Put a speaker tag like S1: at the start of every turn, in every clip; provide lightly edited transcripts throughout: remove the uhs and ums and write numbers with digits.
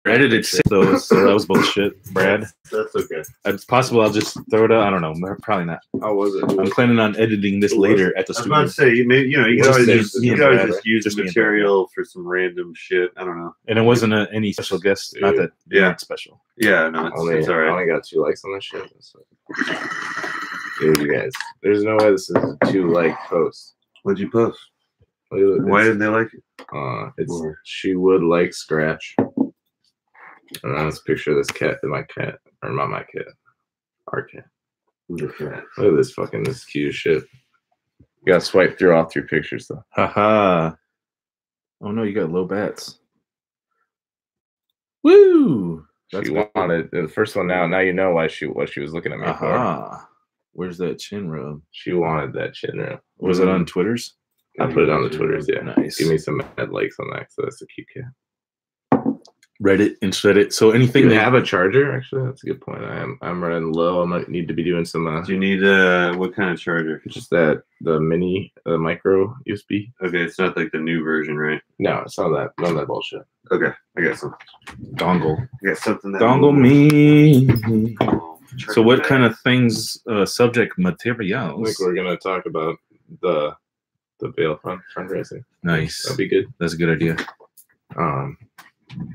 S1: edited those, so that was bullshit, Brad.
S2: That's okay.
S1: It's possible I'll just throw it out. I don't know. Probably not.
S2: How was it?
S1: I'm planning on editing this later at the studio.
S2: I was about to say, you can always just use the material for some random shit. I don't know.
S1: And it wasn't any special guest. Not that not special.
S2: Yeah, no, it's all right.
S3: I only got 2 likes on this shit. Dude, you guys, there's no way this is a 2-like post.
S2: What'd you post? Why didn't they like it?
S3: It's she would like scratch. And then this picture of this cat, my cat, or not my cat, our cat. Look at this cute shit. You gotta swipe through all 3 pictures though.
S1: Haha. Oh no, you got low bats. Woo!
S3: She wanted the first one. Now you know what she was looking at me for.
S1: Where's that chin rub?
S3: She wanted that chin rub.
S1: Was it on Twitter's?
S3: I put it on the Twitters. Yeah,
S1: nice.
S3: Give me some mad likes on that. So that's a cute cat.
S1: Reddit and Reddit. So anything
S3: do you have a charger? Actually, that's a good point. I'm running low. I might need to be doing some.
S2: Do you need what kind of charger?
S3: Just the mini, micro USB.
S2: Okay, it's not like the new version, right?
S3: No, it's not that. None of that bullshit.
S2: Okay, I got some
S1: dongle.
S2: I got something that
S1: dongle me. So what kind of things? Subject materials.
S3: I think we're gonna talk about the bail fundraising.
S1: Nice.
S3: That'd be good.
S1: That's a good idea.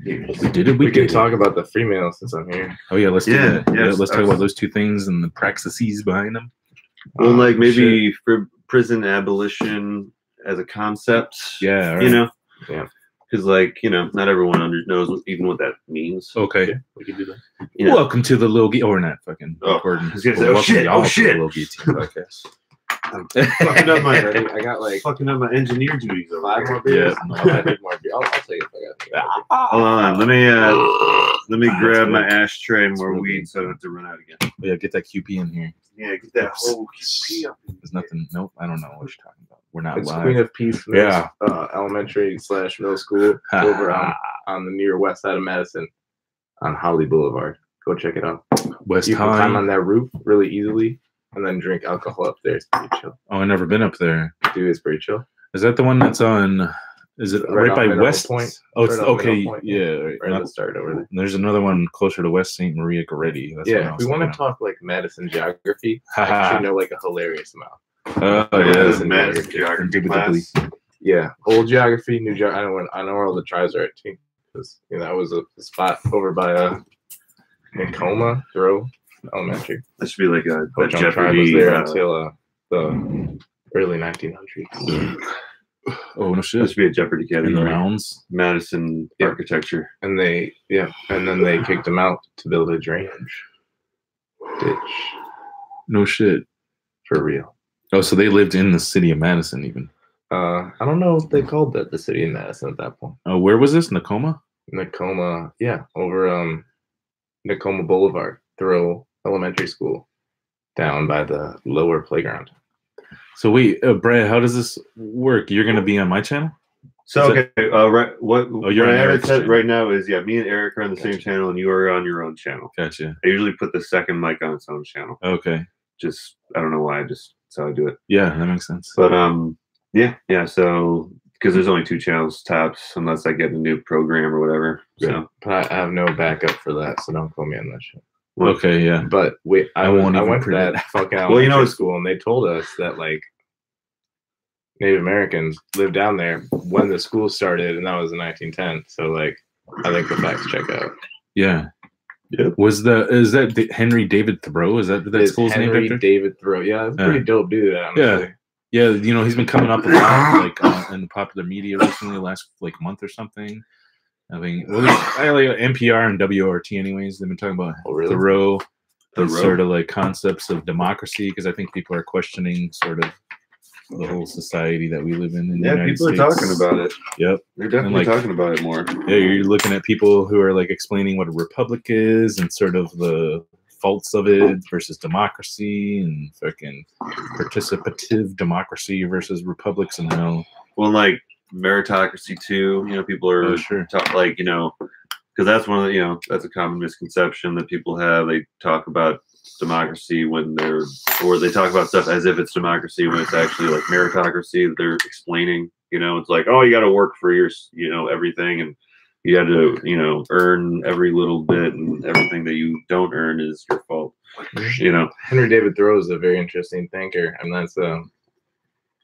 S3: We can talk about the free mail since I'm here.
S1: Oh yeah, let's do that. Yeah, let's talk about those 2 things and the praxis behind them.
S2: Well, like maybe for prison abolition as a concept.
S1: Yeah, right.
S2: You know.
S3: Yeah.
S2: Because not everyone knows even what that means.
S1: Okay,
S3: yeah, we can do that.
S1: Welcome to the Lil Guillotine, or not fucking recording.
S2: Oh shit! Oh shit!
S1: Lil Guillotine podcast.
S2: I'm fucking up my. I got fucking up my engineer duties. 5 more beers.
S3: Yeah, I'll take it.
S2: Hold on, let me grab my ashtray and more weed so I don't have to run out again.
S1: Yeah, get that QP in here.
S2: Yeah, get that whole QP up.
S1: There's nothing. Nope, I don't know what you're talking about. We're not
S3: it's
S1: live.
S3: Queen of Peace. Elementary / middle school over on the near west side of Madison, on Holly Boulevard. Go check it out. You can climb on that roof really easily. And then drink alcohol up there. It's pretty chill.
S1: Oh, I've never been up there.
S3: Dude, it's pretty chill.
S1: Is that the one that's on? Is it right by West
S3: Point?
S1: Oh, it's okay. Yeah,
S3: right at the start over there.
S1: There's another one closer to West St. Maria Goretti.
S3: Yeah, we want to talk like Madison geography. I actually know like a hilarious amount.
S1: Oh yeah,
S2: Madison geography class.
S3: Yeah, old geography, new geography. I know where all the tribes are at too. Because that was a spot over by Tacoma, Thoreau Elementary.
S2: That should be like a
S3: Jeopardy was there until the early 1900s.
S1: Oh no shit!
S2: That should be a Jeopardy category.
S1: In the mounds,
S2: Madison architecture,
S3: and then they kicked them out to build a drainage ditch.
S1: No shit,
S3: for real.
S1: Oh, so they lived in the city of Madison, even.
S3: I don't know if they called that the city of Madison at that point.
S1: Oh, where was this? Tacoma.
S3: Yeah, over Tacoma Boulevard, Thoreau Elementary School, down by the lower playground.
S1: So wait, Brad, how does this work? You're gonna be on my channel?
S2: So right, what?
S1: Oh, you're
S2: on
S1: Eric's channel
S2: right now is me and Eric are on the same channel, and you are on your own channel.
S1: Gotcha.
S2: I usually put the second mic on its own channel.
S1: Okay.
S2: Just I don't know why. That's how I do it.
S1: Yeah, that makes sense.
S2: But yeah. So because there's only 2 channels tops, unless I get a new program or whatever.
S3: Yeah.
S2: So,
S3: but I have no backup for that, so don't call me on that shit.
S1: Okay, yeah.
S3: But wait, I went to that fucking elementary school, and they told us that like Native Americans lived down there when the school started, and that was in 1910. So like, I think the facts check out.
S1: Yeah.
S2: Yep.
S1: Is that Henry David Thoreau? Is that school's name?
S3: Henry David Thoreau. Yeah, that's pretty dope dude. Honestly.
S1: Yeah. He's been coming up a lot, like in the popular media recently, last like month or something. I mean, I like NPR and WRT anyways. They've been talking about Thoreau, sort of like concepts of democracy, because I think people are questioning sort of the whole society that we live in.
S2: Yeah, people are talking about it.
S1: Yep,
S2: they're definitely talking about it more.
S1: Yeah, you're looking at people who are like explaining what a republic is and sort of the faults of it versus democracy, and fucking participative democracy versus republics, and how
S2: like meritocracy too. People are because that's one of the that's a common misconception that people have. They talk about democracy when they talk about stuff as if it's democracy when it's actually like meritocracy that they're explaining. It's like, oh, you got to work for your everything, and You had to, you know, earn every little bit, and everything that you don't earn is your fault. You know,
S3: Henry David Thoreau is a very interesting thinker, and that's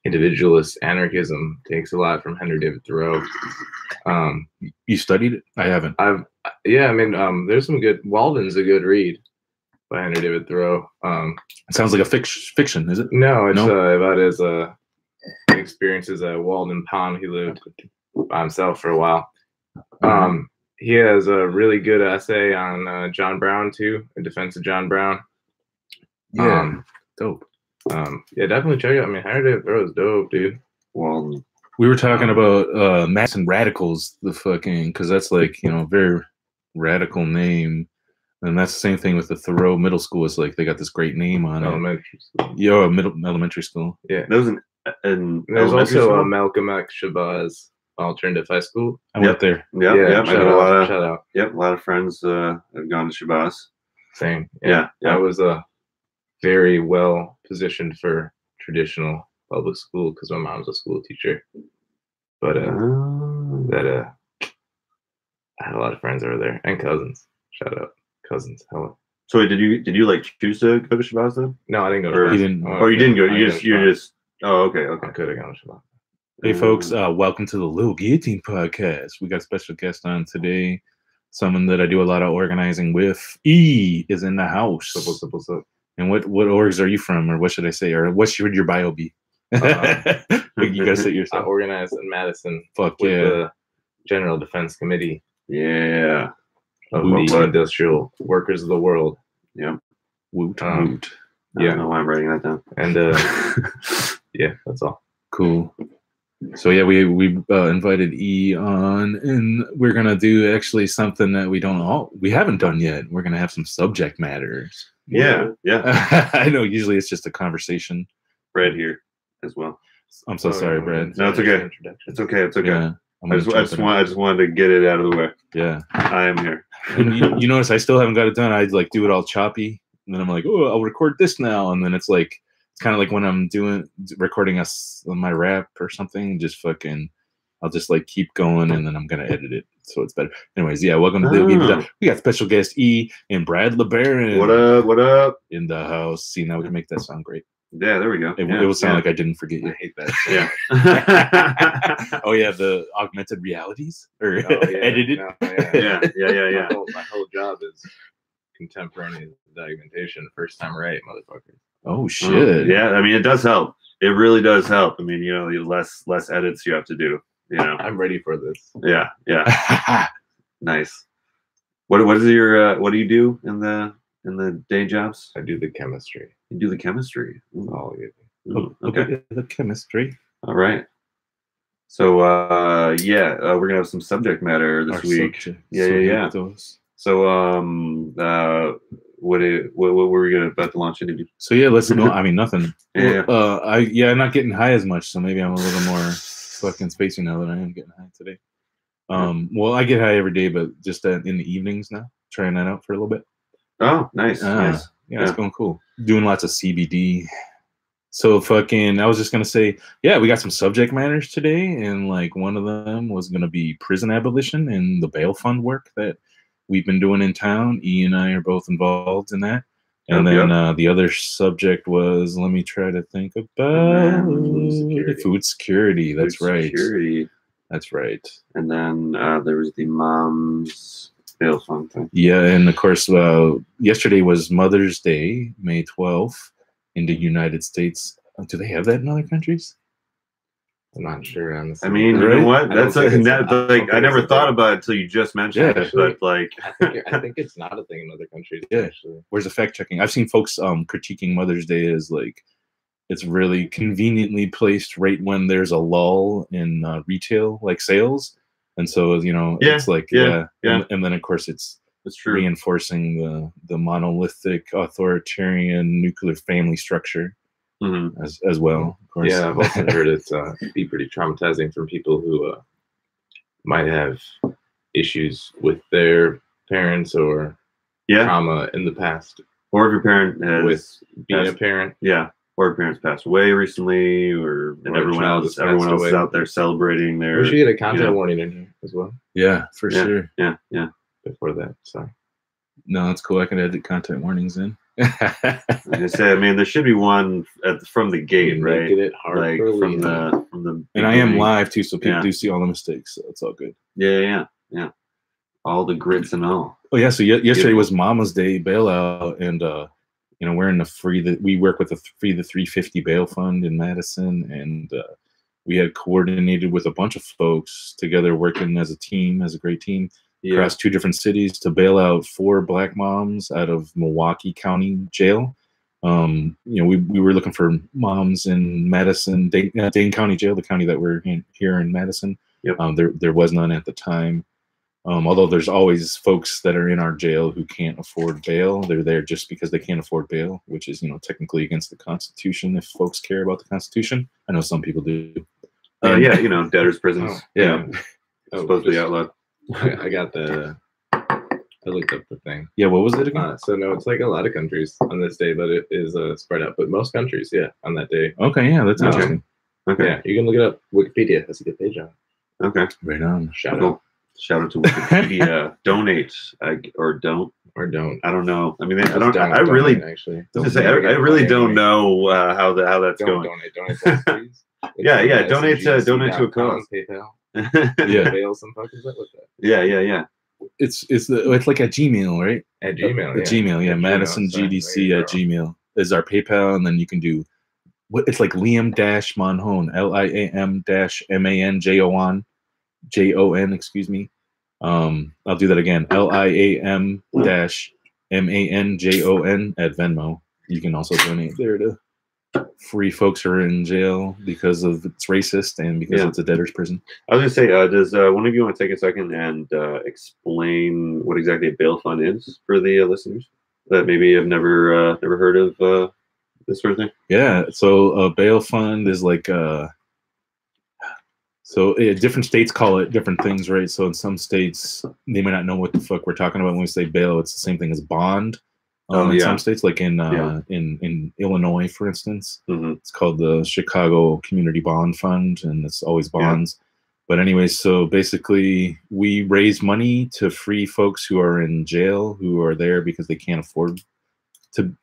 S3: individualist anarchism takes a lot from Henry David Thoreau.
S1: You studied it? I haven't.
S3: Yeah, I mean, there's some good. Walden's a good read by Henry David Thoreau.
S1: It sounds like a fiction, is it?
S3: No, it's about his experiences at Walden Pond. He lived by himself for a while. He has a really good essay on John Brown too, in defense of John Brown.
S1: Yeah, dope.
S3: Yeah, definitely check it out. I mean, Henry David Thoreau is dope, dude.
S2: Walden.
S1: We were talking about Madison Radicals, the fucking, because that's like, you know, a very radical name. And that's the same thing with the Thoreau Middle School. It's like they got this great name on
S3: elementary school.
S1: Yo, elementary school.
S3: Yeah.
S2: There was
S3: there's also a Malcolm X Shabazz Alternative High School.
S1: I went there.
S2: Yeah. I know a lot of,
S3: shout out.
S2: Yep, a lot of friends have gone to Shabazz.
S3: Same.
S2: Yeah.
S3: I was very well positioned for traditional public school because my mom's a school teacher. But I had a lot of friends over there and cousins. Shout out cousins. Hello.
S2: So did you like choose to go to Shabazz then?
S3: No, I didn't go to
S2: Shabazz.
S1: You didn't.
S2: You didn't go. You're just. Oh, okay.
S3: I could have gone to Shabazz.
S1: Hey folks, welcome to the Lil Guillotine podcast. We got a special guest on today, someone that I do a lot of organizing with. E is in the house.
S3: What's up?
S1: And what orgs are you from, or what should I say, or what should your bio be? You gotta say yourself.
S3: I organized in Madison.
S1: Fuck
S3: with
S1: yeah.
S3: the General Defense Committee.
S2: Yeah.
S3: Of the Industrial Workers of the World.
S2: Yeah.
S1: Woot.
S2: I don't know why I'm writing that down.
S3: And yeah, that's all.
S1: Cool. So yeah, we invited E on, and we're gonna do actually something that we haven't done yet. We're gonna have some subject matters.
S2: Yeah.
S1: I know. Usually it's just a conversation.
S2: Brad here as well.
S1: I'm so sorry, Brad.
S2: No, it's okay. It's okay. It's okay.
S1: Yeah,
S2: I just wanted to get it out of the way.
S1: Yeah,
S2: I am here.
S1: And you notice I still haven't got it done. I like do it all choppy, and then I'm like, oh, I'll record this now, and then it's like it's kind of like when I'm recording my rap or something. Just fucking, I'll just like keep going, and then I'm gonna edit it so it's better. Anyways, yeah, welcome to the we got special guest E and Brad LeBaron.
S2: What up? What up?
S1: In the house. See, now we can make that sound great.
S2: Yeah, there we go.
S1: It will sound like I didn't forget you.
S3: I hate that.
S2: Yeah.
S1: Oh yeah, the augmented realities or edited.
S3: No,
S2: Yeah.
S3: My whole job is contemporaneous documentation. First time right, motherfucker.
S1: Oh shit.
S2: Yeah, I mean it does help. It really does help. I mean, you know, the less edits you have to do. You know.
S3: I'm ready for this.
S2: Yeah. Nice. What is your what do you do in the day jobs?
S3: I do the chemistry.
S2: You do the chemistry.
S3: Oh,
S2: Okay.
S1: The chemistry.
S2: All right. So we're gonna have some subject matter this week. Yeah. So what were we about to launch into?
S1: So yeah, let's go. I mean, nothing.
S2: Yeah.
S1: I'm not getting high as much, so maybe I'm a little more fucking spacey now that I am getting high today. Well, I get high every day, but just in the evenings now, trying that out for a little bit.
S2: Oh, nice. Nice.
S1: Yeah, it's going cool. Doing lots of CBD. So I was just gonna say, yeah, we got some subject matters today, and like one of them was gonna be prison abolition and the bail fund work that we've been doing in town. E and I are both involved in that. And then the other subject was, let me try to think about food security. That's right. Security. That's right.
S2: And then there was the mom's bail fund thing.
S1: Yeah, and of course, yesterday was Mother's Day, May 12th, in the United States. Do they have that in other countries?
S3: I'm not sure.
S2: I mean, you know what? That's I never thought about it until you just mentioned it. But like,
S3: I think it's not a thing in other countries.
S1: Yeah.
S3: Actually.
S1: Where's the fact checking? I've seen folks critiquing Mother's Day as like it's really conveniently placed right when there's a lull in retail like sales, and so it's like and then of course it's
S2: true.
S1: Reinforcing the monolithic authoritarian nuclear family structure.
S2: Mm-hmm.
S1: As well, of course.
S3: Yeah, I've also heard it's be pretty traumatizing for people who might have issues with their parents or trauma in the past,
S2: or if your parent has
S3: being a parent,
S2: or your parents passed away recently, and everyone else is out there celebrating their.
S3: We should get a content warning in here as well.
S1: Yeah, for sure.
S2: Yeah.
S3: Before that, so
S1: no, that's cool. I can edit content warnings in.
S2: Like I say, I mean, there should be one from the gate, right?
S3: Get it hard
S2: like from the
S1: and I am live too, so people do see all the mistakes, so it's all good.
S2: Yeah. All the grits and all.
S1: Oh yeah, so yesterday was Mama's Day bailout, and you know, we're in we work with the 350 bail fund in Madison, and we had coordinated with a bunch of folks together working as a team, as a great team, across 2 different cities to bail out 4 Black moms out of Milwaukee County Jail. You know, we were looking for moms in Madison, Dane County Jail, the county that we're in here in Madison.
S2: Yep.
S1: There was none at the time. Although there's always folks that are in our jail who can't afford bail. They're there just because they can't afford bail, which is, you know, technically against the Constitution if folks care about the Constitution. I know some people do.
S2: Yeah, you know, debtors' prisons. Supposed to be outlawed.
S3: I got I looked up the thing.
S1: Yeah, what was it again?
S3: So no, it's like a lot of countries on this day, but it is spread out. But most countries, on that day.
S1: Okay, yeah, that's interesting.
S2: Okay.
S3: Yeah, you can look it up. Wikipedia has a good page on it.
S2: Okay.
S1: Right on.
S3: Shout out
S2: to Wikipedia. Donate or don't.
S3: I
S2: don't know. I mean, I really
S3: actually.
S2: I really don't know how that's going.
S3: Donate, please.
S2: Yeah. Donate to a cause.
S3: PayPal.
S1: Yeah.
S3: Bail some fuckers up with that.
S2: Yeah.
S1: It's like at Gmail, right?
S3: At Gmail.
S1: At Gmail, yeah.
S3: At
S1: Madison
S3: Gmail,
S1: GDC at Gmail is our PayPal, and then you can do it's like Liam Manjon, LIAM-MANJON, excuse me. I'll do that again. LIAM-MANJON at Venmo. You can also donate there to free folks who are in jail because of it's racist and because it's a debtor's prison.
S2: I was gonna say, does one of you want to take a second and explain what exactly a bail fund is for the listeners that maybe have never heard of this sort of thing?
S1: Yeah, so a bail fund is like different states call it different things, right? So in some states they may not know what the fuck we're talking about when we say bail. It's the same thing as bond. In some states, like in Illinois, for instance, it's called the Chicago Community Bond Fund, and it's always bonds. But anyway, so basically, we raise money to free folks who are in jail, who are there because they can't afford to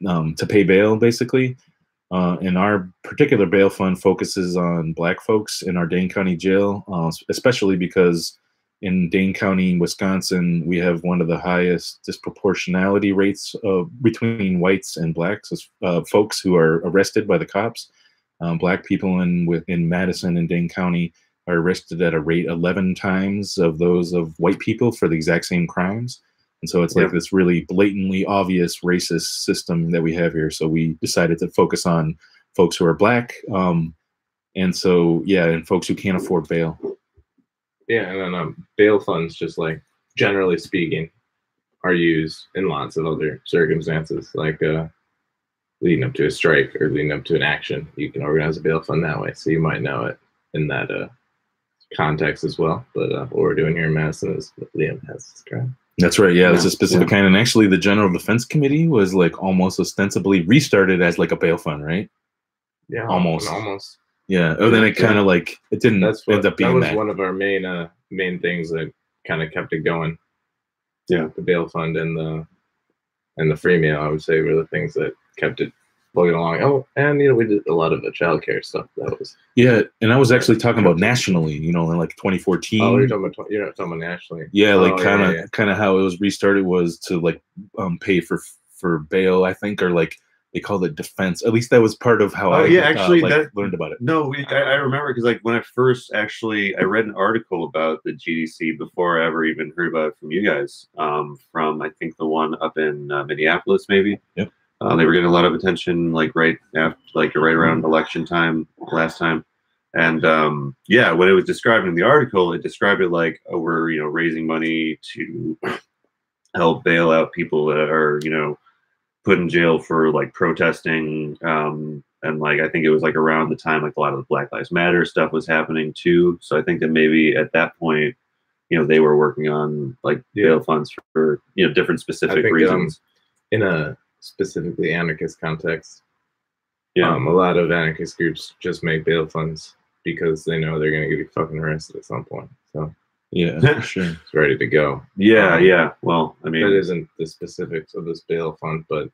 S1: pay bail, basically. And our particular bail fund focuses on Black folks in our Dane County Jail, especially because in Dane County, Wisconsin, we have one of the highest disproportionality rates between whites and Blacks, folks who are arrested by the cops. Black people in Madison and Dane County are arrested at a rate 11 times of those of white people for the exact same crimes. And so it's like this really blatantly obvious racist system that we have here. So we decided to focus on folks who are Black. And folks who can't afford bail.
S3: Yeah, and then bail funds, just like generally speaking, are used in lots of other circumstances, like leading up to a strike or leading up to an action. You can organize a bail fund that way, so you might know it in that context as well. But what we're doing here in Madison is what Liam has described.
S1: That's right. Yeah, it's a specific kind. And actually, the General Defense Committee was like almost ostensibly restarted as like a bail fund, right?
S3: Yeah,
S1: almost. Yeah.
S3: Oh,
S1: then it kind of like it didn't end up being
S3: that. One of our main things that kind of kept it going.
S2: Yeah,
S3: the bail fund and the free meal, I would say, were the things that kept it plugging along. Oh, and we did a lot of the childcare stuff. That was
S1: and I was actually talking about nationally. In like 2014.
S3: Oh, you're not talking about nationally.
S1: Yeah, like kind of how it was restarted was to like pay for bail, I think, or like. They called it defense. At least that was part of how I learned about it.
S2: No, I remember because like when I first I read an article about the GDC before I ever even heard about it from you guys. From I think the one up in Minneapolis, maybe.
S1: Yep.
S2: They were getting a lot of attention, like right around election time last time, and when it was described in the article, it described it like we're raising money to help bail out people that are put in jail for like protesting, and like I think it was like around the time like a lot of the Black Lives Matter stuff was happening too. So I think that maybe at that point, they were working on like bail funds for different specific reasons.
S3: In a specifically anarchist context, a lot of anarchist groups just make bail funds because they know they're going to get fucking arrested at some point. So
S1: Yeah, for sure.
S3: It's ready to go.
S2: Yeah, yeah. Well, I mean,
S3: that isn't the specifics of this bail fund, but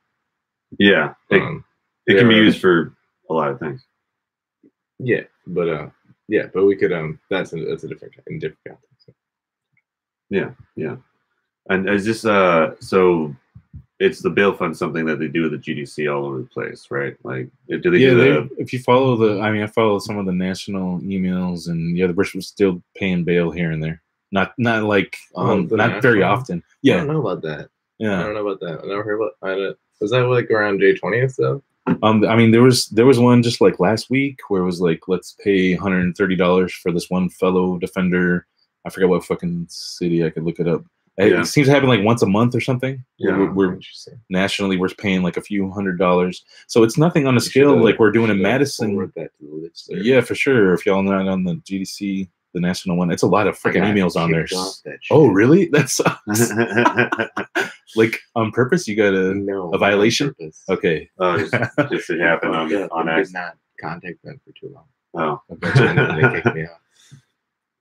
S2: yeah, it can be used for a lot of things.
S3: Yeah, but we could that's a different context.
S2: Yeah, yeah. And is this so? It's the bail fund, something that they do with the GDC all over the place, right? Like, do they?
S1: Yeah, if you follow I follow some of the national emails, and yeah, we're still paying bail here and there. Not like not very often. Yeah,
S3: I don't know about that.
S1: Yeah,
S3: I don't know about that. I never heard about it. Was that like around J20th though?
S1: I mean, there was one just like last week where it was like, let's pay $130 for this one fellow defender. I forget what fucking city. I could look it up. It seems to happen like once a month or something.
S3: Yeah,
S1: we're nationally we're paying like a few $100s. So it's nothing on a scale like we're doing in Madison.
S3: That to the list there.
S1: Yeah, for sure. If y'all not on the GDC, the national one, it's a lot of freaking emails on there. Oh, really? That sucks. Like on purpose? You got a violation? Okay.
S2: Just it happened on
S3: I did not contact them for too long.
S2: Oh.
S3: Eventually they kicked me off.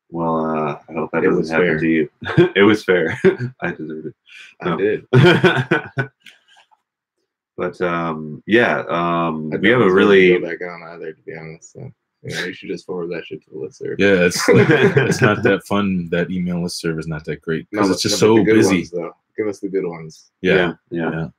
S2: Well, I hope that doesn't happen to you. It was fair. I deserved it.
S3: I did.
S2: But we have a really
S3: go back on either, to be honest. So, you should just forward that shit to the listserv.
S1: Yeah, it's not that fun. That email listserv is not that great because it's just so busy.
S3: Ones, though. Give us the good ones.
S2: Yeah. Well,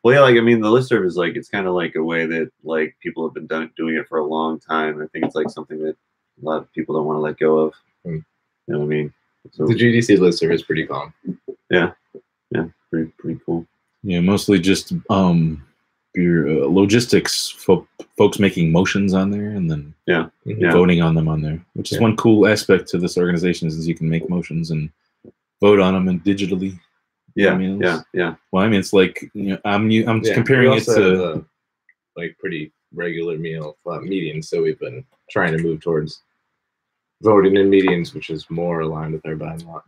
S2: yeah, like I mean, the listserv is like, it's kind of like a way that like people have been doing it for a long time. I think it's like something that a lot of people don't want to let go of. You know what I mean? So,
S3: the GDC listserv is pretty calm.
S2: Yeah, pretty cool.
S1: Yeah, mostly just logistics, folks making motions on there, and then voting on them on there, which is one cool aspect to this organization is you can make motions and vote on them and digitally.
S2: Yeah.
S1: Well, I mean, it's like I'm comparing it to
S3: like pretty regular meetings, so we've been trying to move towards voting in meetings, which is more aligned with our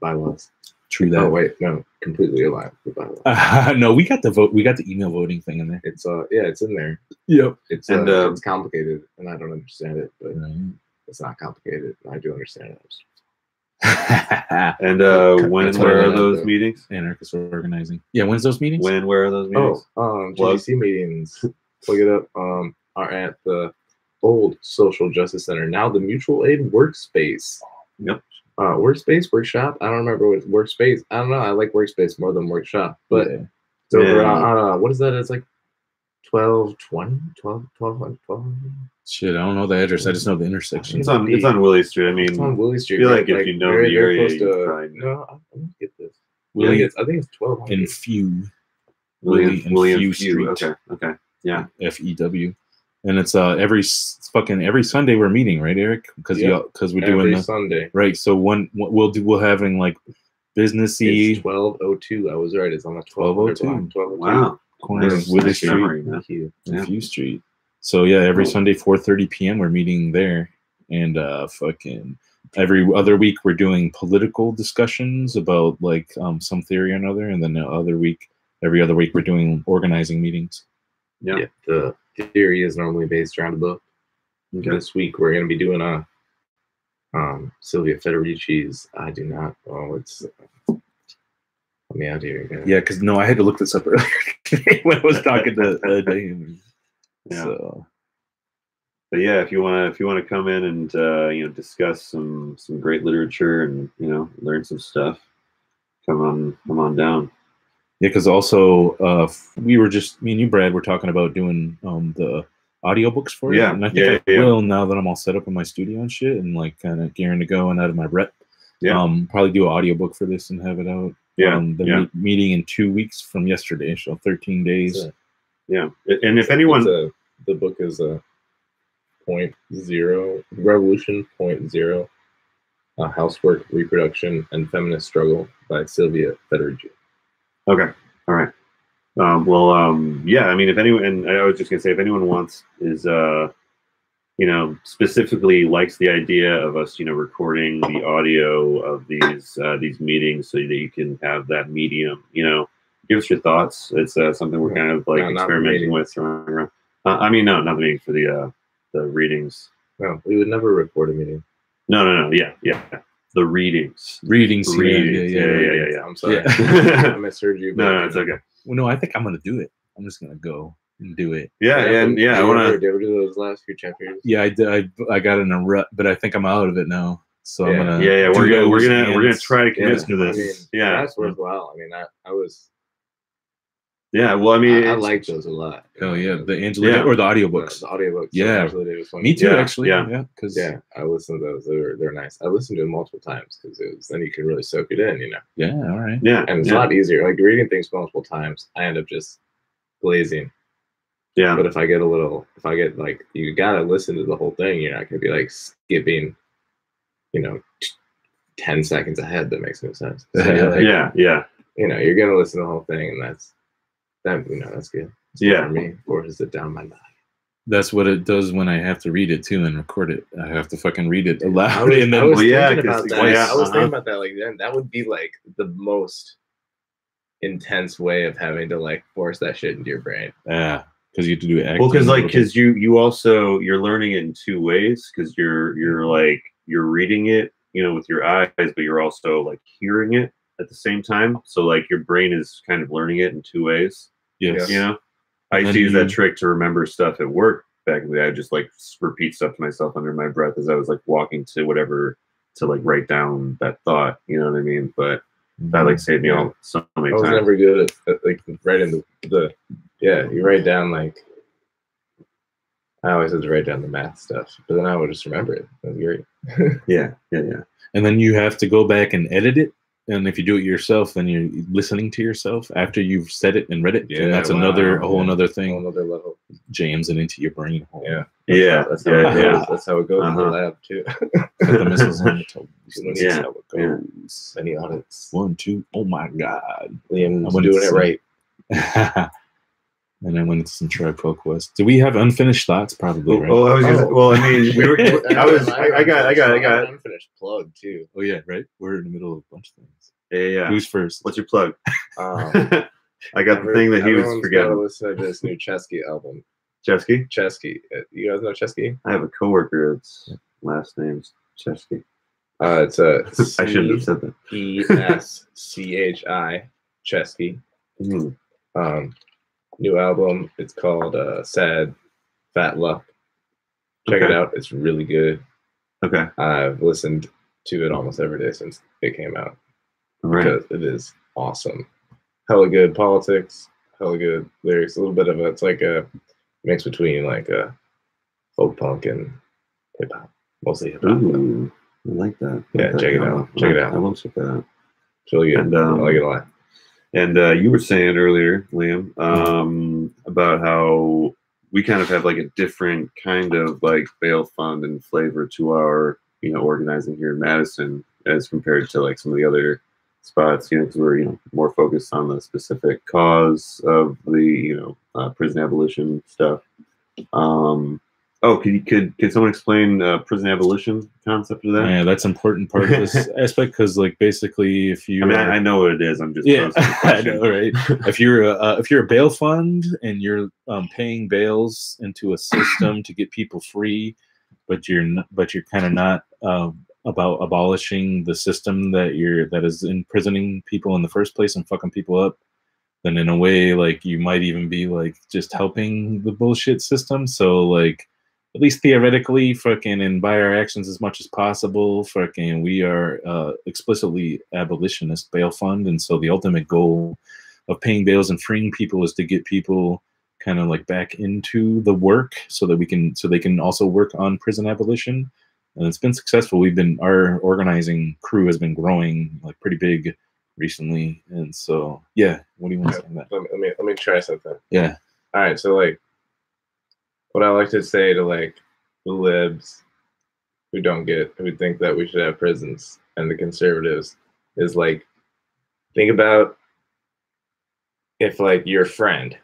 S3: bylaws.
S1: True that.
S3: Oh wait, no, completely aligned with bylaws.
S1: No, we got the vote. We got the email voting thing in there.
S3: It's it's in there.
S1: Yep.
S3: It's complicated, and I don't understand it, but it's not complicated. I do understand it.
S2: And where are those meetings?
S1: Anarchist organizing. Yeah, when's those meetings?
S2: Where are those meetings?
S3: GDC meetings. Look it up. Are at the old Social Justice Center, now the Mutual Aid Workspace.
S2: Yep.
S3: Workspace, workshop. I don't remember what workspace. I don't know. I like workspace more than workshop, but it's over. I don't know. What is that? It's like 1220, 12.
S1: Shit, I don't know the address. I just know the intersection.
S2: It's on Willie Street. I mean,
S3: it's on Willie Street.
S2: I feel like if you know the area,
S3: no, I don't get this. I think it's 1200.
S1: In Few.
S2: William
S1: Street.
S2: Okay. Yeah.
S1: FEW. And it's every Sunday we're meeting, right, Eric? Because we're doing
S3: every Sunday,
S1: right? So we'll having like businessy.
S3: It's 1202. I was right. It's on the 1202.
S2: Wow.
S1: Corner of Willie Street, and Few Street. So yeah, every Sunday 4:30 p.m. we're meeting there, and every other week we're doing political discussions about like some theory or another, and then every other week we're doing organizing meetings.
S3: Yeah. The theory is normally based around a book. Okay. This week we're going to be doing a Silvia Federici's I Do Not. Oh, it's let me out here again.
S1: Yeah, because I had to look this up earlier today when I was talking to Dane.
S2: Yeah. So. But yeah, if you want to come in and discuss some great literature and learn some stuff, come on down.
S1: Yeah, because also we were just me and you, Brad, were talking about doing the audiobooks for it.
S2: Yeah,
S1: and I think I will now that I'm all set up in my studio and shit, and like kind of gearing to go and out of my rep.
S2: Yeah.
S1: Probably do an audiobook for this and have it out.
S2: Yeah.
S1: Meeting in 2 weeks from yesterday, so 13 days.
S2: Yeah, and if anyone,
S3: the book is a 0.0 Revolution 0.0 Housework, Reproduction, and Feminist Struggle by Silvia Federici.
S2: Okay. All right. Yeah. I mean, if anyone, and I was just gonna say, if anyone specifically likes the idea of us, recording the audio of these meetings so that you can have that medium, give us your thoughts. It's something we're kind of like experimenting with. I mean, no, not the meeting, for the readings.
S3: No, we would never record a meeting.
S2: No. Yeah. the readings.
S1: Readings.
S2: Yeah.
S3: I'm sorry.
S1: Yeah.
S3: I misheard you.
S2: No, it's okay.
S1: Well, no, I think I'm gonna do it. I'm just gonna go and do it.
S2: Yeah. I want to.
S3: Did you ever do those last few chapters?
S1: Yeah, I did. I got in a rut, but I think I'm out of it now. So I'm gonna.
S2: Yeah. We're gonna try to commit to this.
S3: I mean, that's worthwhile. I mean, I was.
S2: Yeah, well, I mean,
S3: I like those a lot.
S1: Oh yeah, the Angela or the audiobooks.
S3: The audiobooks.
S1: Yeah,
S3: Angela was funny.
S1: Me too, actually. Yeah, because
S3: I listened to those. They're nice. I listened to them multiple times because then you can really soak it in,
S1: Yeah, all right.
S3: Yeah, and it's a lot easier. Like reading things multiple times, I end up just glazing.
S2: Yeah.
S3: But if I get like, you gotta listen to the whole thing. You're not gonna be like skipping, 10 seconds ahead. That makes no sense. So
S2: yeah.
S3: You're gonna listen to the whole thing, and that's good. It's good for me. Forces it down my mind.
S1: That's what it does when I have to read it too and record it. I have to fucking read it aloud.
S3: I was thinking about that.
S2: Yeah,
S3: I was thinking about that. Like, then that would be like the most intense way of having to like force that shit into your brain.
S1: Yeah, because you have to do it.
S2: Well, because you also you're learning it in two ways. Because you're reading it, with your eyes, but you're also like hearing it at the same time. So like your brain is kind of learning it in two ways.
S1: Yes.
S2: I used to use that trick to remember stuff at work back in the day. I just like repeat stuff to myself under my breath as I was like walking to whatever to like write down that thought. You know what I mean? But that like saved me all so many times.
S3: I was never good at like writing you write down like, I always had to write down the math stuff, but then I would just remember it. That's great.
S2: Yeah.
S1: And then you have to go back and edit it. And if you do it yourself, then you're listening to yourself after you've said it and read it. Yeah, and that's a whole another thing.
S3: Whole another level.
S1: Jams it into your brain.
S3: That's how it goes. That's how it goes in the lab too.
S1: The missiles on the toe.
S3: That's how it goes. Many audits.
S1: 1, 2. Oh my God.
S3: Liam's doing it right.
S1: And I went into some Tribe Called Quest. Do we have unfinished thoughts? Probably, right?
S2: Well, I mean, I got
S3: unfinished plug too.
S1: Oh yeah, right. We're in the middle of a bunch of things.
S2: Yeah.
S1: Who's first?
S2: What's your plug? I got the thing that he was forgetting.
S3: Gotta listen to this new Chesky album.
S2: Chesky?
S3: You guys know Chesky?
S2: I have a coworker that's last name's Chesky.
S3: It's a
S2: I shouldn't have said that.
S3: ESCHI Chesky. New album. It's called Sad Fat Luck. Check it out. It's really good.
S2: Okay.
S3: I've listened to it almost every day since it came out.
S2: Right.
S3: Because it is awesome. Hella good politics. Hella good lyrics. A little bit of it's like a mix between like a folk punk and hip hop. Mostly hip hop.
S2: Ooh, I like that.
S3: Yeah, check it out. Check it out.
S2: I will check that out.
S3: It's really good.
S2: And,
S3: I like it a lot.
S2: And you were saying earlier, Liam, about how we kind of have like a different kind of like bail fund and flavor to our, organizing here in Madison as compared to like some of the other spots, because we're, more focused on the specific cause of the, prison abolition stuff. Could someone explain prison abolition concept to that?
S1: Yeah, that's an important part of this aspect because, like, basically, if you,
S2: I know what it is. I'm just
S1: I know, right? If you're a bail fund and you're paying bails into a system to get people free, but you're kind of not about abolishing the system that is imprisoning people in the first place and fucking people up, then in a way, like, you might even be like just helping the bullshit system. So like, at least theoretically, fucking, and by our actions as much as possible, fucking, we are explicitly abolitionist bail fund, and so the ultimate goal of paying bails and freeing people is to get people kind of like back into the work, so they can also work on prison abolition, and it's been successful. Our organizing crew has been growing like pretty big recently, and so yeah. What do you want to say on that?
S3: Let me try something.
S1: Yeah.
S3: All right. So like, what I like to say to like the libs who think that we should have prisons and the conservatives is like, think about if like your friend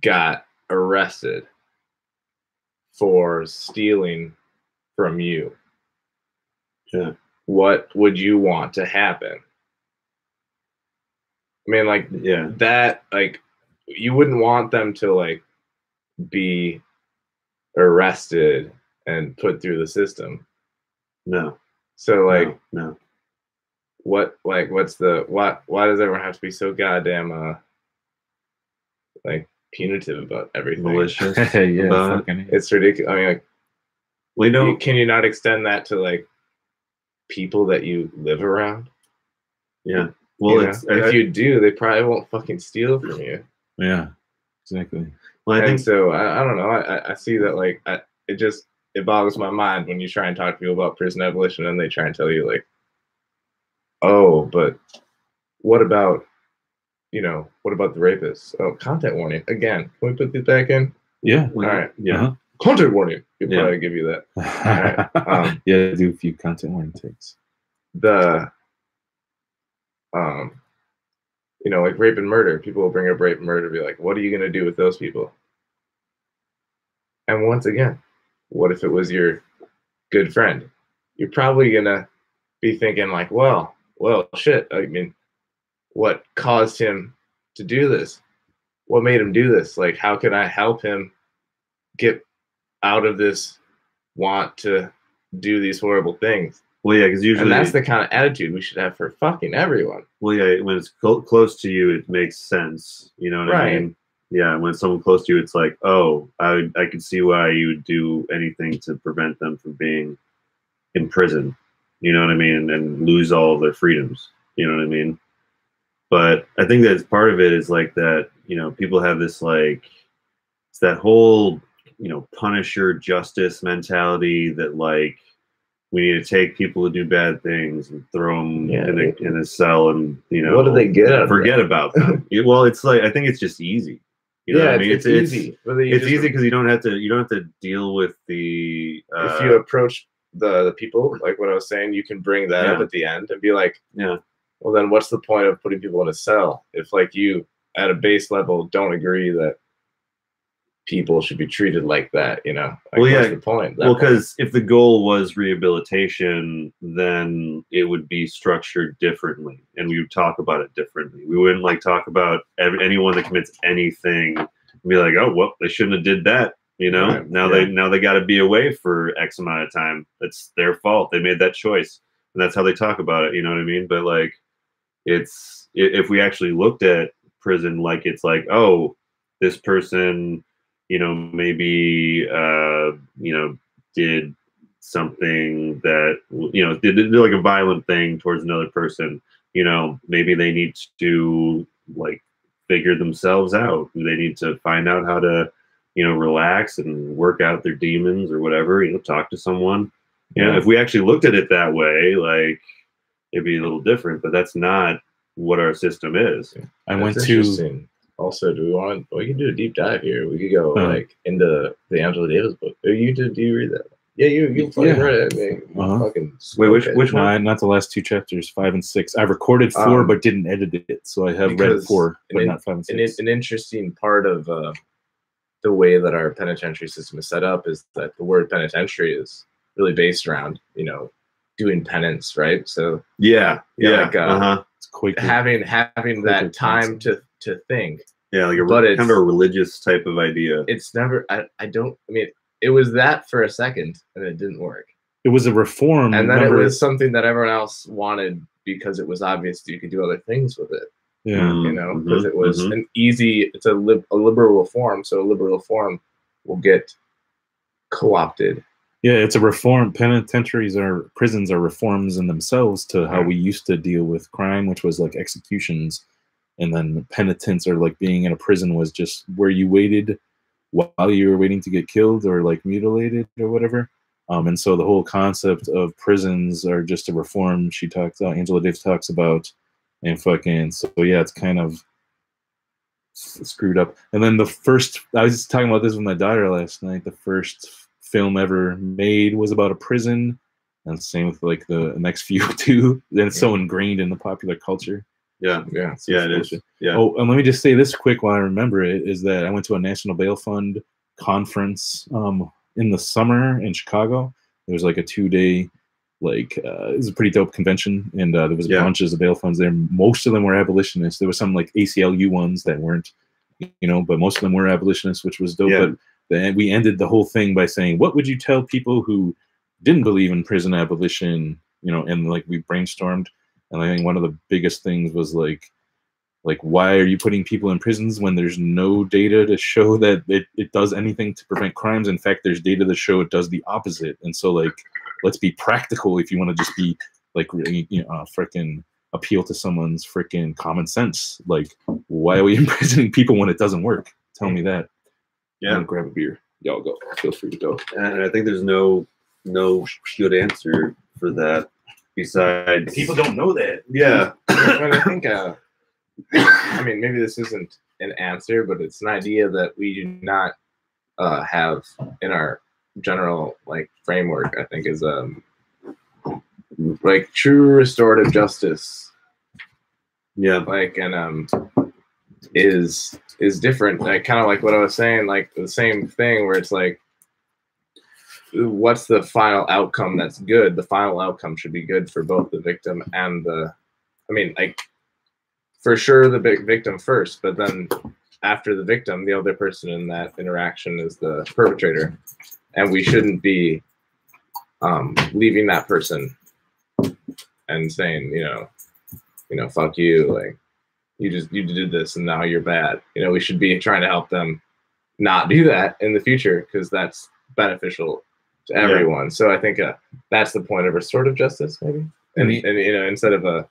S3: got arrested for stealing from you.
S2: Yeah.
S3: What would you want to happen? I mean, like,
S2: yeah,
S3: that, like, you wouldn't want them to like be arrested and put through the system.
S2: No.
S3: So like,
S2: no.
S3: What's the why does everyone have to be so goddamn like punitive about everything?
S2: Malicious.
S1: Yeah,
S3: it's ridiculous. I mean, like, can you not extend that to like people that you live around?
S2: Yeah. Well,
S3: if you do, they probably won't fucking steal from you.
S1: Yeah, exactly.
S3: Well, I think so. I don't know. I see that like it boggles my mind when you try and talk to people about prison abolition and they try and tell you like, oh, but what about what about the rapists? Oh, content warning again. Can we put these back in?
S1: Yeah.
S3: All right.
S2: Yeah.
S3: Content warning. You'll probably give you that.
S1: All right. Yeah, do a few content warning takes.
S3: Like rape and murder. People will bring up rape and murder, be like, what are you gonna do with those people? And once again, what if it was your good friend? You're probably gonna be thinking like, well, shit. I mean, what caused him to do this? What made him do this? Like, how can I help him get out of this want to do these horrible things?
S2: Well, yeah, because usually...
S3: And that's the kind of attitude we should have for fucking everyone.
S2: Well, yeah, when it's close to you, it makes sense. You know what I mean? Yeah, when it's someone close to you, it's like, oh, I can see why you would do anything to prevent them from being in prison. You know what I mean? And lose all of their freedoms. You know what I mean? But I think that part of it is like that, people have this like, it's that whole, Punisher justice mentality that like, we need to take people who do bad things and throw them in a cell and,
S3: what do they get?
S2: Forget about them. Well, it's like, I think it's just easy. You know what I mean? It's easy. It's easy because you don't have to deal with the.
S3: If you approach the people, like what I was saying, you can bring that up at the end and be like, well, then what's the point of putting people in a cell if like you at a base level don't agree that people should be treated like that, Like,
S2: well, yeah.
S3: What's the point?
S2: Well, because if the goal was rehabilitation, then it would be structured differently, and we would talk about it differently. We wouldn't like talk about anyone that commits anything and be like, oh, well, they shouldn't have did that.
S3: Right.
S2: Now they got to be away for X amount of time. That's their fault. They made that choice, and that's how they talk about it. You know what I mean? But like, if we actually looked at prison like it's like, oh, this person, maybe, did something that, did like a violent thing towards another person, maybe they need to like figure themselves out. They need to find out how to, relax and work out their demons or whatever, talk to someone. If we actually looked at it that way, like it'd be a little different, but that's not what our system is.
S1: I went to...
S3: Also, we can do a deep dive here. We could go like into the Angela Davis book. Do you read that? Yeah, you fucking read it. Fucking
S2: wait, which one?
S1: Not the last two chapters, 5 and 6. I recorded 4, but didn't edit it, so I have read 4, but not 5 and 6.
S3: An interesting part of the way that our penitentiary system is set up is that the word penitentiary is really based around doing penance, right? So
S1: it's quick
S3: having that time to think.
S2: Yeah, like kind of a religious type of idea.
S3: It's never. I mean, it was that for a second, and it didn't work.
S1: It was a reform,
S3: and then it was something that everyone else wanted because it was obvious that you could do other things with it.
S1: Yeah,
S3: because it was an easy. It's a liberal reform, so a liberal reform will get co-opted.
S1: Yeah, it's a reform. Penitentiaries or prisons are reforms in themselves to how we used to deal with crime, which was like executions. And then penitence, or like being in a prison, was just where you waited while you were waiting to get killed or like mutilated or whatever. And so the whole concept of prisons are just a reform Angela Davis talks about, and fucking, so yeah, it's kind of screwed up. And then I was just talking about this with my daughter last night, the first film ever made was about a prison, and same with like the next few too. Then it's so ingrained in the popular culture.
S2: Yeah, it is. Yeah.
S1: Oh, and let me just say this quick while I remember it, is that I went to a National Bail Fund conference in the summer in Chicago. There was like a 2-day, it was a pretty dope convention, and there was bunches of bail funds there. Most of them were abolitionists. There were some like ACLU ones that weren't, but most of them were abolitionists, which was dope. But then we ended the whole thing by saying, what would you tell people who didn't believe in prison abolition you know, and like we brainstormed, and I think one of the biggest things was like why are you putting people in prisons when there's no data to show that it does anything to prevent crimes? In fact, there's data to show it does the opposite. And so like, let's be practical if you want to just be like, you know, freaking appeal to someone's freaking common sense. Like, why are we imprisoning people when it doesn't work? Tell me that.
S2: Yeah.
S1: I'm gonna grab a beer. Y'all go. Feel free to go.
S2: And I think there's no good answer for that besides
S1: people don't know that.
S2: Yeah.
S3: But I think I mean, maybe this isn't an answer, but it's an idea that we do not have in our general like framework. I think is like true restorative justice.
S2: Yeah,
S3: like and is different. Like kind of like what I was saying, like the same thing where it's like, what's the final outcome that's good? The final outcome should be good for both the victim and the. I mean, like. For sure, the big victim first, but then after the victim, the other person in that interaction is the perpetrator, and we shouldn't be leaving that person and saying, you know, fuck you, like you did this and now you're bad. You know, we should be trying to help them not do that in the future because that's beneficial to everyone. Yeah. So I think that's the point of restorative justice, maybe, and you know, instead of a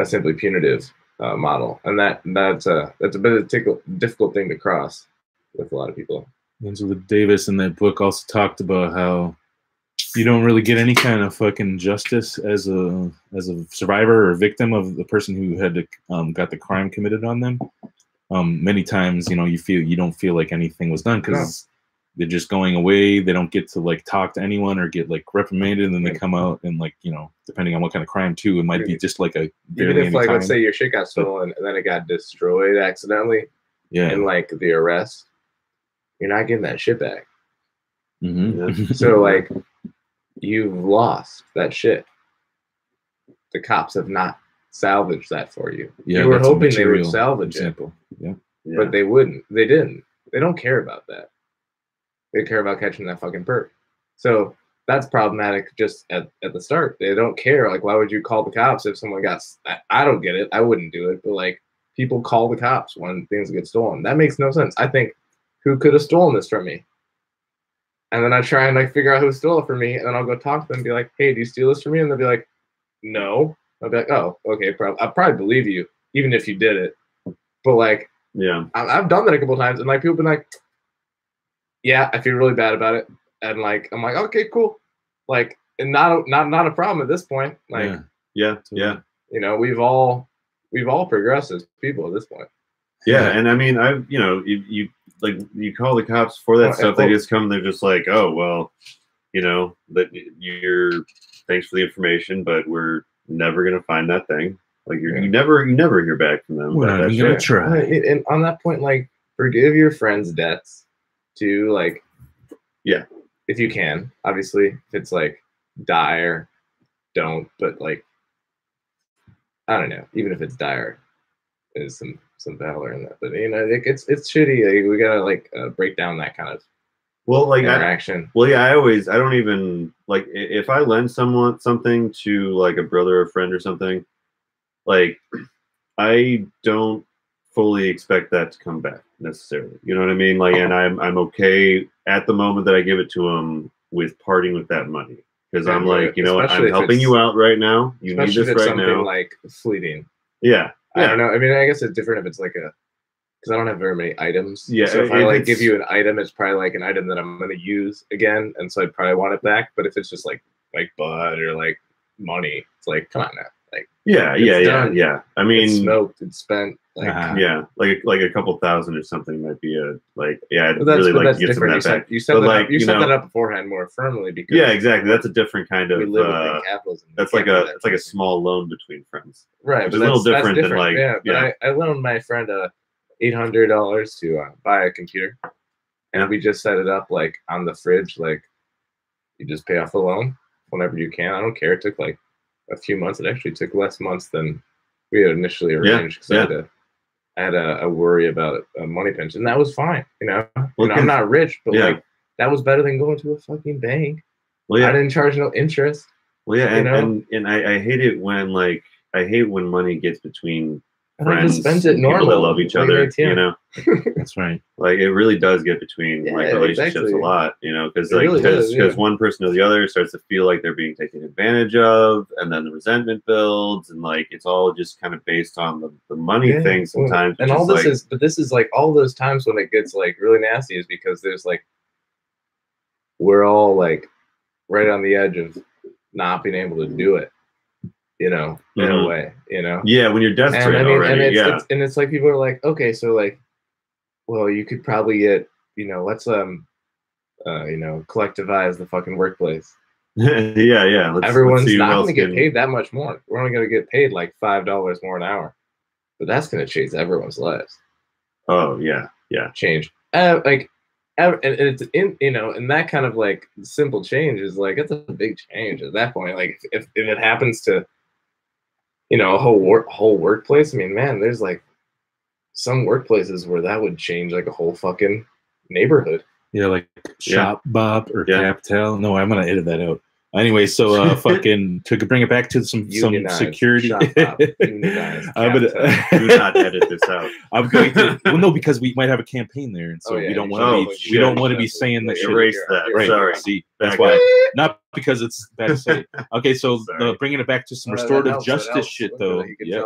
S3: simply punitive model, and that's a bit of a difficult thing to cross with a lot of people.
S1: Angela Davis in that book also talked about how you don't really get any kind of fucking justice as a survivor or victim of the person who had got the crime committed on them. Many times, you know, you don't feel like anything was done because they're just going away. They don't get to like talk to anyone or get like reprimanded, and then they come out and like, you know, depending on what kind of crime too, it might be just like a
S3: even if like let's say your shit got stolen and then it got destroyed accidentally, in like the arrest, you're not getting that shit back.
S1: Mm-hmm.
S3: So like you've lost that shit. The cops have not salvaged that for you. You were hoping they would salvage it, but they wouldn't. They didn't. They don't care about that. They care about catching that fucking perp. So that's problematic just at the start. They don't care. Like, why would you call the cops if someone got... I don't get it. I wouldn't do it. But, like, people call the cops when things get stolen. That makes no sense. I think, who could have stolen this from me? And then I try and, like, figure out who stole it from me. And then I'll go talk to them and be like, hey, do you steal this from me? And they'll be like, no. I'll be like, oh, okay. I'll probably believe you, even if you did it. But, like, I've done that a couple times. And, like, people have been like... Yeah, I feel really bad about it, and like I'm like, okay, cool, like, and not a problem at this point. Like,
S2: yeah.
S3: You know, we've all progressed as people at this point.
S2: Yeah, and I mean, you call the cops for that stuff. They just come. They're just like, oh well, you know, that thanks for the information, but we're never gonna find that thing. Like you never hear back from them.
S1: We're not even gonna try.
S3: And on that point, like, forgive your friends' debts. To like, if you can, obviously, if it's like dire, don't. But like, I don't know. Even if it's dire, there's some valor in that. But you know, it's shitty. Like, we gotta like break down that kind of interaction.
S2: I don't even like if I lend someone something to like a brother or friend or something, like I don't fully expect that to come back necessarily. You know what I mean? Like, and I'm okay at the moment that I give it to them with parting with that money because I'm like, you know what, I'm helping you out right now. You need this right now.
S3: Like fleeting.
S2: Yeah.
S3: I don't know. I mean, I guess it's different if it's like because I don't have very many items.
S2: Yeah.
S3: So if I like give you an item, it's probably like an item that I'm gonna use again, and so I'd probably want it back. But if it's just like bud or like money, it's like, come on now. Like,
S2: yeah. I mean,
S3: it's smoked, it's spent. Like,
S2: like a couple thousand or something might be I'd really like to get some of that back.
S3: You set that up beforehand more firmly because
S2: exactly. That's a different kind of.
S3: We live within capitalism.
S2: That's like a small loan between friends,
S3: right?
S2: Which is a little different than like
S3: I loaned my friend $800 to buy a computer, and we just set it up like on the fridge. Like, you just pay off the loan whenever you can. I don't care. It took like a few months. It actually took less months than we had initially arranged because I had a worry about a money pension. And that was fine, you know. I'm not rich, but like that was better than going to a fucking bank. I didn't charge no interest.
S2: Well, yeah, and I hate it when like I hate when money gets between friends
S3: spends it
S2: and people that love each other. You know,
S1: that's right.
S2: Like it really does get between like relationships a lot. You know, because like because one person or the other starts to feel like they're being taken advantage of, and then the resentment builds, and like it's all just kind of based on the money thing sometimes.
S3: And all this is, but this is like all those times when it gets like really nasty is because there's like we're all like right on the edge of not being able to do it, you know, in a way, you know.
S2: Yeah, when you're desperate already.
S3: And it's like people are like, okay, so like, well, you could probably get, you know, let's you know, collectivize the fucking workplace.
S2: yeah.
S3: Everyone's not going to get paid that much more. We're only going to get paid like $5 more an hour, but that's going to change everyone's lives.
S2: Oh yeah.
S3: Change like. And it's in, you know, and that kind of like simple change is like it's a big change at that point. Like if it happens to, you know, a whole workplace. I mean, man, there's like some workplaces where that would change like a whole fucking neighborhood.
S1: Yeah, like Shop Bop or Captel. No, I'm gonna edit that out. Anyway, so fucking to bring it back to some security.
S2: I'm gonna do not edit this out.
S1: I'm going to no, because we might have a campaign there, and so we don't want to be saying that shit.
S2: Erase that. Right. Sorry.
S1: See, that's why. Not because it's bad to say. Okay, so bringing it back to some restorative justice shit, though. Yeah,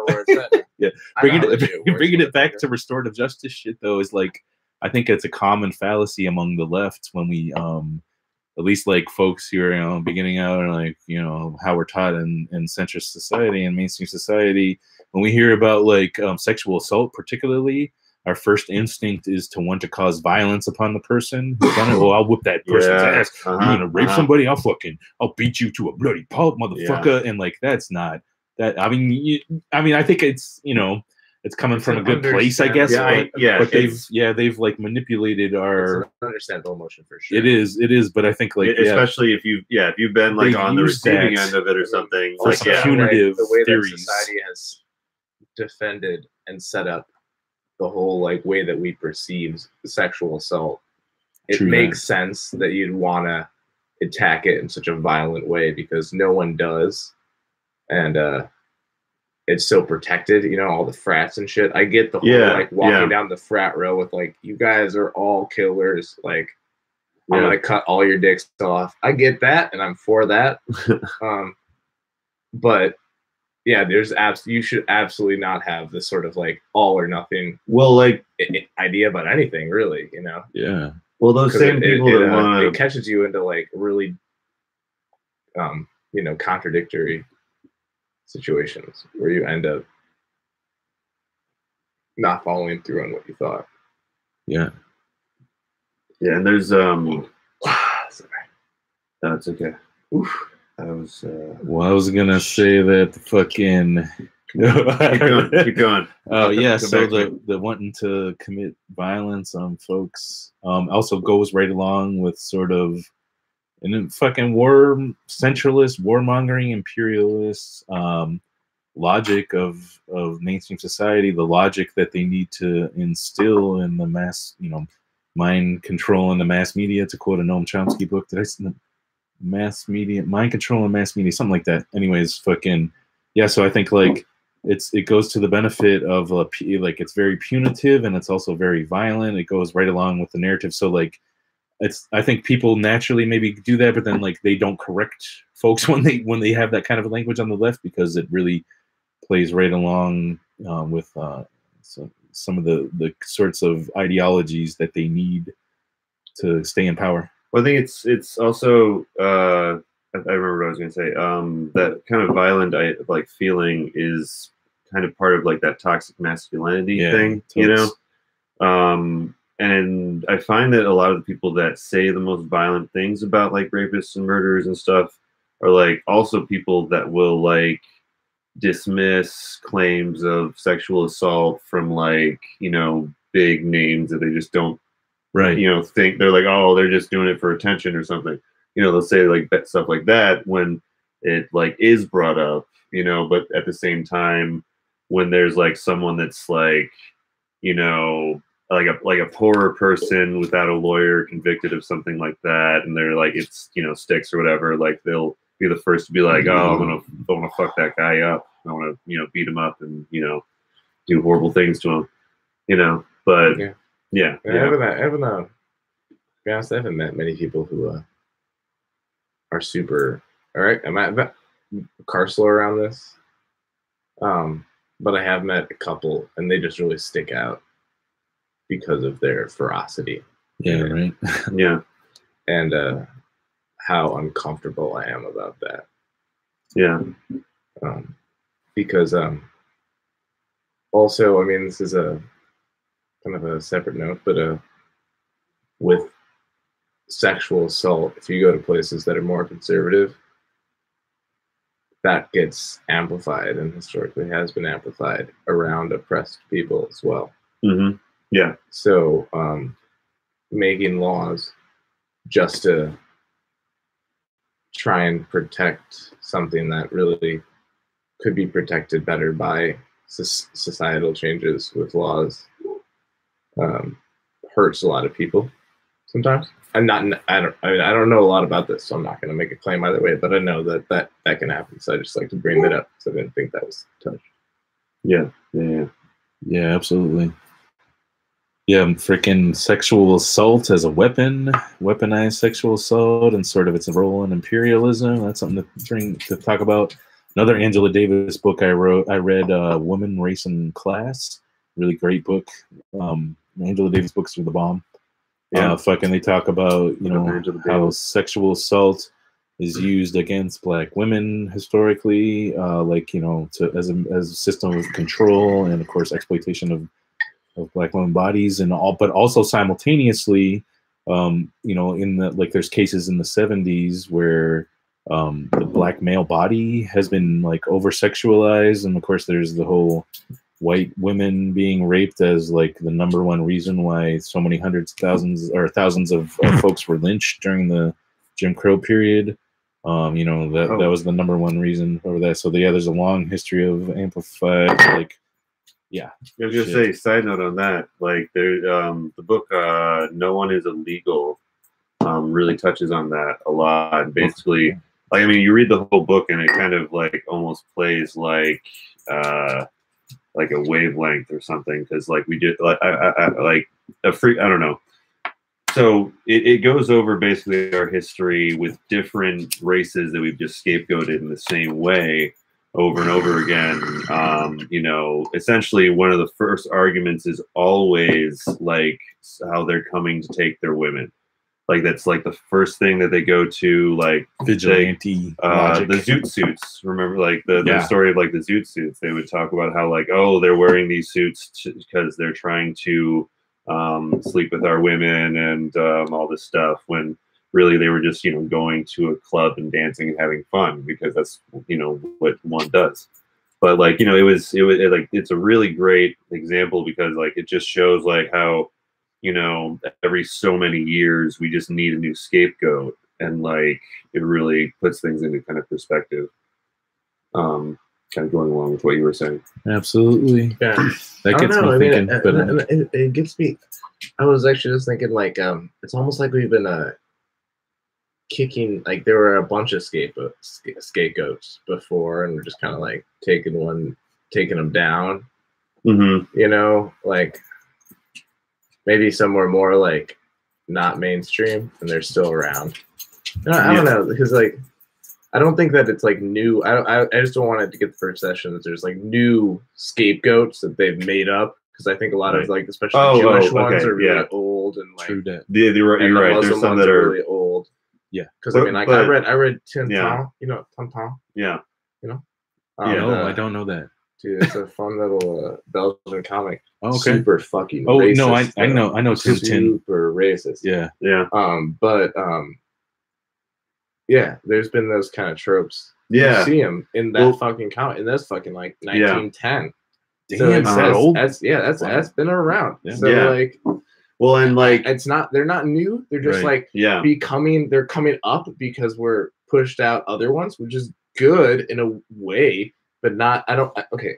S1: bringing it back to restorative justice shit, though, is like I think it's a common fallacy among the left when we at least like folks who are, you know, beginning out and like, you know, how we're taught in centrist society and mainstream society, when we hear about like sexual assault, particularly, our first instinct is to want to cause violence upon the person. Well, I'll whoop that person's ass. You're gonna rape somebody? I'll beat you to a bloody pulp, motherfucker. And like, that's not that. I mean, I think it's, you know, it's coming from a good place, I guess. But they've like manipulated our
S3: understandable emotion for sure.
S1: It is, but I think like
S2: especially if you've been like on the receiving end of it or something, like
S1: punitive
S3: the way
S1: theories.
S3: That society has defended and set up the whole like way that we perceive sexual assault. It makes sense that you'd want to attack it in such a violent way because no one does, and it's so protected, you know, all the frats and shit. I get the whole like walking down the frat row with like, you guys are all killers. Like, I'm gonna cut all your dicks off. I get that, and I'm for that. But yeah, you should absolutely not have this sort of like all or nothing.
S2: Well, like
S3: idea about anything, really, you know.
S1: Yeah.
S2: Well, those same people that want
S3: it catches you into like really, you know, contradictory situations where you end up not following through on what you thought.
S1: Yeah,
S2: and there's
S3: sorry.
S2: That's okay. Oof. I was
S1: well, I was gonna say that the fucking
S2: keep going.
S1: Oh yeah, so the wanting to commit violence on folks also goes right along with sort of and then fucking centralist, warmongering, imperialist logic of mainstream society, the logic that they need to instill in the mass, you know, mind control in the mass media, to quote a Noam Chomsky book. Did I say mass media, mind control and mass media, something like that? Anyways, fucking yeah. So I think like it goes to the benefit of like it's very punitive and it's also very violent. It goes right along with the narrative. So like. I think people naturally maybe do that, but then like they don't correct folks when they have that kind of language on the left because it really plays right along with some of the sorts of ideologies that they need to stay in power.
S2: Well, I think it's also I remember what I was going to say. That kind of violent like feeling is kind of part of like that toxic masculinity thing, you know. And I find that a lot of the people that say the most violent things about like rapists and murderers and stuff are like also people that will like dismiss claims of sexual assault from like, you know, big names that they just don't, you know, think they're like, oh, they're just doing it for attention or something. You know, they'll say like stuff like that when it like is brought up, you know, but at the same time, when there's like someone that's like, you know, like a poorer person without a lawyer convicted of something like that, and they're like, it's, you know, sticks or whatever, like they'll be the first to be like, oh, I want to fuck that guy up. I want to, beat him up and, do horrible things to him, but yeah.
S3: I haven't met many people who are super, all right. I'm at carceral around this. But I have met a couple and they just really stick out because of their ferocity.
S1: Yeah, right.
S2: Yeah.
S3: And how uncomfortable I am about that.
S2: Yeah.
S3: Because also, I mean, this is a kind of a separate note, but with sexual assault, if you go to places that are more conservative, that gets amplified and historically has been amplified around oppressed people as well.
S2: Mm-hmm. Yeah.
S3: So making laws just to try and protect something that really could be protected better by societal changes with laws hurts a lot of people sometimes. I don't know a lot about this, so I'm not going to make a claim either way, but I know that can happen. So I just like to bring that up because I didn't think that was touched.
S2: Yeah,
S1: absolutely. Yeah, freaking sexual assault as a weapon, weaponized sexual assault, and sort of its role in imperialism. That's something to talk about. Another Angela Davis book I read, Woman, Race, and Class. Really great book. Angela Davis books are the bomb.
S2: Yeah.
S1: They talk about, how sexual assault is used against Black women historically, as a system of control and, of course, exploitation of Black women bodies and all, but also simultaneously, there's cases in the 70s where the Black male body has been over sexualized, and of course there's the whole white women being raped as the number one reason why so many hundreds of thousands of folks were lynched during the Jim Crow period. That was the number one reason for that. So there's a long history of amplified Yeah.
S2: I was gonna say, side note on that, the book No One Is Illegal really touches on that a lot. And basically, you read the whole book and it kind of almost plays like a wavelength or something, because we did I don't know. So it goes over basically our history with different races that we've just scapegoated in the same way over and over again. Essentially one of the first arguments is always how they're coming to take their women. That's the first thing that they go to,
S1: vigilante
S2: the zoot suits. Remember the story of the zoot suits? They would talk about how they're wearing these suits because they're trying to sleep with our women and all this stuff, when really they were just going to a club and dancing and having fun, because that's what one does. But it's a really great example, because it just shows how every so many years we just need a new scapegoat, and it really puts things into kind of perspective. Kind of going along with what you were saying.
S3: Absolutely. Yeah.
S1: That gets me thinking.
S3: It gets me. I was actually just thinking it's almost like we've been kicking, there were a bunch of scapegoats before, and we're just kind of taking them down.
S2: Mm-hmm.
S3: Maybe somewhere more not mainstream, and they're still around. I don't know, because I don't think that it's new. I just don't want it to get the perception that there's new scapegoats that they've made up, because I think a lot of especially Jewish ones are really old and
S1: True that.
S2: Yeah, you're right. There's some that are
S3: really old.
S1: Yeah,
S3: because I read Tintin.
S2: Yeah.
S3: Tintin.
S2: Yeah.
S1: I don't know that.
S3: Dude, it's a fun little Belgian comic.
S1: Oh, okay.
S3: Super fucking
S1: Oh,
S3: racist.
S1: no, I know Tintin.
S3: Super racist.
S1: Yeah.
S3: Yeah, there's been those kind of tropes.
S2: Yeah.
S3: You see them in that fucking comic, in this fucking 1910.
S1: Damn,
S3: so
S1: old.
S3: That's been around.
S1: Yeah.
S3: So
S2: well, and
S3: they're not new. They're just they're coming up because we're pushed out other ones, which is good in a way, but not. Okay,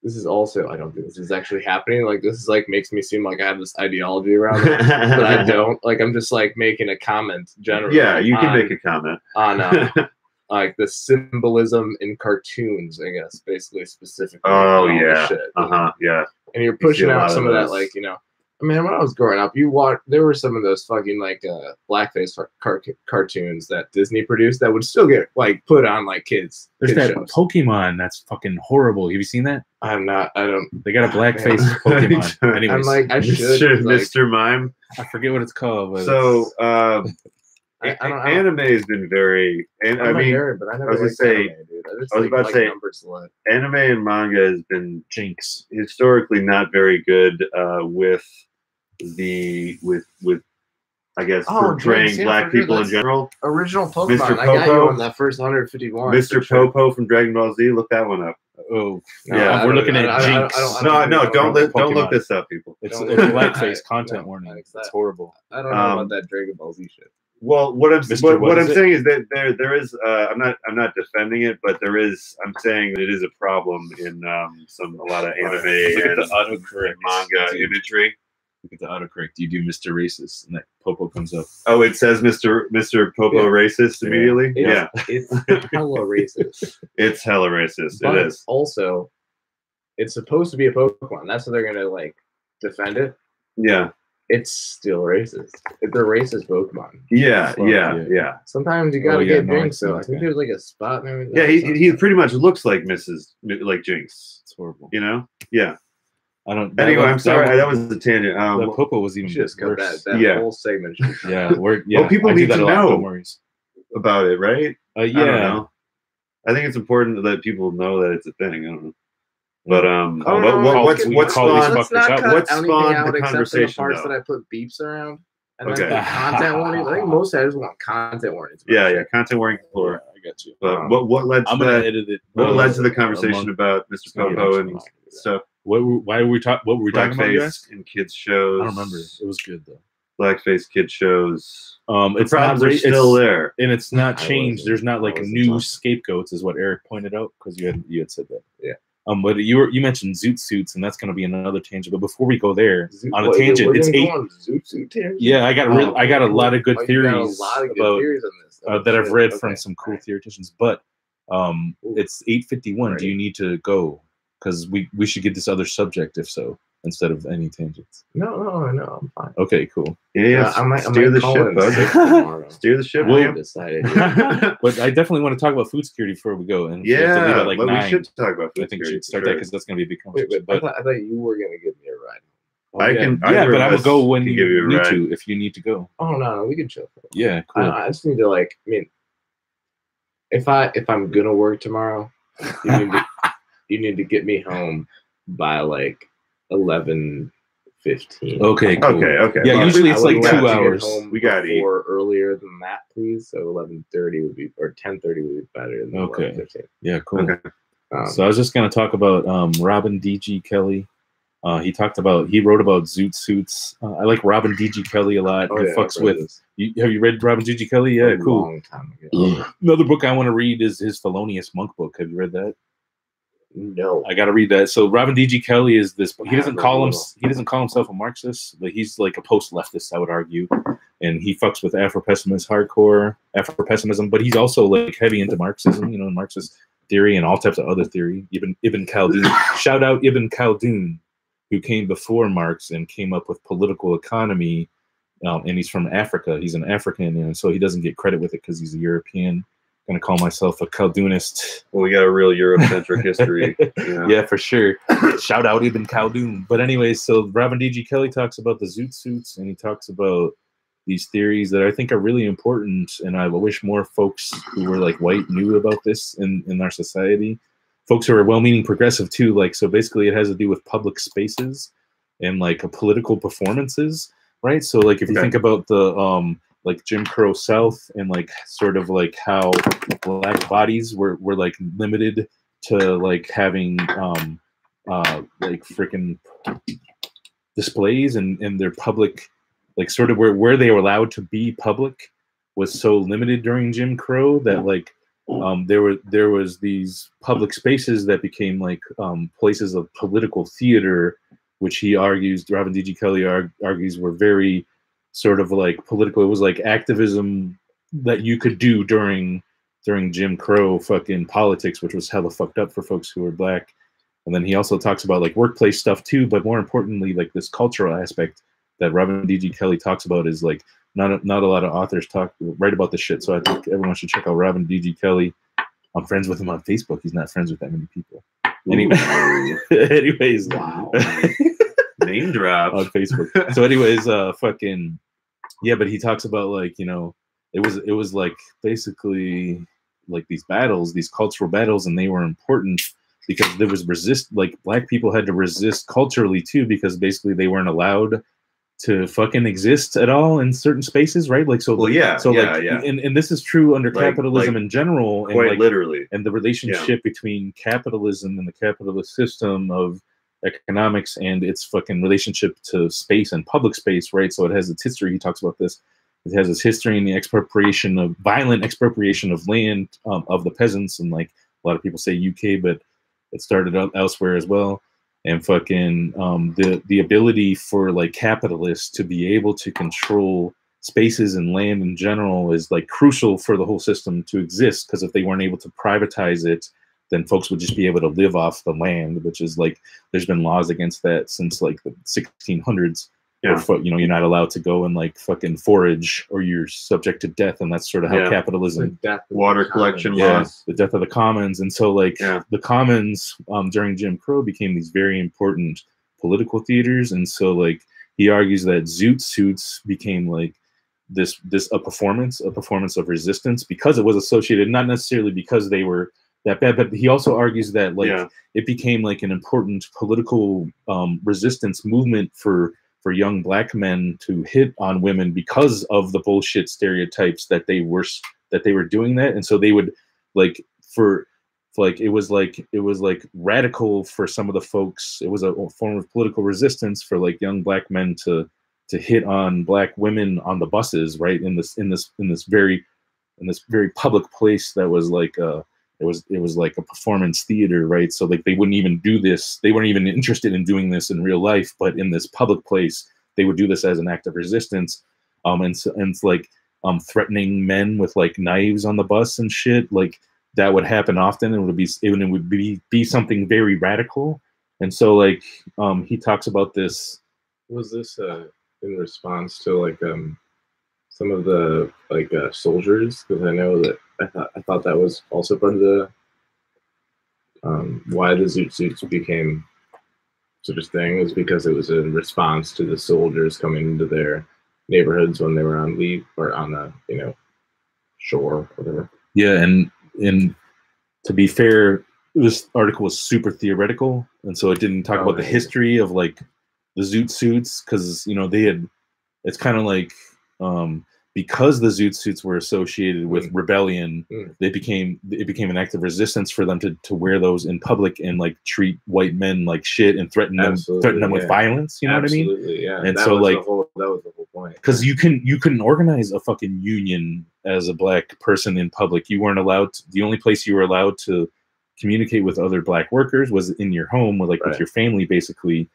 S3: this is also, I don't think this is actually happening. This is makes me seem like I have this ideology around it, but I don't. I'm just making a comment generally.
S2: Yeah, you can make a comment
S3: on like the symbolism in cartoons, I guess, basically specifically.
S2: Oh yeah,
S3: shit,
S2: yeah.
S3: And you're pushing out some of that, like, you know. I mean, when I was growing up, there were some of those fucking like blackface cartoons that Disney produced that would still get like put on like kids.
S1: There's that
S3: shows.
S1: Pokemon that's fucking horrible. Have you seen that?
S3: I don't.
S1: They got a blackface Pokemon. Anyways,
S3: I'm like, I should.
S2: Mr. Mime.
S1: I forget what it's called. But
S2: so,
S3: anime
S2: has been very. And I mean,
S3: nerd, but I never
S2: was gonna say.
S3: Anime, dude.
S2: I was about to say, anime and manga has been
S1: Jinx
S2: historically not very good with I guess portraying black people in general.
S3: Original Pokemon.
S2: Mr.
S3: I got you
S2: Popo.
S3: on that first 151.
S2: Mr. Popo from Dragon Ball Z. Look that one up.
S1: Oh,
S2: yeah.
S1: We're looking at Jinx.
S2: Don't look this up, people.
S1: It's blackface content warning. It's horrible.
S3: I don't know about that Dragon Ball Z shit.
S2: Well, what I'm saying is that there is I'm not defending it, but I'm saying that it is a problem in a lot of anime and
S1: the autocorrect
S2: manga imagery.
S1: Look at the autocorrect. You do Mr. Racist, and that Popo comes up.
S2: Oh, it says Mr. Popo racist immediately. Yeah,
S3: it's hella racist.
S2: It's hella racist.
S3: But
S2: it is.
S3: Also, it's supposed to be a Pokemon. That's how they're gonna like defend it.
S2: Yeah.
S3: It's still racist. It's a racist Pokemon.
S2: Yeah.
S3: Sometimes you gotta get Jinx. So I think there's like a spot. Maybe
S2: yeah, he pretty much looks like Jinx.
S1: It's horrible.
S2: You know? Yeah.
S1: I don't.
S2: Anyway, I'm sorry. That was a tangent.
S1: The Popo was even
S3: just got
S1: worse.
S3: that whole segment.
S2: Well, people need to know about it, right?
S1: Yeah.
S2: I don't know. I think it's important that people know that it's a thing. I don't know. But what spawned the conversation?
S3: The parts that I put beeps around. And then the content warnings. I think most editors want content warnings.
S2: Yeah, content warning for.
S1: I got you.
S2: But what led to that? What led to the conversation about Mr. Popo and stuff?
S1: What were we talking about? You asked?
S2: In kids shows.
S1: I don't remember. It was good though.
S2: Blackface kid shows.
S1: It's
S2: problems are still there,
S1: and it's not changed. There's not like new scapegoats, is what Eric pointed out, because you had said that.
S3: Yeah.
S1: But you mentioned zoot suits, and that's going to be another tangent. But before we go there, on a tangent, it's 8.
S3: Zoot suit tangent?
S1: Yeah, I got a lot of good theories about that I've read from some cool theoreticians. But it's 8:51. Do you need to go? Because we should get this other subject, if so, instead of any tangents.
S3: No, I'm fine.
S1: Okay, cool.
S2: Yeah,
S3: I might
S2: steer the ship, bud. Steer the ship.
S3: William decided.
S1: But I definitely want to talk about food security before we go. And
S2: yeah,
S1: like
S2: but
S1: 9.
S2: we should talk about food security.
S1: I think we should start that because that's going to be a big conversation.
S3: Wait, I thought you were going to give me a ride.
S1: But I will go when you need to, if you need to go.
S3: Oh no, we can chill.
S1: Yeah, cool.
S3: I just need to if I'm gonna work tomorrow, you need to get me home by like 11:15.
S1: Okay, cool.
S2: Okay.
S1: Yeah, usually it's like 2 hours.
S2: We got to eat.
S3: Or earlier than that, please. So 11:30 would be, or 10:30 would be better than 11:15.
S1: Yeah, cool.
S2: Okay.
S1: So I was just gonna talk about Robin D.G. Kelly. He wrote about zoot suits. I like Robin D.G. Kelly a lot. He fucks with. Have you read Robin D.G. Kelly? Yeah, cool.
S3: Long time ago.
S1: Another book I want to read is his Felonious Monk book. Have you read that?
S3: No.
S1: I got to read that. So Robin D.G. Kelly is this. He doesn't call himself a Marxist, but he's like a post-leftist, I would argue. And he fucks with hardcore Afro-pessimism, but he's also like heavy into Marxism, Marxist theory and all types of other theory. Ibn Khaldun. Shout out Ibn Khaldun, who came before Marx and came up with political economy, and he's from Africa. He's an African, and so he doesn't get credit with it because he's a European. I'm gonna call myself a Khaldunist.
S2: Well, we got a real Eurocentric history.
S1: Yeah, for sure. Shout out Ibn Khaldun. But anyways, so Robin D.G. Kelly talks about the zoot suits, and he talks about these theories that I think are really important, and I wish more folks who were like white knew about this in our society. Folks who are well-meaning progressive too, so basically it has to do with public spaces and like political performances, right? So like if you think about the like Jim Crow South and like sort of like how black bodies were like limited to like having like freaking displays and their public, like sort of where they were allowed to be public was so limited during Jim Crow that like there was these public spaces that became like places of political theater, which he argues, Robin D.G. Kelly argues, were very sort of like political. It was like activism that you could do during during Jim Crow fucking politics, which was hella fucked up for folks who were black. And then he also talks about like workplace stuff too, but more importantly, like this cultural aspect that Reverend D.G. Kelly talks about is like not a lot of authors write about this shit. So I think everyone should check out Reverend D.G. Kelly. I'm friends with him on Facebook. He's not friends with that many people. Anyway, anyways,
S2: wow. Name drop
S1: on Facebook. So anyways, fucking yeah, but he talks about like, you know, it was like basically like these battles, these cultural battles, and they were important because there was like black people had to resist culturally too, because basically they weren't allowed to fucking exist at all in certain spaces, right? Like, so,
S2: well, yeah,
S1: so
S2: yeah,
S1: like,
S2: yeah.
S1: And this is true under capitalism in general, and
S2: quite
S1: like,
S2: literally,
S1: and the relationship between capitalism and the capitalist system of economics and its fucking relationship to space and public space, right? So it has its history. He talks about this. It has its history in the violent expropriation of land of the peasants, and like a lot of people say UK, but it started out elsewhere as well. And fucking the ability for like capitalists to be able to control spaces and land in general is like crucial for the whole system to exist, because if they weren't able to privatize it, then folks would just be able to live off the land, which is like there's been laws against that since like the 1600s. Yeah. Or, you know, you're not allowed to go and like fucking forage, or you're subject to death, and that's sort of how capitalism.
S2: Water collection laws.
S1: The death of the commons, and so like the commons during Jim Crow became these very important political theaters, and so like he argues that zoot suits became like a performance of resistance because it was associated, not necessarily because they were that bad, but he also argues that like it became like an important political resistance movement for young black men to hit on women because of the bullshit stereotypes that they were doing that. And so they would like it was like radical for some of the folks. It was a form of political resistance for like young black men to hit on black women on the buses, right? In this very public place that was like it was like a performance theater, right? So like they wouldn't even do this. They weren't even interested in doing this in real life, but in this public place, they would do this as an act of resistance. And it's like threatening men with like knives on the bus and shit. Like that would happen often, and it would be something very radical. And so like he talks about this.
S3: Was this in response to like some of the like soldiers? Because I know that I thought that was also part of the why the zoot suits became sort of thing, was because it was in response to the soldiers coming into their neighborhoods when they were on leave or on the shore, whatever.
S1: Yeah, and to be fair, this article was super theoretical, and so it didn't talk about the history of like the zoot suits, because it's kind of like because the zoot suits were associated with rebellion, it became an act of resistance for them to wear those in public and like treat white men like shit and threaten them with violence. You know what I mean?
S3: Yeah.
S1: And so like
S3: that was the whole point.
S1: Because you couldn't organize a fucking union as a black person in public. You weren't allowed to, the only place you were allowed to communicate with other black workers was in your home, with your family, basically.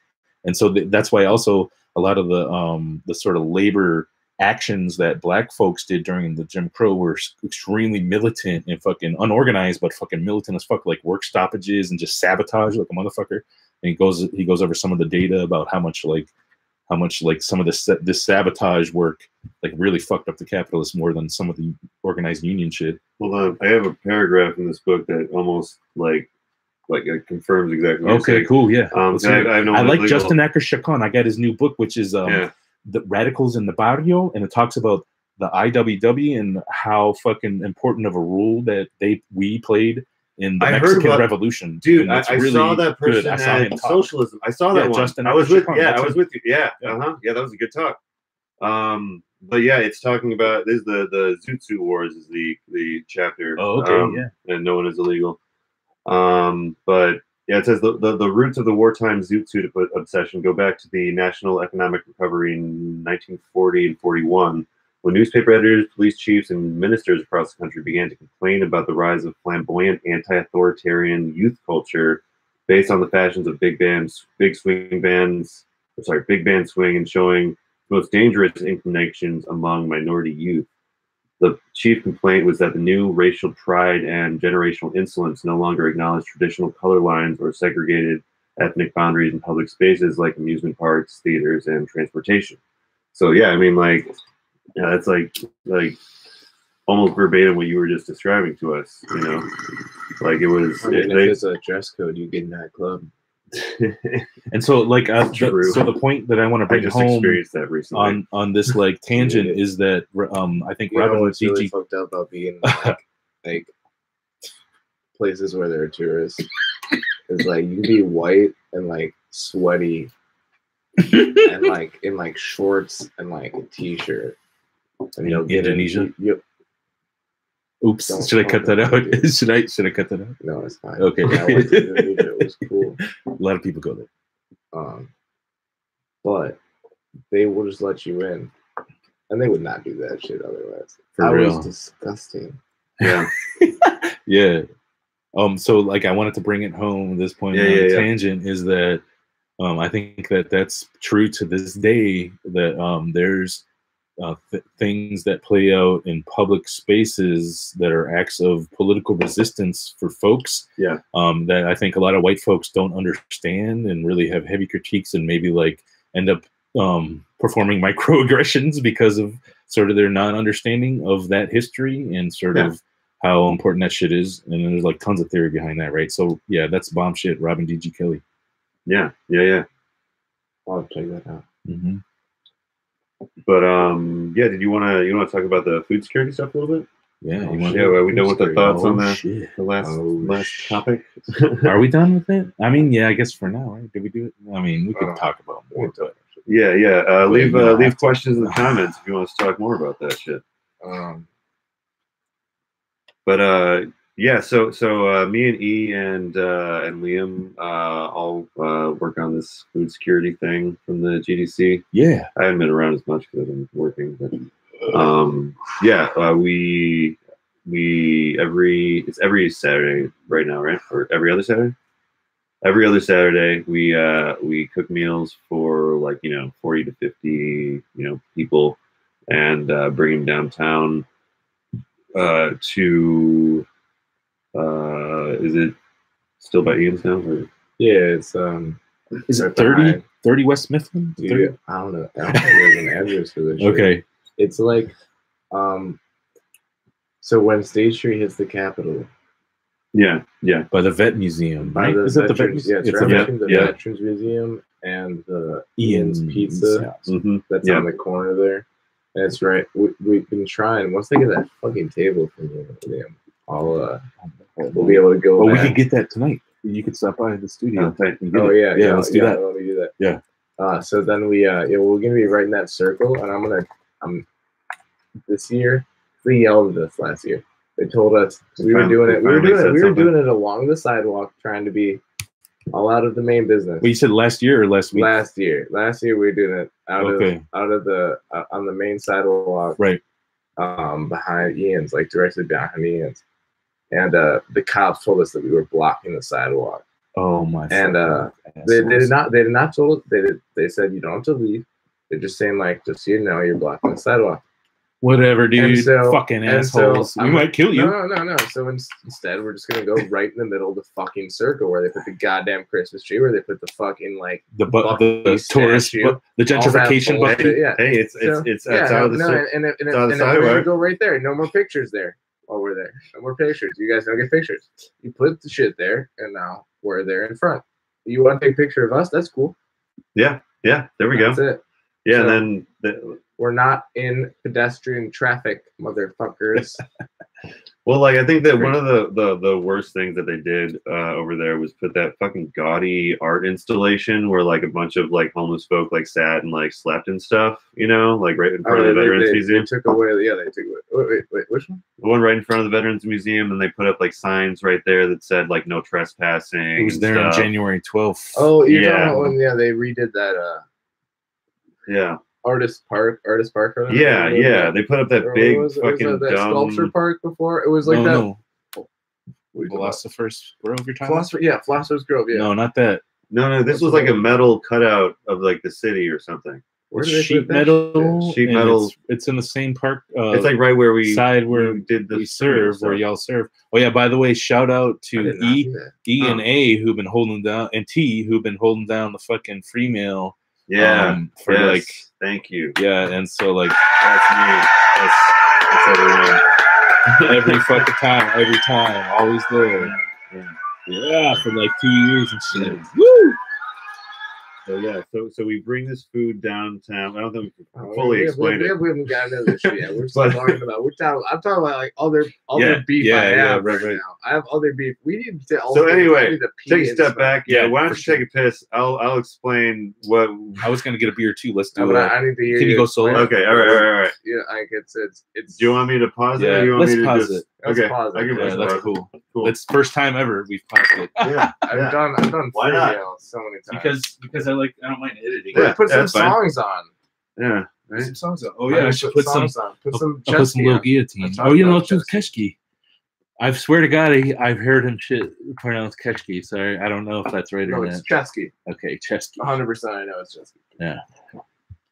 S1: And so that's why also a lot of the sort of labor actions that black folks did during the Jim Crow were extremely militant and fucking unorganized, but fucking militant as fuck, like work stoppages and just sabotage like a motherfucker. And he goes over some of the data about how much some of this sabotage work like really fucked up the capitalists more than some of the organized union shit.
S2: Well, I have a paragraph in this book that almost like it confirms exactly what
S1: you're saying. Cool, yeah.
S2: I
S1: like Justin Acker-Chacon. I got his new book, which is The Radicals in the Barrio, and it talks about the IWW and how fucking important of a role that we played in the Mexican Revolution.
S2: Dude, I saw that person at Socialism. I saw that one.
S1: Justin
S2: I was with you. Yeah. Yeah, that was a good talk. But yeah, it's talking about this is the Zoot Suit Wars is the chapter.
S1: Oh, okay,
S2: and no one is illegal. But yeah, it says the roots of the wartime zoot suit obsession go back to the national economic recovery in 1940 and 41, when newspaper editors, police chiefs, and ministers across the country began to complain about the rise of flamboyant anti-authoritarian youth culture based on the fashions of big band swing, and showing the most dangerous inclinations among minority youth. The chief complaint was that the new racial pride and generational insolence no longer acknowledged traditional color lines or segregated ethnic boundaries in public spaces like amusement parks, theaters, and transportation. So yeah, I mean, like, yeah, that's like almost verbatim what you were just describing to us. You know, like it was.
S3: I mean, if there's a dress code, you get in that club.
S1: And so, like, so the point that I want to bring home
S2: that recently.
S1: on this like tangent is that I think Robin
S3: what's really fucked up about being like places where there are tourists is like you can be white and like sweaty and like in like shorts and like a t-shirt. And
S1: in Indonesia. Oops! Should I cut that out? Should I cut that out?
S3: No, it's fine.
S1: Okay.
S3: I went to Indonesia. It was cool.
S1: A lot of people go there.
S3: But they will just let you in, and they would not do that shit otherwise.
S1: For real.
S3: Was disgusting.
S2: Yeah.
S1: Yeah. So like I wanted to bring it home at this point on the tangent is that I think that that's true to this day that there's things that play out in public spaces that are acts of political resistance for folks that I think a lot of white folks don't understand and really have heavy critiques and maybe like end up performing microaggressions because of sort of their non-understanding of that history and sort of how important that shit is. And there's like tons of theory behind that, right? So yeah, that's bomb shit. Robin D.G. Kelly.
S3: Yeah. I'll check that out.
S1: Mm-hmm.
S2: But did you want to talk about the food security stuff a little bit?
S1: Yeah,
S2: are we done with the thoughts on that? The last topic.
S1: Are we done with it? I mean, yeah, I guess for now, right? Did we do it? I mean, we could talk about more.
S2: Leave questions in the comments if you want us to talk more about that shit. So me and E and Liam all work on this food security thing from the GDC.
S1: Yeah,
S2: I haven't been around as much because I've been working, but it's every Saturday right now, right? Or every other Saturday? Every other Saturday we cook meals for 40 to 50 people and bring them downtown to is it still by Ian's now? Or?
S3: Yeah, it's
S1: is it 30 West Smithland?
S3: Dude, I don't know. I don't think there's an address for this.
S1: Okay.
S3: It's like so when State Street hits the Capitol.
S2: Yeah.
S1: By the Vet Museum, right?
S3: Is it the Vet Museum? Yeah, it's right between the Veterans Museum and the Ian's Pizza.
S2: Mm-hmm.
S3: That's on the corner there. And it's right. We've been trying. Once they get that fucking table from you, we'll be able to go.
S1: Oh, we could get that tonight. You could stop by the studio.
S3: Let's do that. Let me do that.
S1: Yeah.
S3: So then we're gonna be right in that circle, and I'm this year. We yelled at us last year. They told us we were doing it along the sidewalk, trying to be all out of the main business.
S1: Well, you said last year or last week?
S3: Last year we were doing it out of the on the main sidewalk,
S1: right?
S3: Behind Ian's, like directly behind Ian's, and the cops told us that we were blocking the sidewalk.
S1: Oh my!
S3: And they did not told us. They said you don't have to leave. They're just saying just so you know, you're blocking the sidewalk.
S1: Whatever, dude. Fucking assholes. We might kill you.
S3: No. So instead, we're just gonna go right in the middle of the fucking circle where they put the goddamn Christmas tree, where they put the fucking
S1: the tourist, the gentrification bucket.
S3: Yeah.
S2: Hey, it's out of the circle.
S3: And we're gonna go right there. No more pictures there while we're there. No more pictures. You guys don't get pictures. You put the shit there, and now we're there in front. You want to take a picture of us? That's cool.
S2: Yeah. There we go.
S3: That's it.
S2: Yeah, so, and then
S3: we're not in pedestrian traffic, motherfuckers.
S2: Well, I think that one of the worst things that they did over there was put that fucking gaudy art installation where a bunch of homeless folk sat and slept and stuff, right in front of the Veterans Museum.
S3: They took away. Wait, which one?
S2: The one right in front of the Veterans Museum, and they put up signs right there that said no trespassing.
S1: It was there on January 12th.
S3: Oh, yeah. They redid that.
S2: Yeah.
S3: Artist Park.
S2: They put up that big fucking
S3: that
S2: dumb
S3: sculpture park before. It was that.
S1: Philosopher's Grove. You're talking about?
S3: Philosopher's Grove. Yeah.
S1: No, not that.
S2: No. This was a metal cutout of the city or something.
S1: sheet metal.
S2: Sheet metal.
S1: It's in the same park.
S2: It's like right where we
S1: did we serve, where y'all serve. Oh yeah, by the way, shout out to E and A who've been holding down, and T who've been holding down the fucking free meal.
S2: Yeah,
S1: for like,
S2: thank you.
S1: Yeah, and so like
S2: that's me. That's everyone.
S1: Every fucking time, always there. Yeah, for like 2 years and shit.
S2: Yeah.
S1: Woo!
S2: So yeah, so we bring this food downtown. I don't think we can fully explain it.
S3: We haven't gotten into this shit yet. We're still talking about. I'm talking about like other beef I have right now. I have other beef. We need to.
S2: So anyway, take a step back. Yeah, why don't you take a piss? I'll explain what.
S1: I was gonna get a beer too. Let's do
S3: it. I need to hear.
S1: Can you go solo?
S2: Okay, all right.
S3: Yeah, I guess it's.
S2: Do you want me to pause it?
S1: Yeah,
S2: or do you want
S1: let's
S2: me to
S1: pause
S2: just,
S1: it.
S2: Okay,
S3: pause it.
S1: Yeah, that's cool. It's first time ever we've paused it.
S2: Yeah,
S3: I've done.
S2: Why not?
S3: So many times.
S1: Because I don't mind editing.
S3: Yeah, put some songs on.
S2: Yeah,
S3: right?
S1: Some songs on. Oh yeah, I should put some.
S3: Put some
S1: Lil Guillotine. Oh, you know, it's just Keshki. I swear to God, I've heard him pronounce Keshki. Sorry, I don't know if that's right or not.
S3: No, it's Chesky.
S1: Okay, Chesky.
S3: 100%, I know it's Chesky.
S1: Yeah,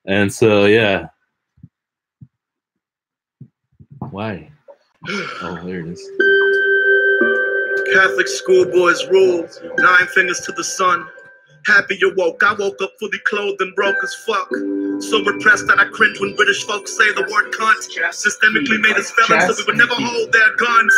S1: and so yeah. Why? Oh, there it is.
S4: Catholic schoolboys rule, 9 fingers to the sun. Happy you woke, I woke up fully clothed and broke as fuck. So repressed that I cringe when British folks say the word cunt. Systemically made us felons so we would never hold their guns.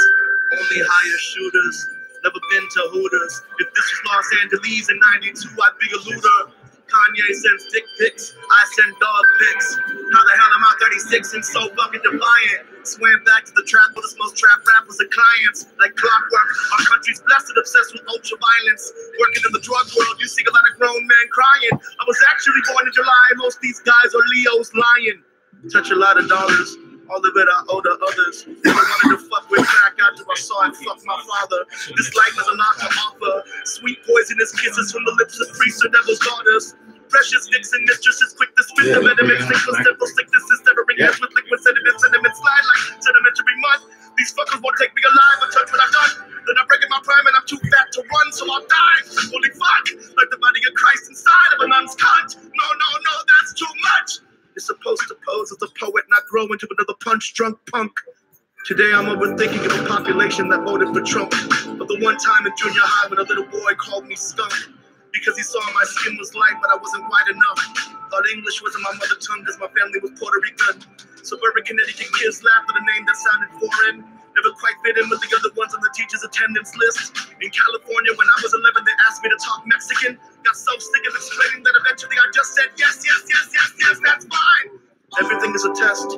S4: Only higher shooters, never been to Hooters. If this was Los Angeles in 92, I'd be a looter. Kanye sends dick pics, I send dog pics. How the hell am I 36 and so fucking defiant? Swam back to the trap with us most trap rappers and clients. Like clockwork, our country's blessed and obsessed with ultra violence. Working in the drug world, you see a lot of grown men crying. I was actually born in July, most these guys are Leo's lying. Touch a lot of dollars, all of it I owe to others. I wanted to fuck with crack after I saw it fuck my father. This life has a lot to offer. Sweet poisonous kisses from the lips of priests or devil's daughters. Precious dicks and mistresses quick to spit the venomous sickness, simple sicknesses, severing heads with liquid sediment, slide like sedimentary mud. These fuckers won't take me alive or touch what I've done. Then I'm breaking my prime and I'm too fat to run, so I'll die. Holy fuck, like the body of Christ inside of a nun's cunt. No, that's too much. You're supposed to pose as a poet, not grow into another punch-drunk punk. Today I'm overthinking of a population that voted for Trump. But the one time in junior high when a little boy called me skunk. Because he saw my skin was light, but I wasn't white enough. Thought English wasn't my mother tongue because my family was Puerto Rican. Suburban Connecticut kids laughed at a name that sounded foreign. Never quite fit in with the other ones on the teacher's attendance list. In California, when I was 11, they asked me to talk Mexican. Got so sick of explaining that eventually I just said, yes, that's fine. Everything is a test.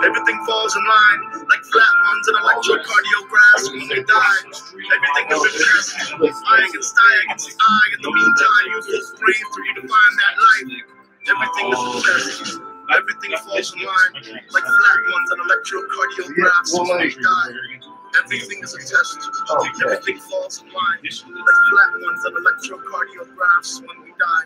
S4: Everything falls in line. Like flat ones and electrocardiographs when they die. Everything is a test. I against I against I. In the meantime, use those brains to redefine that life. Everything is a test. Everything falls in line. Like flat ones and electrocardiographs when they die. Everything is a test. Everything falls in line. Like flat ones and electrocardiographs when we die.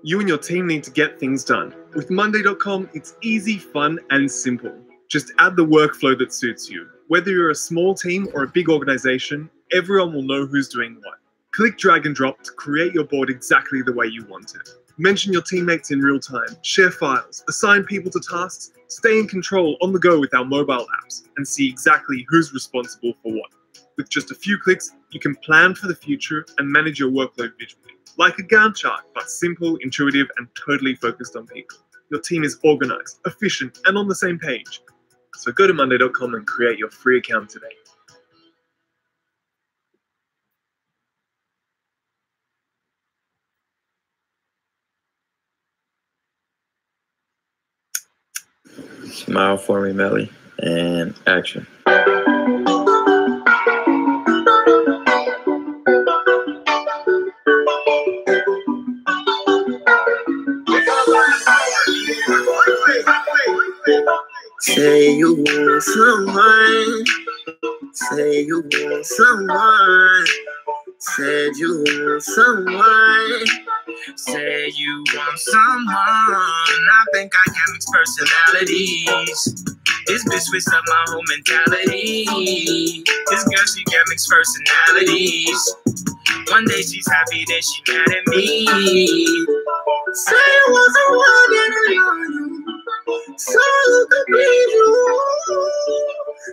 S5: You and your team need to get things done. With Monday.com, it's easy, fun, and simple. Just add the workflow that suits you. Whether you're a small team or a big organization, everyone will know who's doing what. Click, drag, and drop to create your board exactly the way you want it. Mention your teammates in real time, share files, assign people to tasks, stay in control on the go with our mobile apps, and see exactly who's responsible for what. With just a few clicks, you can plan for the future and manage your workload visually. Like a Gantt chart, but simple, intuitive, and totally focused on people. Your team is organized, efficient, and on the same page. So go to Monday.com and create your free account today.
S6: Smile for me, Melly, and action.
S4: Say you want someone, Say you want someone. Said you want someone. Say you want someone. I think I got mixed personalities. This bitch switched up my whole mentality. This girl, she got mixed personalities. One day she's happy, then she mad at me. Say you want someone that I love you. So who could be you?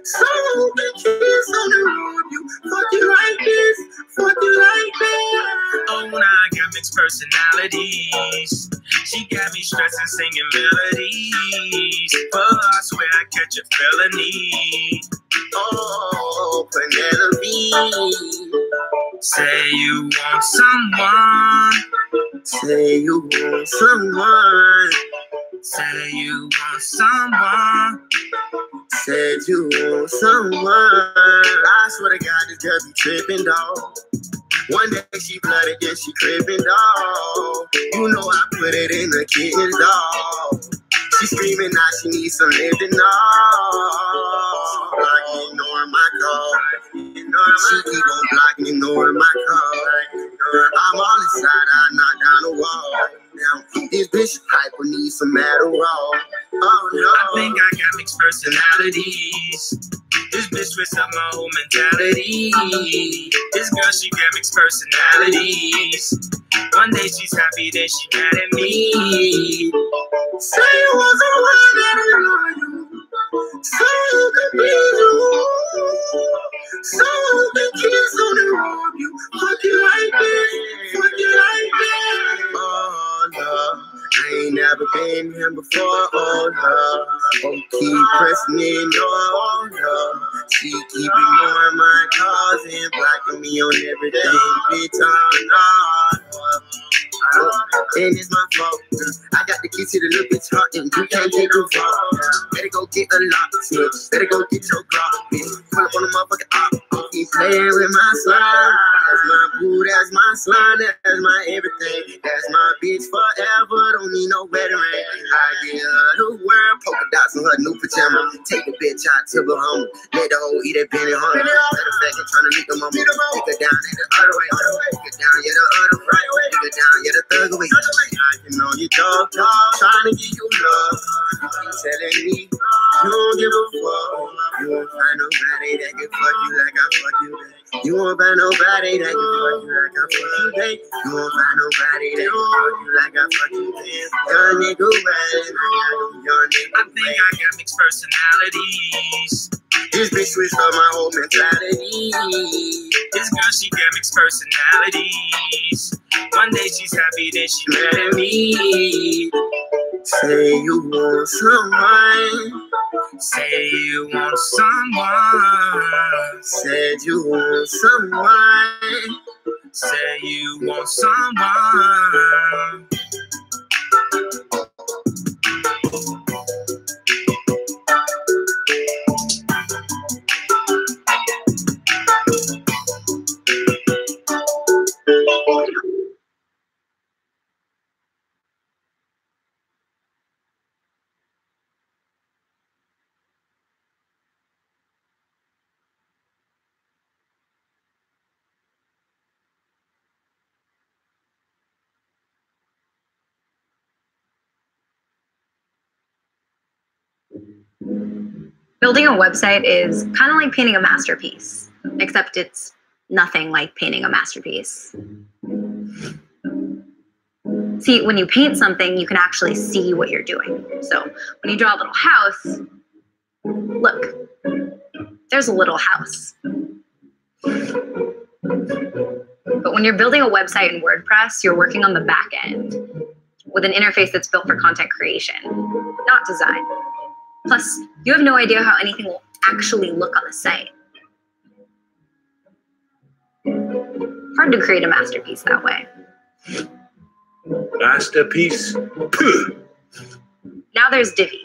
S4: So who can kiss on the road you? Fuck you like this, fuck you like that. Oh, now I got mixed personalities. She got me stressing, singing melodies. But I swear I catch a felony. Oh, Penelope. Say you want someone. Say you want someone. Say you want someone. Said you want someone. I swear to God, this girl be tripping, dog. One day she blooded, then she crippin', dog. You know I put it in the kitchen, dog. She screaming now she needs some living, dog. Blocking, ignoring my call. She keep on blocking, ignoring my call. I'm all inside, I knock down the wall. Now, this bitch hyper needs some Adderall. Oh no, I think I got mixed personalities. This bitch switched up my whole mentality. This girl, she got mixed personalities. One day she's happy, then she mad at me. Say you was the one that I love you. So you could be you. So you can kiss on the road you. Fuck you like this, fuck you like that. Oh no, I ain't never been here before. Oh no, oh keep pressing in. Oh no, she keep ignoring my calls and blocking me on everything. Bitch, oh no. And it's my fault. I got the keys to the little bitch heart, and you can't take a fault. Better go get a lock, bitch. Better go get your Glock, bitch. Pull up on the motherfucking op. Keep playing with my slime. That's my boo, that's my slime, that's my everything. That's my bitch forever. Don't need no wedding ring. I get her the world, polka dots on her new pajama. Take the bitch out to the home. Let the hoe eat that penny home. Matter of fact, I'm trying to make the mama. Take her down in the other way. Take her down, yeah, the other way. Take her down, yeah, the third way. I can know you dog, trying to give you love. You keep telling me you don't give a fuck. You won't find nobody that can fuck you like I fuck you, babe. You won't find nobody that can fuck you like I fuck you, babe. You won't find nobody that can fuck you like I fuck you, babe. Young nigga, I think I got mixed personalities. This bitch switched up my whole mentality. This girl, she got mixed personalities. One day she's happy, then she mad at me. Say you want someone. Say you want someone. Said you want someone. Say you want someone.
S7: Building a website is kind of like painting a masterpiece, except it's nothing like painting a masterpiece. See, when you paint something, you can actually see what you're doing. So when you draw a little house, look, there's a little house. But when you're building a website in WordPress, you're working on the back end with an interface that's built for content creation, not design. Plus, you have no idea how anything will actually look on the site. Hard to create a masterpiece that way.
S1: Masterpiece.
S7: Now there's Divi.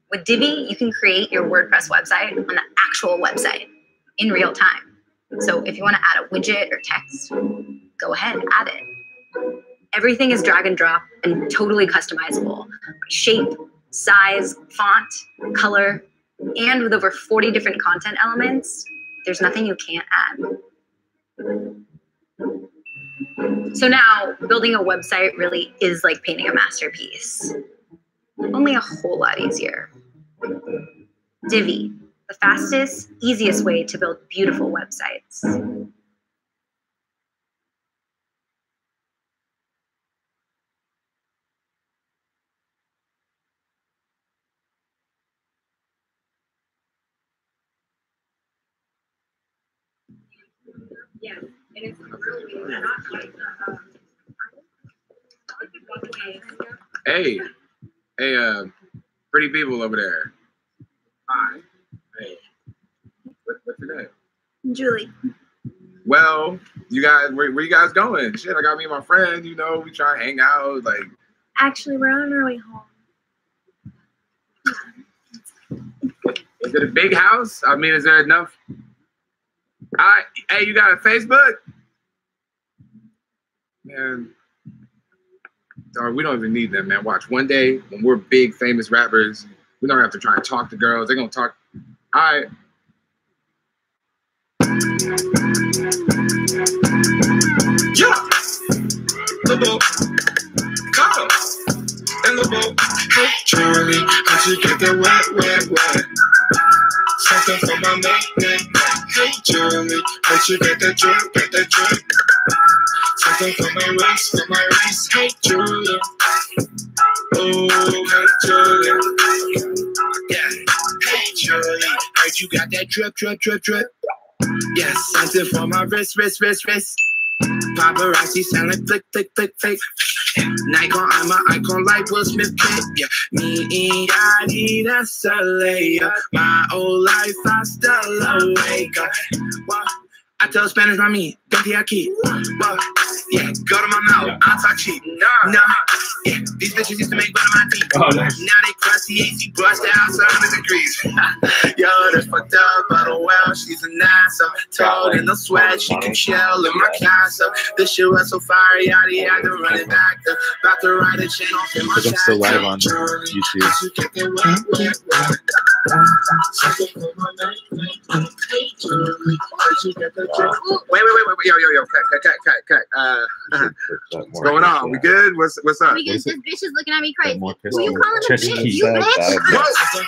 S7: With Divi, you can create your WordPress website on the actual website in real time. So if you want to add a widget or text, go ahead, add it. Everything is drag and drop and totally customizable by shape, size, font, color, and with over 40 different content elements, There's nothing you can't add. So now building a website really is like painting a masterpiece, only a whole lot easier. Divi, the fastest, easiest way to build beautiful websites.
S8: Yeah, and it's really not like
S9: Hey, pretty people over there. Hi. Hey. What's your name?
S7: Julie.
S9: Well, you guys, where you guys going? Shit, I got me and my friend, you know, we try to hang out, like.
S8: Actually, we're on our way home.
S9: Is it a big house? I mean, is there enough? Hey, you got a Facebook? Man, dog, we don't even need them, man. Watch, one day when we're big, famous rappers, we don't have to try and talk to girls. They're gonna talk. All right.
S4: Yeah. Little come and little hey Charlie, how'd you get that wet? Something for my neck. Hey Charlie, how'd you get that drip? Something for my wrist. Hey Julia. Oh, hey Julia. Yeah. Hey Julia, heard you got that drip. Yes, something for my wrist. Paparazzi sound like flick. Nikon, I'm an icon like Will Smith kid. Yeah, me and that's a layup. My old life, I still awake. Well, I tell Spanish, mami, don't be aquí. Well, yeah, go to my mouth, I talk cheap. No, yeah, these bitches used to make fun of my teeth.
S1: Oh, nice.
S4: Now they crusty, AC brushed out 7 degrees. Yo, that's fucked up, but oh well, she's a nice. Tall in the sweat, she can chill in my class. This shit was so fire, yada, to run it back. About to ride a chain off in my
S1: I'm still live on YouTube.
S9: Wait, yo, cut. What's going on? We good? What's up?
S8: We get this bitch is looking at me crazy.
S1: More
S8: Who you calling a
S1: chest
S8: bitch?
S1: key.
S8: You bitch?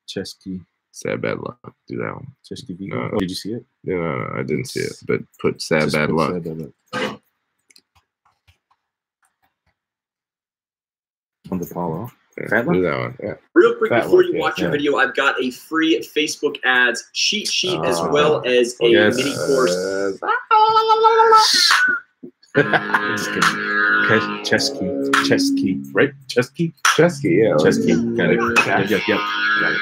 S1: Chest key.
S3: Sad bad luck. Do that one.
S1: Chest key.
S3: No.
S1: Oh, did you see it?
S3: No, I didn't see it. But put sad
S1: Just
S3: bad
S1: put
S3: luck.
S1: Sad bad luck. On the follow.
S3: Yeah, do that one. Yeah.
S10: Real quick
S1: Fat
S10: before
S1: work,
S10: you watch
S1: yeah.
S10: your video, I've got a free Facebook ads cheat sheet as well as a
S1: yes.
S10: mini course.
S1: Chest key, right? Chest key,
S3: yeah.
S1: chest key. Got it. Yep. Got it.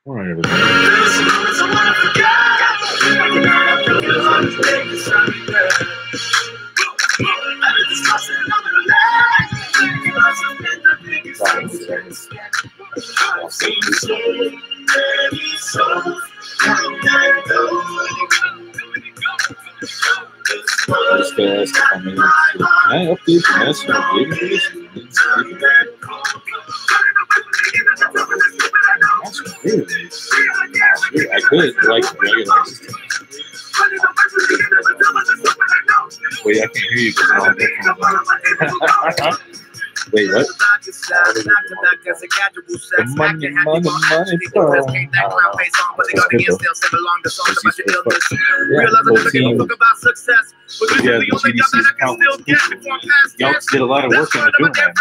S1: All right, everybody. Just ask if I'm able to. Can I update the message? I could, like regular. Wait, I can't hear you because I don't have Wait, what? The money. Yeah, the GDC's account. Y'all did a lot of work into doing that.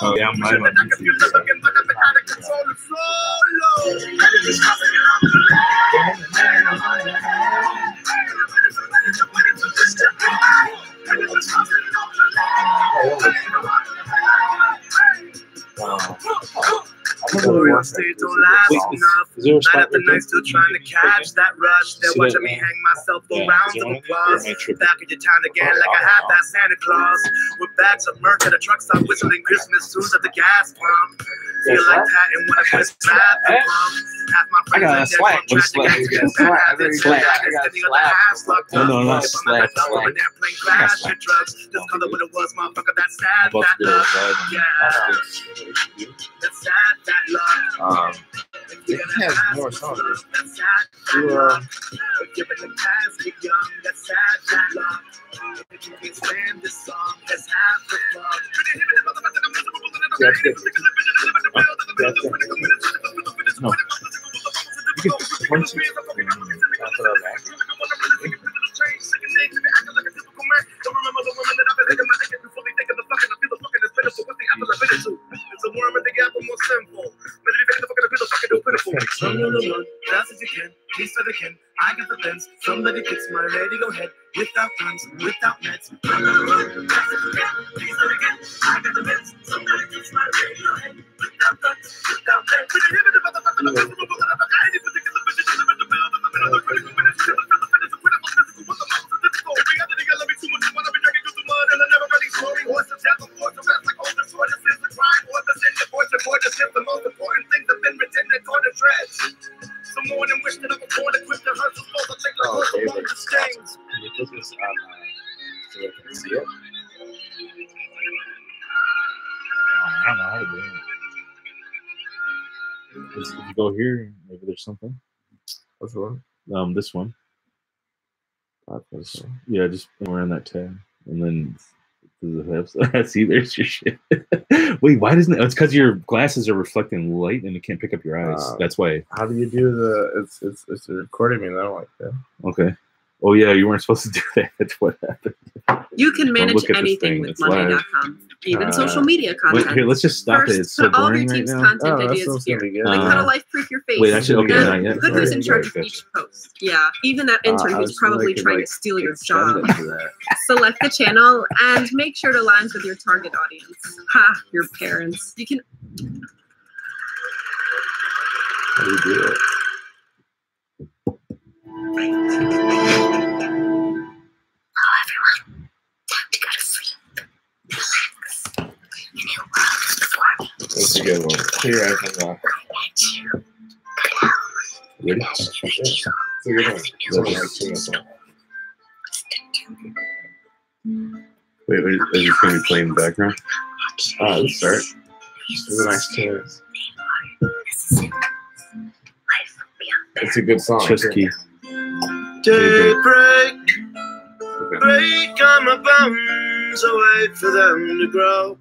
S1: Oh, yeah, I'm live on YouTube.
S4: my stage don't last enough. Night after night, still trying to catch that rush. They're watching me hang myself for rounds of applause. Back in your town again, like I have that Santa Claus. With bags of merch at a truck stop, whistling Christmas tunes at the gas pump. Feel like that and when I press grab the pump. Half my friends are dead from tragic accidents.
S1: No, not slack.
S4: Crash and drugs. Just call it what it was, motherfucker. That's sad, that love. Yeah. That's sad, that love.
S3: They have more songs.
S4: That's sad, that love. Giving the past to young. That's sad, that love. If you can't stand this song, that's half the love.
S1: No. You can once you
S4: it's a worm in the apple more simple. Fast as you can, he said again. I got the fence. Somebody gets my radio head without guns, without meds. I got the fence. Somebody gets my radio head without guns, without meds. The most important things have been written and torn to shreds. Some more than wish that I'm born equipped to hurt the soul. I take like horse along the strings.
S3: Can you put this on so I can see it?
S1: I don't know how to do it. If you go here, maybe there's something.
S3: What's the one?
S1: This one. Yeah, just we're on that tab, and then see, there's your shit. Wait, why doesn't it? It's because your glasses are reflecting light and it can't pick up your eyes. That's why.
S3: How do you do the? It's recording me. And I don't like that.
S1: Okay. Oh yeah, you weren't supposed to do that. That's what happened.
S11: You can manage anything with Monday.com, even social media content.
S1: Wait, here, let's just stop
S11: First,
S1: it. It's so
S11: put all of
S1: boring
S11: your
S1: right
S11: team's
S1: now.
S11: content ideas here. Like how to life-proof your face.
S1: Wait, actually, okay, not yet.
S11: Put who's in charge of each post. Yeah, even that intern who's probably trying to steal your job. Select the channel and make sure it aligns with your target audience. Ha, your parents. You can.
S3: How do you do it? That's a good one. Here, I can walk. Ready? It's a good one.
S2: Wait, is this going to be playing in the background?
S3: Let's start. This is a nice tune. It's a good song.
S1: Chess key.
S4: Daybreak, break on my bones. I wait for them to grow.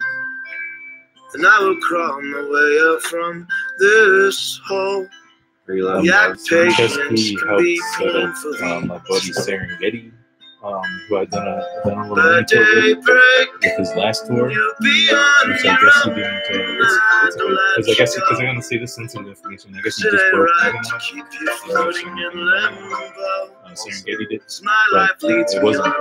S4: And I will crawl my way up from this hole. Yeah,
S1: Chess key helps set up my buddy Serengeti, who I've done a little tour with his last tour. Which I guess he didn't. Because I guess because I'm gonna say this sensitive information. I guess he just broke Serengeti did, but it wasn't.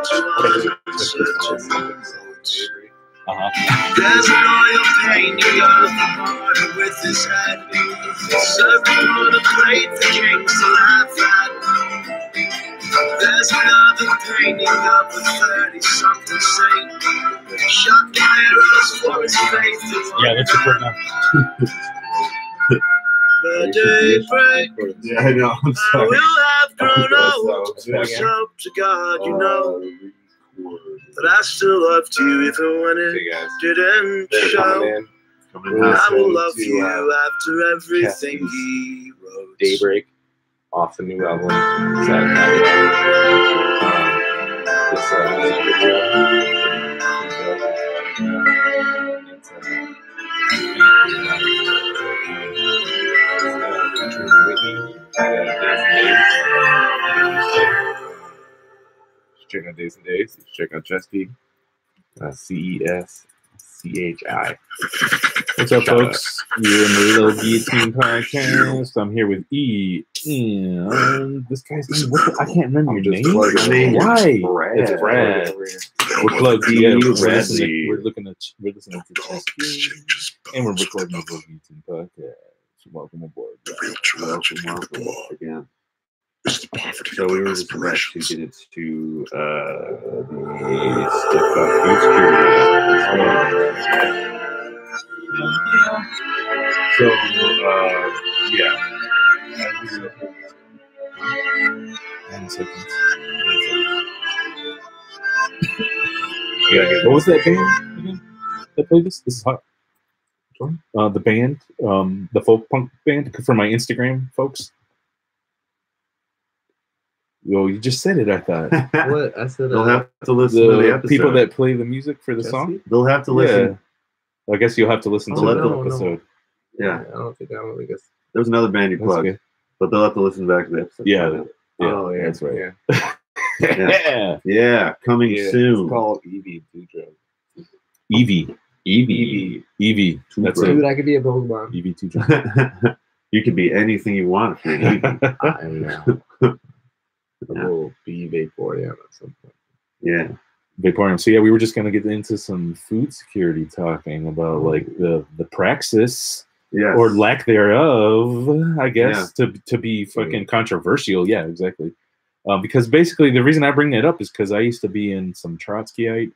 S4: There's an oil painting of the border with his head, serving on a plate for kings to laugh at. There's another painting of a 30-something saint, shot by arrows for his faith.
S1: Yeah, let's record now.
S4: The daybreak,
S3: yeah, I know. I'm
S4: I
S3: sorry.
S4: will have grown old. Let's hope to God you know that I still loved you even when it didn't show. I will love you after everything he wrote.
S3: Daybreak, off the new album. Saturday Night. This music video. Check out Days and Days. Check out Chesky. CESCHI.
S1: What's up, folks? You're in the Lil Guillotine podcast. I'm here with E. And this guy's name, I can't remember your name. Why? It's Brad. We're plugged in. We're listening to Chesky. And we're recording the Lil Guillotine podcast. welcome aboard.
S4: The real challenge is to get the ball.
S2: Again.
S4: It's the poverty
S2: So
S4: of
S2: we
S4: our
S2: were just about to
S4: aspirations.
S2: get into the stuff about food security. So yeah.
S1: 9 seconds. What was that band again that played this? This is hot. The band, the folk punk band for my Instagram folks. Yo, you just said it. I thought.
S3: What I said.
S2: They'll have to listen to the episode.
S1: People that play the music for the song.
S2: They'll have to listen.
S1: Yeah. Well, I guess you'll have to listen to the episode.
S2: Yeah.
S3: I don't think I really guess.
S2: There's another band you plugged,
S1: good.
S2: but they'll have to listen back to the episode.
S1: Yeah.
S3: Oh yeah,
S1: that's right.
S3: Yeah.
S2: Yeah. Coming soon.
S3: It's called Eevee Two Drugs.
S1: Eevee. That's
S3: Dude,
S1: it.
S3: I could be a Pokemon.
S1: Eevee 2 Drugs.
S2: You can be anything you want if you're an Eevee.
S3: I am now. A little bee Vaporeon at some point.
S2: Yeah.
S1: Vaporeon. So yeah, we were just gonna get into some food security, talking about like the praxis.
S2: Yes.
S1: Or lack thereof, I guess, to be fucking controversial. Yeah, exactly. Because basically the reason I bring that up is because I used to be in a Trotskyite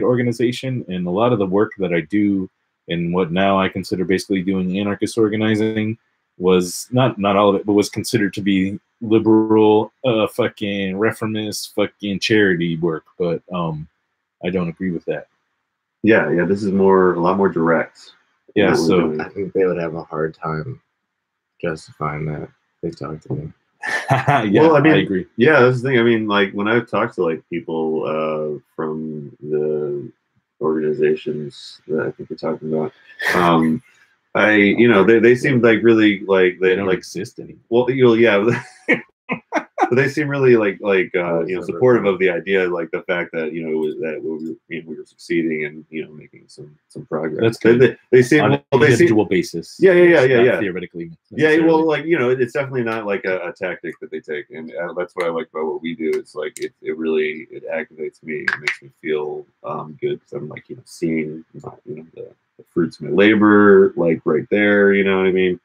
S1: organization, and a lot of the work that I do and what now I consider basically doing anarchist organizing was not all of it, but was considered to be liberal, fucking reformist, fucking charity work. But I don't agree with that.
S2: Yeah. This is a lot more direct.
S1: Yeah, so
S3: I think they would have a hard time justifying that. They talk to me.
S1: Yeah, well, I agree.
S2: Yeah, that's the thing. I mean, like when I've talked to like people from the organizations that I think you're talking about, they seem like really like
S1: they don't exist anymore.
S2: Well, yeah. But they seem really supportive of the idea, like the fact that we were succeeding and making some progress.
S1: That's good.
S2: They seem on an individual
S1: basis.
S2: Yeah.
S1: Theoretically.
S2: Yeah, well, like it's definitely not like a tactic that they take, and that's what I like about what we do. It's like it really activates me. It makes me feel good because I'm like seeing the fruits of my labor like right there. You know what I mean?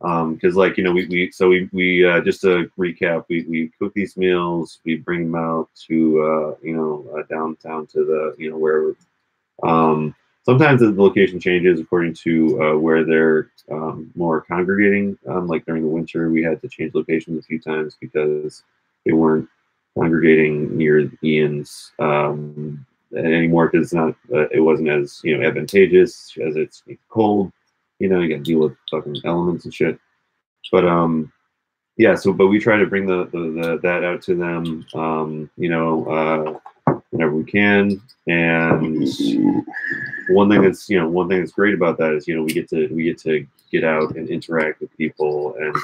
S2: Because we just to recap, we cook these meals, we bring them out to downtown to the wherever. Sometimes the location changes according to where they're more congregating. Like during the winter, we had to change locations a few times because they weren't congregating near Ian's anymore because it wasn't as advantageous as it's cold. You gotta deal with fucking elements and shit. But but we try to bring that out to them, whenever we can. And one thing that's great about that is we get to get out and interact with people and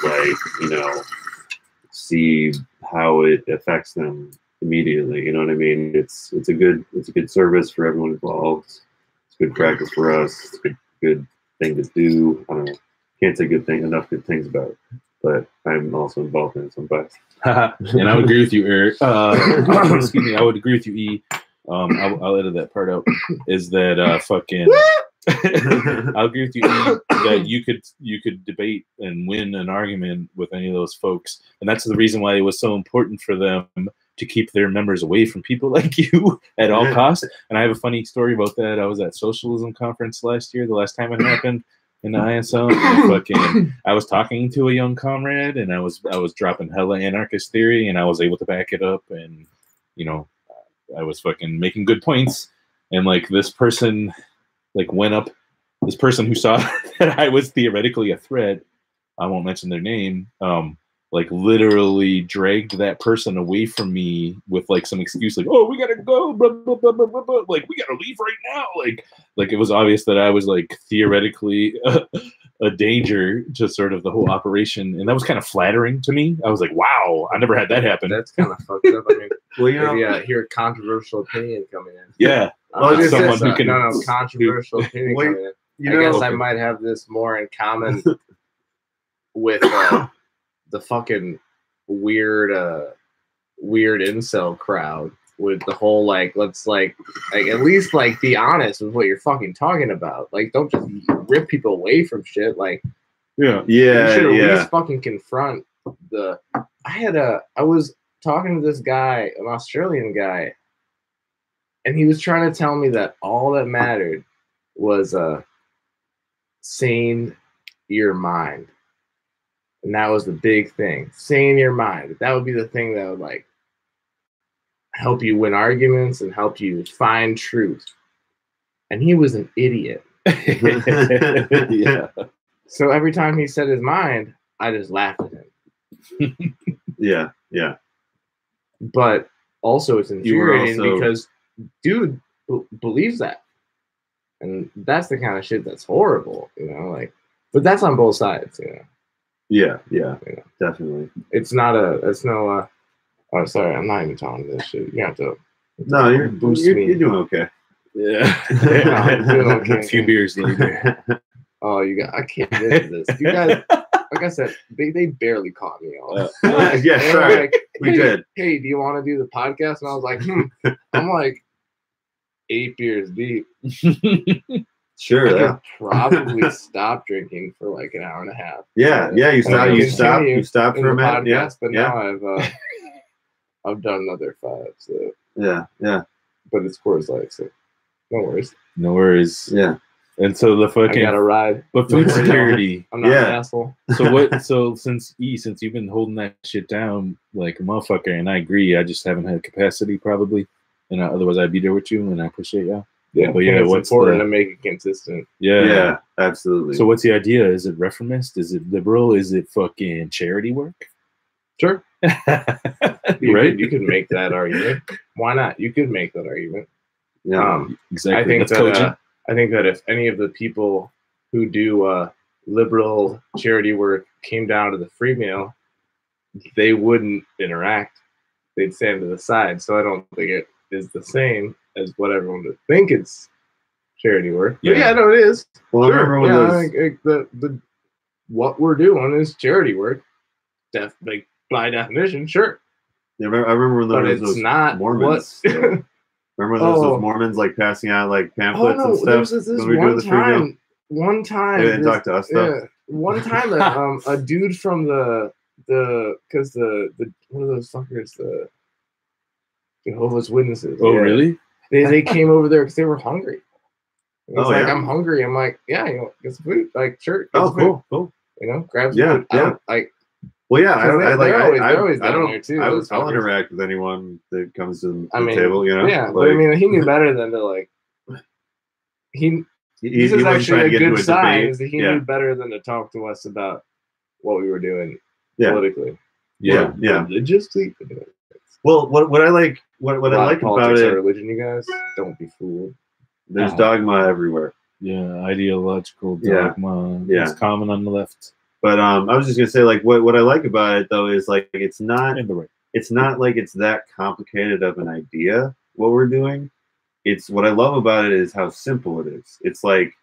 S2: see how it affects them immediately. You know what I mean? It's a good service for everyone involved. It's good practice for us. It's a good thing to do. I don't know. Can't say enough good things about it, but I'm also involved in it sometimes.
S1: And I would agree with you, Eric. Excuse me. I would agree with you, E. I'll edit that part out. Is that fucking? I'll agree with you, E, that you could debate and win an argument with any of those folks, and that's the reason why it was so important for them to keep their members away from people like you at all costs. And I have a funny story about that. I was at Socialism Conference last year, the last time it happened in the ISL. And I was talking to a young comrade, and I was dropping hella anarchist theory, and I was able to back it up, and I was fucking making good points. And like this person went up, this person who saw that I was theoretically a threat, I won't mention their name, literally dragged that person away from me with some excuse oh, we gotta go, blah, blah, blah, blah, blah, blah. We gotta leave right now. Like it was obvious that I was theoretically a danger to sort of the whole operation, and that was kind of flattering to me. I was like, wow, I never had that happen.
S3: That's kind of fucked up. I mean, well, hear a controversial opinion coming in.
S1: Yeah,
S3: someone who can controversial opinion coming in. I guess I might have this more in common with the fucking weird incel crowd with the whole let's at least be honest with what you're fucking talking about. Don't just rip people away from shit.
S1: Yeah.
S2: Yeah.
S3: You should at
S2: Yeah.
S3: least fucking confront the. I was talking to this guy, an Australian guy, and he was trying to tell me that all that mattered was sane your mind. And that was the big thing. Sane your mind. That would be the thing that would like help you win arguments and help you find truth. And he was an idiot.
S1: Yeah.
S3: So every time he said his mind, I just laughed at him.
S2: Yeah. Yeah.
S3: But also it's infuriating because dude believes that. And that's the kind of shit that's horrible, you know, like, but that's on both sides, you know.
S2: Yeah, yeah, definitely.
S3: It's no oh, sorry, I'm not even talking this shit. You have to
S2: No, you're doing okay.
S1: Yeah.
S3: I'm doing okay.
S1: A few beers later.
S3: Oh, I can't get to this. You guys, like I said, they barely caught me on.
S2: Yeah, sorry. Like, we did.
S3: Hey, do you want to do the podcast? And I was like, I'm like 8 beers deep.
S2: Sure,
S3: I could probably stop drinking for like an hour and a half.
S2: Yeah, yeah. You stop for a minute. Yeah,
S3: but now I've done another 5. So
S2: yeah.
S3: But it's Coors Light, so no worries.
S1: No worries.
S2: Yeah.
S1: And so the fucking
S3: I got a ride.
S1: But food security.
S3: I'm not an asshole.
S1: So what? So since you've been holding that shit down like a motherfucker, and I agree, I just haven't had capacity probably, and otherwise I'd be there with you, and I appreciate y'all.
S3: Yeah, but yeah, it's important to make it consistent.
S1: Yeah,
S2: absolutely.
S1: So what's the idea? Is it reformist? Is it liberal? Is it fucking charity work?
S3: Sure.
S1: Right?
S3: You could make that argument. Why not? You could make that argument.
S2: Yeah,
S1: exactly.
S3: I think that if any of the people who do liberal charity work came down to the free meal, they wouldn't interact. They'd stand to the side. So I don't think it is the same as what everyone would think it's charity work. Yeah, no, it is.
S2: Well, sure.
S3: I think the what we're doing is charity work. Like by definition, sure.
S2: Yeah, I remember when those Mormons. Remember when those Mormons like passing out like pamphlets and stuff?
S3: There was this one time.
S2: They didn't talk to us though.
S3: Yeah, one time a dude from the one of those fuckers, the Jehovah's Witnesses.
S1: Oh, really?
S3: They came over there because they were hungry. It was like,
S2: yeah.
S3: I'm hungry. I'm like, yeah, you know, get some food. Like, sure.
S2: Cool.
S3: You know, grab some food.
S2: Yeah.
S3: Well,
S2: yeah,
S3: I'll
S2: interact with anyone that comes to the table, you know?
S3: Yeah,
S2: like,
S3: but I mean, he knew better than to like, this is actually a good sign, is that he knew better than to talk to us about what we were doing politically.
S2: Yeah.
S3: Religiously.
S2: Well, what I like about it,
S3: religion, you guys, don't be fooled.
S2: There's dogma everywhere.
S1: Yeah, ideological dogma.
S2: Yeah.
S1: It's common on the left.
S2: But I was just gonna say, like, what I like about it though is like it's not like it's that complicated of an idea what we're doing. It's what I love about it is how simple it is. It's like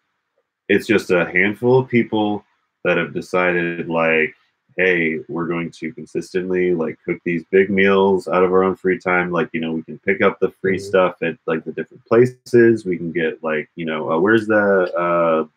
S2: it's just a handful of people that have decided like, hey, we're going to consistently like cook these big meals out of our own free time. Like, you know, we can pick up the free stuff at like the different places. We can get like, you know, where's the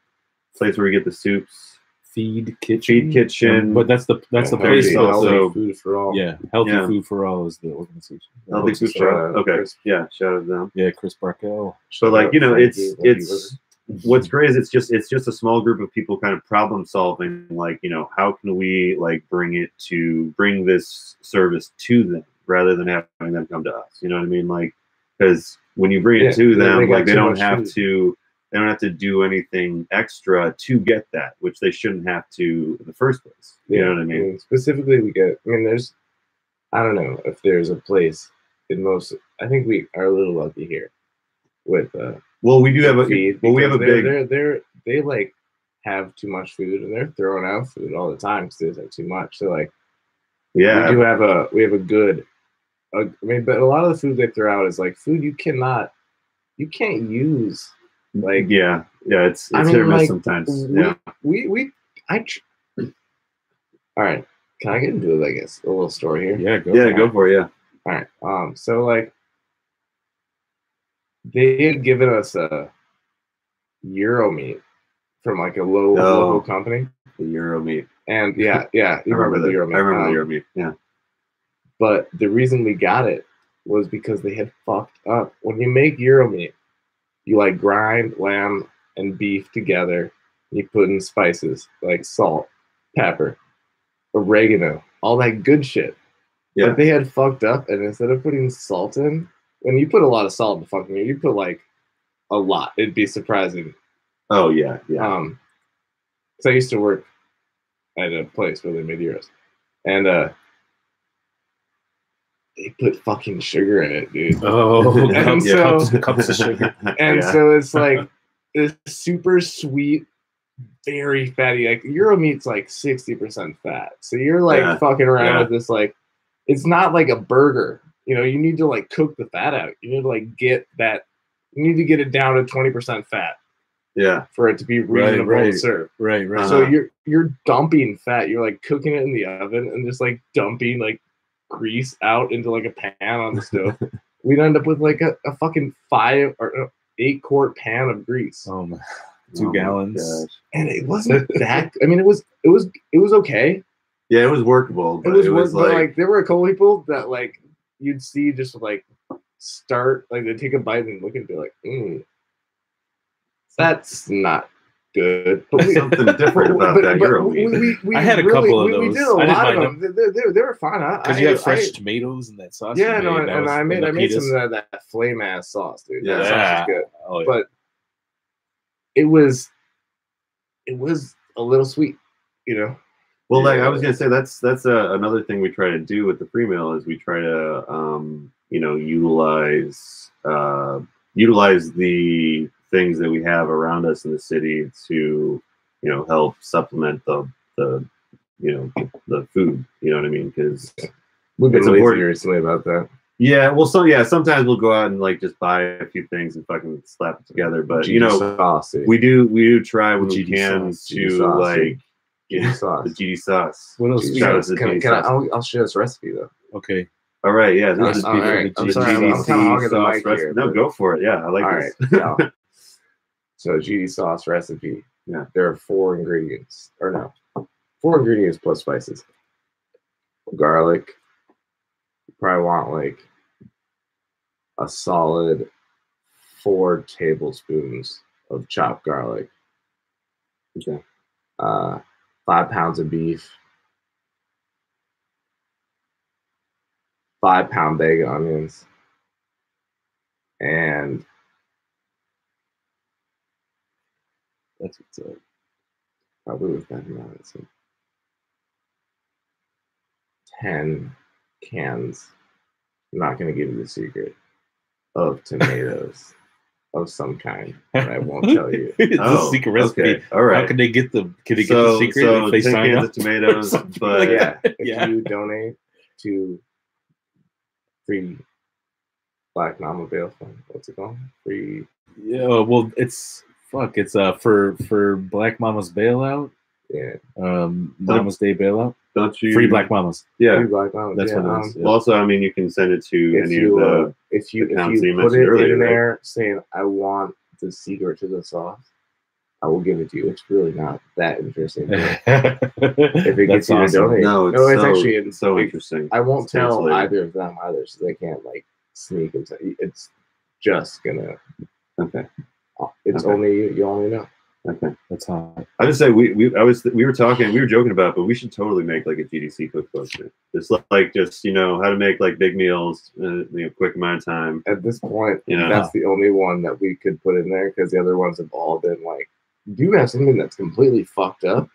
S2: place where we get the soups?
S1: Feed Kitchen. But that's the place also.
S3: Healthy Food for All.
S1: Yeah, Healthy Food for All is the organization.
S2: Healthy Food for All. Okay. Yeah, shout out to them.
S1: Yeah, Chris Barkell.
S2: So like, you know, it's what's great is it's just a small group of people kind of problem solving, like, you know, how can we like bring this service to them rather than having them come to us. You know what I mean? Like, because when you bring it to them, like they don't have to do anything extra to get that, which they shouldn't have to in the first place. You know what I mean?
S3: Specifically, I don't know if there's a place in most. I think we are a little lucky here with.
S2: Well, we do have
S3: feed.
S2: Well, we have a big.
S3: They like have too much food and they're throwing out food all the time because there's like too much. So like,
S2: yeah,
S3: we have a good. But a lot of the food they throw out is like food you can't use. Like
S2: it's hit or miss sometimes.
S3: All right, can I get into it? I guess a little story here.
S1: Yeah,
S2: go for it. Yeah.
S3: All right. So like, they had given us a Euro meat from like a local company.
S2: The Euro meat.
S3: And yeah, you remember the Euro meat.
S2: I remember the Euro meat. Yeah.
S3: But the reason we got it was because they had fucked up. When you make Euro meat, you like grind lamb and beef together. You put in spices like salt, pepper, oregano, all that good shit.
S2: Yeah.
S3: But they had fucked up, and instead of putting salt in, when you put a lot of salt in fucking meat, you put like a lot. It'd be surprising.
S2: Oh yeah.
S3: Because I used to work at a place where they made gyros, and they put fucking sugar in it, dude.
S1: Oh,
S3: and
S1: cups of sugar.
S3: And so it's like this super sweet, very fatty. Like Euro meat's like 60% fat, so you're like fucking around with this. Like, it's not like a burger. You know, you need to like cook the fat out. You need to like get that. You need to get it down to 20% fat.
S2: Yeah,
S3: for it to be reasonable to serve.
S1: Right.
S3: So you're dumping fat. You're like cooking it in the oven and just like dumping like grease out into like a pan on the stove. We'd end up with like a fucking 5 or 8 quart pan of grease.
S1: Oh my, 2 gallons.
S3: And it wasn't that. I mean, it was okay.
S2: Yeah, it was workable. But
S3: it was like there were a couple people that like you'd see just like start like they take a bite and look and be like, that's not good. But
S2: something different about that Euro meat.
S1: I had a couple of those.
S3: We did a lot of them. They were fine.
S1: Because you had fresh tomatoes in that sauce.
S3: Yeah, and I made some of that flame ass sauce, dude. That sauce is good.
S1: Oh, yeah.
S3: But it was a little sweet, you know.
S2: Well, like I was gonna say, that's another thing we try to do with the free meal is we try to utilize the things that we have around us in the city to help supplement the food. You know what I mean? Because
S3: we've been lazy recently about that.
S2: Yeah, well, sometimes we'll go out and like just buy a few things and fucking slap it together. But
S3: sauce,
S2: we do try when we can
S3: sauce,
S2: to
S3: sauce,
S2: like
S3: sauce.
S2: the GD sauce.
S1: What else?
S3: I'll share this recipe though.
S1: Okay.
S2: All right. Yeah. This is
S3: all right. I'm sorry. I'm kind of hogging the mic here.
S2: No, go for it. Yeah, I like this.
S3: All right. So GD sauce recipe.
S2: Yeah.
S3: There are 4 ingredients, or no, 4 ingredients plus spices. Garlic. You probably want like a solid 4 tablespoons of chopped garlic.
S2: Okay.
S3: 5 pounds of beef. 5-pound bag of onions. And that's what's up. Probably with that amount. So 10 cans. I'm not going to give you the secret of tomatoes of some kind. I won't tell you.
S1: It's a secret recipe.
S2: Okay. All right.
S1: How can they get the? Can they get the secret if they
S2: 10
S1: sign
S2: cans
S1: up?
S2: of tomatoes, but
S3: if you donate to Free Black Mama Bail Fund, what's it called? Free.
S1: Yeah. Well, it's for Black Mama's bailout.
S3: Yeah.
S1: Mama's Day bailout.
S2: Don't you?
S1: Free Black Mamas.
S2: Yeah.
S3: Free Black Mamas.
S1: That's what it is. Yeah.
S2: Well, also, I mean, you can send it to any of the
S3: if you
S2: accounts that you
S3: put
S2: mentioned
S3: it
S2: earlier,
S3: in there
S2: right?
S3: saying I want the secret to the sauce, I will give it to you. It's really not that interesting. If it gets you to donate,
S2: no, it's so interesting.
S3: I won't tell either of them either, so they can't like sneak and say it's just gonna.
S2: Okay.
S3: It's only you. You only know.
S2: Okay,
S1: that's hot.
S2: I just say we were joking about, but we should totally make like a GDC cookbook. Just like how to make like big meals in a quick amount of time.
S3: At this point, that's the only one that we could put in there because the other ones have all been like, do you have something that's completely fucked up?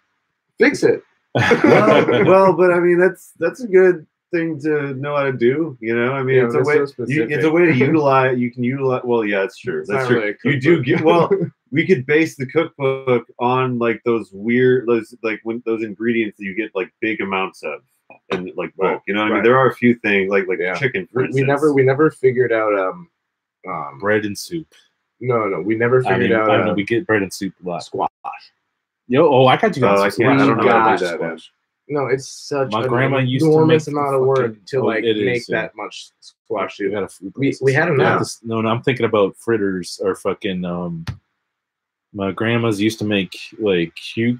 S3: Fix it.
S2: well, but I mean that's a good thing to know how to do. I mean, it's a way. It's a way to utilize. You can utilize. Well, yeah, it's true. That's true. Really you do get well. We could base the cookbook on like those ingredients that you get like big amounts of and like bulk. You know what I mean? There are a few things like chicken, for instance.
S3: We never figured out
S1: bread and soup.
S3: No, we never figured out.
S1: I don't know. We get bread and soup a lot.
S3: Squash.
S1: I got you guys.
S2: I don't know how to do that.
S3: No, it's such
S1: my grandma used
S3: enormous
S1: to make
S3: amount of work to make that much squash soup. We had enough.
S1: No, I'm thinking about fritters or fucking My grandma's used to make like you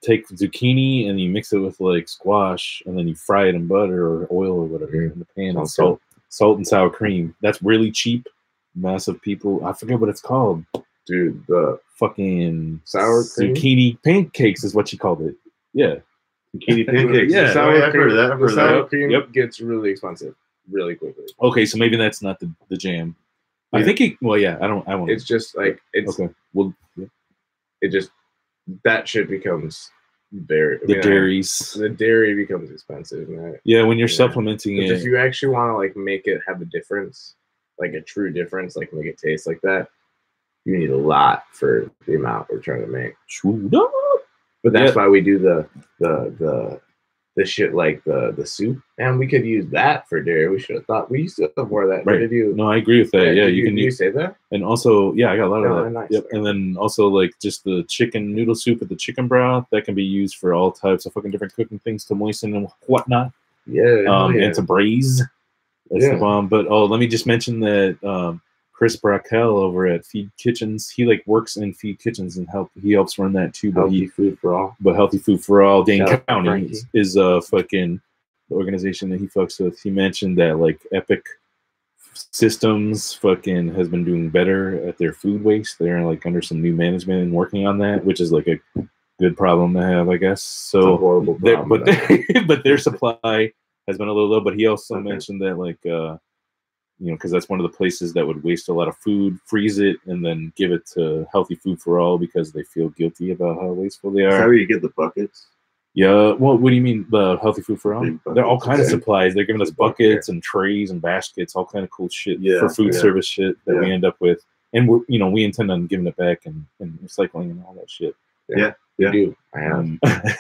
S1: take zucchini and you mix it with like squash and then you fry it in butter or oil or whatever in the pan and salt and sour cream. That's really cheap. Massive people. I forget what it's called.
S3: Dude, the
S1: fucking
S3: sour cream?
S1: Zucchini pancakes is what she called it. Yeah.
S2: Zucchini pancakes.
S3: Yeah,
S2: I've heard of that. I've heard of
S3: sour
S2: that.
S3: cream gets really expensive really quickly.
S1: Okay, so maybe that's not the jam. I think it. Well, yeah, I won't.
S3: It's just like it's
S1: okay. Well, yeah.
S3: It just that shit becomes very
S1: the dairies.
S3: The dairy becomes expensive, man.
S1: Yeah, when you're supplementing it.
S3: If you actually want to like make it have a difference, like a true difference, like make it taste like that, you need a lot for the amount we're trying to make. But that's why we do the shit like the soup, and we could use that for dairy. We should have thought we used to have more of that.
S1: Right. No, I agree with that. Yeah, you can.
S3: You say that,
S1: and also, yeah, I got a lot of that.
S3: Nice.
S1: Yep, and then also like just the chicken noodle soup with the chicken broth that can be used for all types of fucking different cooking things to moisten and whatnot.
S3: Yeah,
S1: and to braise. That's the bomb. But let me just mention that Chris Brackel over at Feed Kitchens, he like works in Feed Kitchens and he helps run that too. But
S3: Healthy Food for All.
S1: But Healthy Food for All, Dane County
S3: Frankie.
S1: is a fucking organization that he fucks with. He mentioned that like Epic Systems fucking has been doing better at their food waste. They're like under some new management and working on that, which is like a good problem to have, I guess. So
S3: it's a horrible problem,
S1: but their supply has been a little low. But he also mentioned that like because that's one of the places that would waste a lot of food, freeze it, and then give it to Healthy Food for All because they feel guilty about how wasteful they are.
S2: Is that where you get the buckets?
S1: Yeah. Well, what do you mean the Healthy Food for All? They're all kind of supplies. They're giving us buckets and trays and baskets, all kind of cool shit for food service shit that we end up with, and we intend on giving it back and recycling and all that shit.
S2: Yeah.
S3: You do. I have.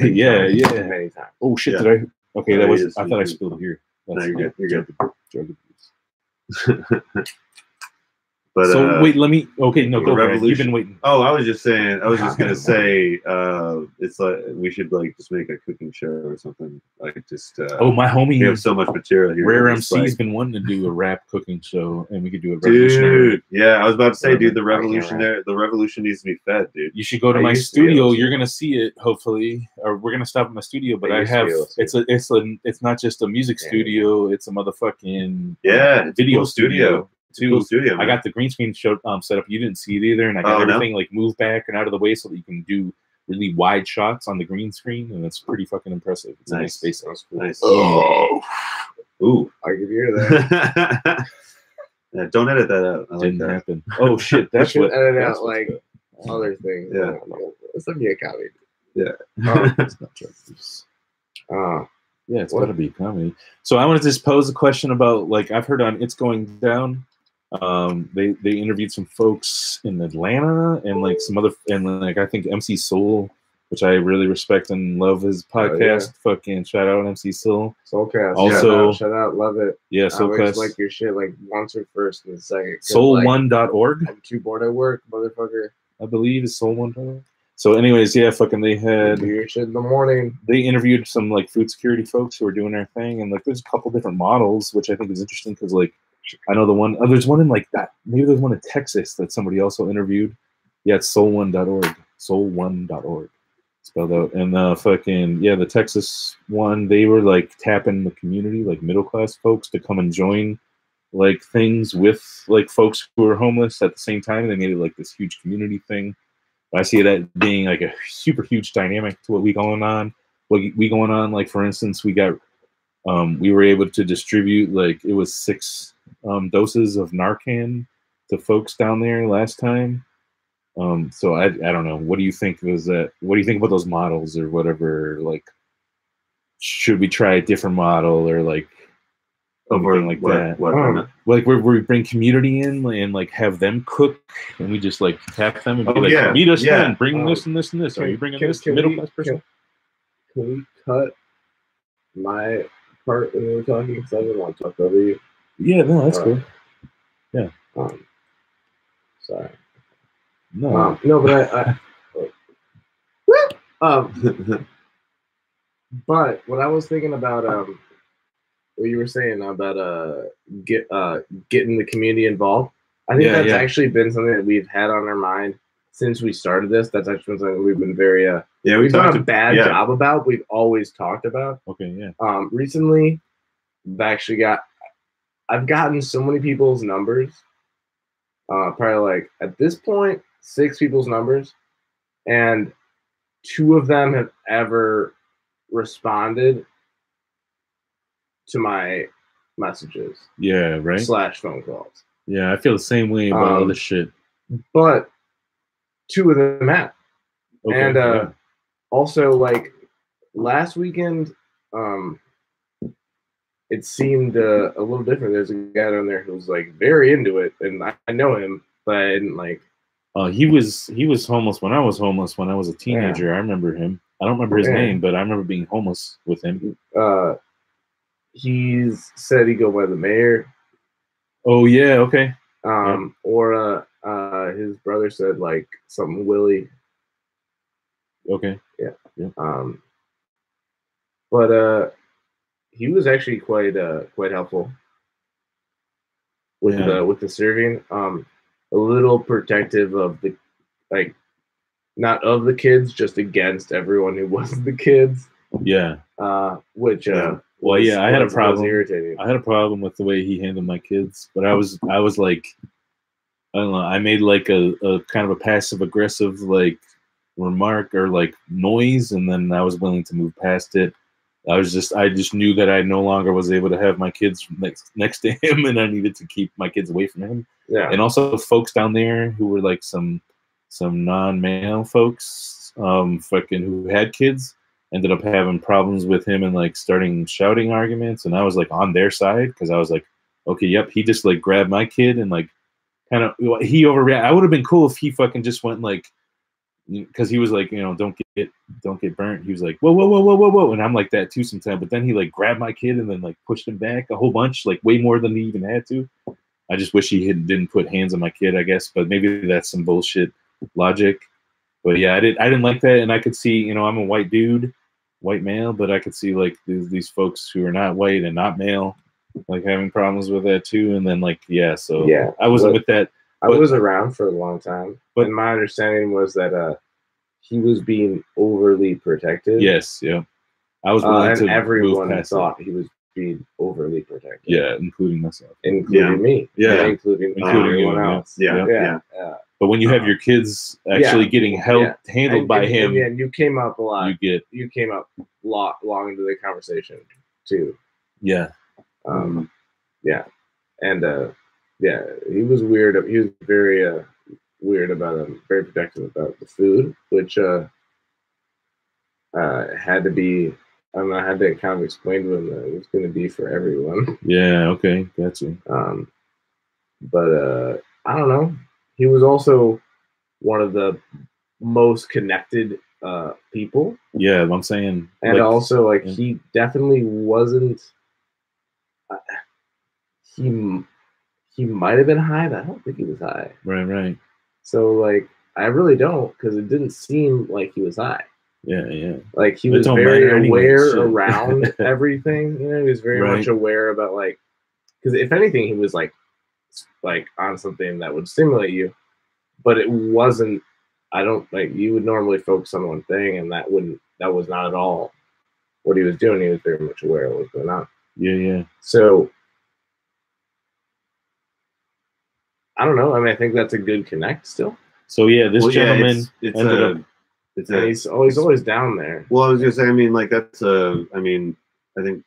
S1: Yeah.
S3: Many times.
S1: Oh shit! Did I? Okay, that was. I thought I spilled it here.
S2: No, you're good.
S1: Drug abuse.
S2: But
S1: so wait, let me. Okay, no, go. Revolution. You've been waiting.
S2: Oh, I was just saying. I was just gonna say. It's like we should like just make a cooking show or something. Like just.
S1: My homie.
S2: We have so much material here.
S1: Rare MC's been wanting to do a rap cooking show, and we could do a
S2: revolutionary. Dude, yeah, I was about to say, dude, the revolution needs to be fed, dude.
S1: You should go to my studio. You're gonna see it, hopefully, or we're gonna stop at my studio. But I have it's not just a music studio. It's a motherfucking video studio. Cool studio, I got the green screen set up. You didn't see it either, and I got everything like moved back and out of the way so that you can do really wide shots on the green screen, and it's pretty fucking impressive. It's a nice space. Cool.
S2: Nice. Oh, ooh,
S3: I can hear that.
S2: Yeah, don't edit that out.
S1: Didn't happen. Oh shit, that's what
S3: edit out like other things.
S2: Yeah,
S3: it's gonna be a comedy.
S2: Yeah,
S1: it's not true. Yeah, it's got to be comedy. So I wanted to just pose a question about like I've heard on It's Going Down. They interviewed some folks in Atlanta and like some other and like I think MC Soul, which I really respect and love his podcast. Fucking shout out MC Soul.
S3: Soulcast.
S1: Also
S3: shout out, love it.
S1: Yeah, Soulcast.
S3: I like your shit like once or first and second.
S1: Soul1.org.
S3: I'm too bored at work, motherfucker.
S1: I believe it's Soul1.org. So anyways, yeah, fucking they had
S3: your shit in the morning.
S1: They interviewed some like food security folks who are doing their thing, and like there's a couple different models, which I think is interesting because like I know the one there's one in like that maybe there's one in Texas that somebody also interviewed. Yeah, it's soul1.org. Soul1.org. Spelled out. And the Texas one, they were like tapping the community, like middle class folks to come and join like things with like folks who are homeless at the same time. They made it like this huge community thing. I see that being like a super huge dynamic to what we going on. Like for instance, we were able to distribute like it was 6 doses of Narcan to folks down there last time. So I don't know. What do you think was that? What do you think about those models or whatever? Like, should we try a different model or like anything like that? Like where we bring community in and like have them cook and we just like tap them and be like, meet us then, bring this and this and this. Are you bringing this middle class person?
S3: Can we cut my part when we were talking? Because I didn't want to talk over you.
S1: Yeah, no, that's cool. Yeah.
S3: Sorry.
S1: No.
S3: No, but but what I was thinking about what you were saying about getting the community involved. I think that's actually been something that we've had on our mind since we started this, that's actually something we've been very
S2: we've
S3: done a bad job about. We've always talked about.
S1: Okay, yeah.
S3: Recently, I've gotten so many people's numbers. Probably like at this point, 6 people's numbers, and 2 of them have ever responded to my messages.
S1: Yeah, right.
S3: / phone calls.
S1: Yeah, I feel the same way about all this shit.
S3: But 2 of them have.
S1: Okay,
S3: and also, like, last weekend, it seemed a little different. There's a guy down there who's like very into it, and I know him, but I didn't like.
S1: He was homeless when I was homeless when I was a teenager. I remember him. I don't remember his name, but I remember being homeless with him.
S3: He's said he go by the mayor.
S1: Oh yeah, okay.
S3: Or his brother said like something Willie.
S1: Okay.
S3: Yeah. But he was actually quite helpful with the serving. A little protective of the, like, not of the kids, just against everyone who wasn't the kids.
S1: Yeah.
S3: Which
S1: well, yeah, I had a problem.
S3: Irritating.
S1: I had a problem with the way he handled my kids, but I was like, I don't know. I made like a kind of a passive aggressive like remark or like noise, and then I was willing to move past it. I just knew that I no longer was able to have my kids next to him, and I needed to keep my kids away from him.
S3: Yeah.
S1: And also folks down there who were like some non-male folks, fucking who had kids, ended up having problems with him and like starting shouting arguments, and I was like on their side because I was like, okay, yep, he just like grabbed my kid and like kind of he overreacted. I would have been cool if he fucking just went like, because he was like, you know, don't get burnt. He was like, whoa, and I'm like that too sometimes. But then he like grabbed my kid and then like pushed him back a whole bunch, like way more than he even had to. I just wish he didn't put hands on my kid, I guess. But maybe that's some bullshit logic. But yeah, I didn't like that, and I could see, you know, I'm a white dude, white male, but I could see like these folks who are not white and not male, like having problems with that too. And then like so
S3: yeah,
S1: I wasn't with that.
S3: I was around for a long time, but my understanding was that he was being overly protective.
S1: Yes, yeah. I was willing
S3: and everyone thought he was being overly protective.
S1: Yeah, including myself.
S3: Including me.
S1: Yeah.
S3: Including everyone else.
S2: Yeah.
S1: But when you have your kids actually getting handled by him,
S3: and you came up a lot.
S1: You
S3: came up a lot long into the conversation too.
S1: Yeah.
S3: Yeah. And he was weird. He was very weird about him, very protective about the food, which had to be. I don't know. I had to kind of explain to him that it was going to be for everyone.
S1: Yeah. Okay. Gotcha.
S3: But I don't know. He was also one of the most connected people.
S1: Yeah, I'm saying.
S3: And like, also, like, he definitely wasn't. He might have been high, but I don't think he was high.
S1: Right.
S3: So, like, I really don't, because it didn't seem like he was high.
S1: Yeah.
S3: Like, he was very aware around everything. You know, he was very much aware about, like, because if anything, he was like on something that would stimulate you, but it wasn't. I don't like, you would normally focus on one thing, and that was not at all what he was doing. He was very much aware of what was going on.
S1: Yeah.
S3: So I don't know. I mean, I think that's a good connect still.
S1: So yeah, this gentleman ended up.
S3: He's always down there.
S2: Well, I was gonna say, I mean, like that's I mean, I think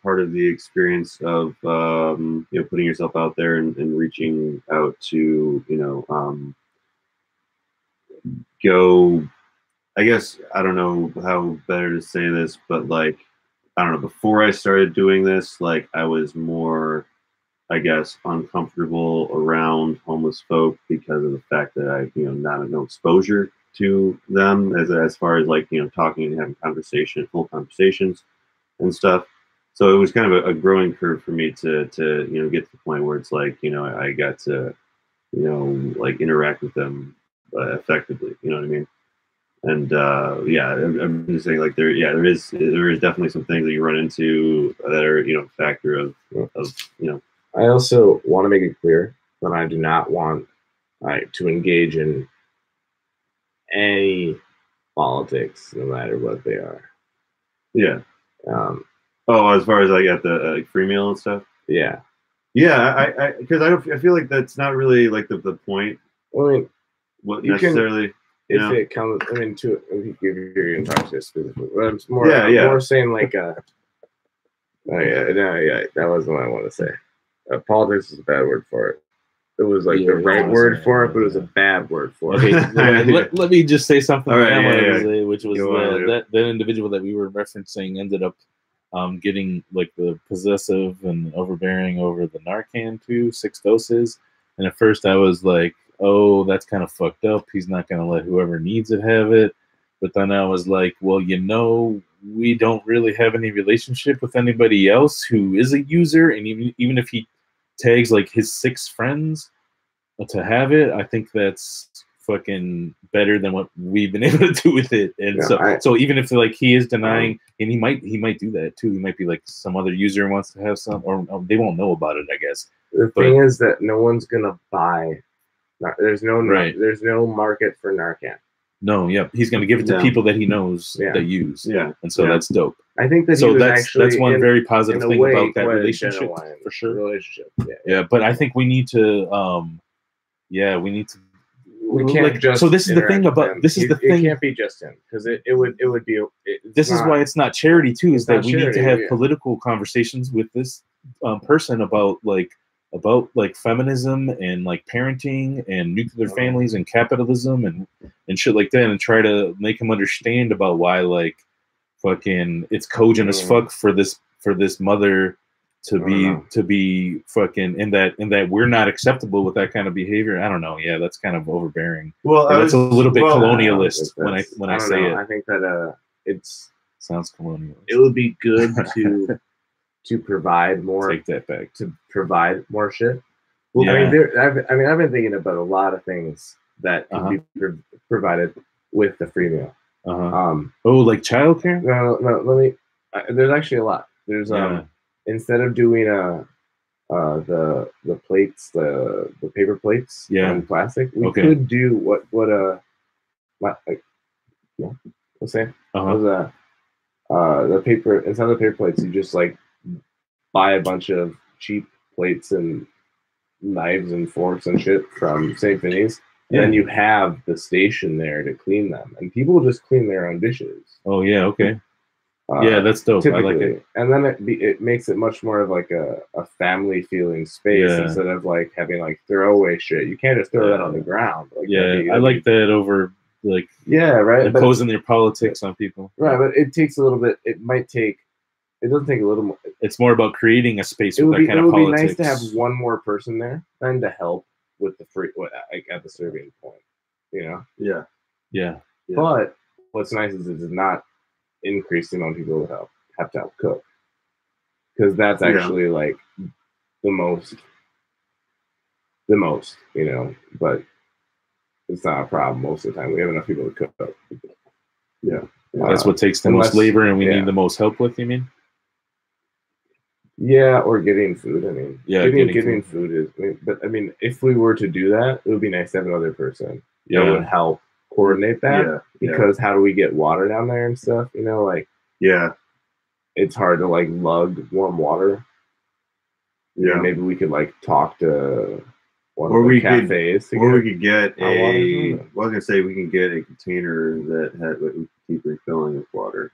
S2: part of the experience of you know, putting yourself out there and reaching out to, you know, go. I guess I don't know how better to say this, but like, I don't know. Before I started doing this, like, I was more, I guess, uncomfortable around homeless folk because of the fact that I, you know, not no exposure to them as far as like, you know, talking and having full conversations and stuff. So it was kind of a growing curve for me to you know, get to the point where it's like, you know, I got to, you know, like interact with them effectively. You know what I mean? And yeah, I'm just saying, like, there is definitely some things that you run into that are, you know, a factor of you know.
S3: I also want to make it clear that I do not want to engage in any politics, no matter what they are.
S2: Yeah. As far as like at the free meal and stuff.
S3: Yeah.
S2: Yeah, because I feel like that's not really like the point.
S3: I mean,
S2: what necessarily.
S3: If it comes, I mean, to if you're going to talk to us specifically, but I'm more, more saying like, that wasn't what I want to say. Politics is a bad word for it. It was like the right word for it, but it was a bad word for it.
S1: Okay, let me just say something.
S2: Right,
S1: which was that individual that we were referencing ended up getting like the possessive and overbearing over the Narcan too, 6 doses. And at first I was like, oh, that's kind of fucked up. He's not going to let whoever needs it have it. But then I was like, well, we don't really have any relationship with anybody else who is a user. And even if he tags like his 6 friends to have it, I think that's fucking better than what we've been able to do with it. And so even if like he is denying, and he might do that too. He might be like some other user wants to have some, or they won't know about it, I guess.
S3: The thing is that no one's gonna buy. There's no market for Narcan.
S1: No, he's gonna give it to people that he knows that use.
S2: Yeah,
S1: and so that's dope.
S3: I think that
S1: that's one very positive thing about that relationship for sure.
S3: Relationship,
S1: yeah. But I think we need to,
S3: we can't just.
S1: So this is the thing about this is the thing.
S3: It can't be just him because it would be.
S1: This is why it's not charity too. Is that we need to have political conversations with this person about feminism and like parenting and nuclear families and capitalism and shit like that, and try to make him understand about why like fucking it's cogent as fuck for this mother to be fucking in that we're not acceptable with that kind of behavior. I don't know. Yeah, that's kind of overbearing.
S2: Well,
S1: that's a little bit colonialist when I say it.
S3: I think that
S1: sounds colonialist.
S3: It would be good to provide more.
S1: Take that back.
S3: To provide more shit. Well, yeah. I've been thinking about a lot of things that can be provided with the free meal.
S1: Like childcare?
S3: No. There's actually a lot. There's instead of doing the plates, the paper plates on plastic, we could do let's say the paper instead of the paper plates, you just like buy a bunch of cheap plates and knives and forks and shit from St. Vinny's. And then you have the station there to clean them, and people will just clean their own dishes.
S1: Oh yeah, okay. Yeah, that's dope. I like it.
S3: And then it makes it much more of like a family feeling space instead of like having like throwaway shit. You can't just throw that on the ground. Like,
S1: I like that over like imposing their politics on people.
S3: Right, but it takes a little bit. It doesn't take a little more.
S1: It's more about creating a space with that kind of politics.
S3: It would be nice to have one more person there and to help with the free at the serving point. You know.
S1: Yeah.
S3: But what's nice is it's not increase the amount of people who have to help cook, because that's actually like the most, but it's not a problem most of the time. We have enough people to cook.
S1: That's what takes the most labor and we need the most help with, you mean?
S3: Or getting food. I mean, getting food is, but I mean, if we were to do that, it would be nice to have another person that would help coordinate that, because how do we get water down there and stuff, it's hard to like lug warm water. Maybe we could like talk to one of the cafes
S2: we could get I was gonna say we can get a container that had we can keep refilling with water,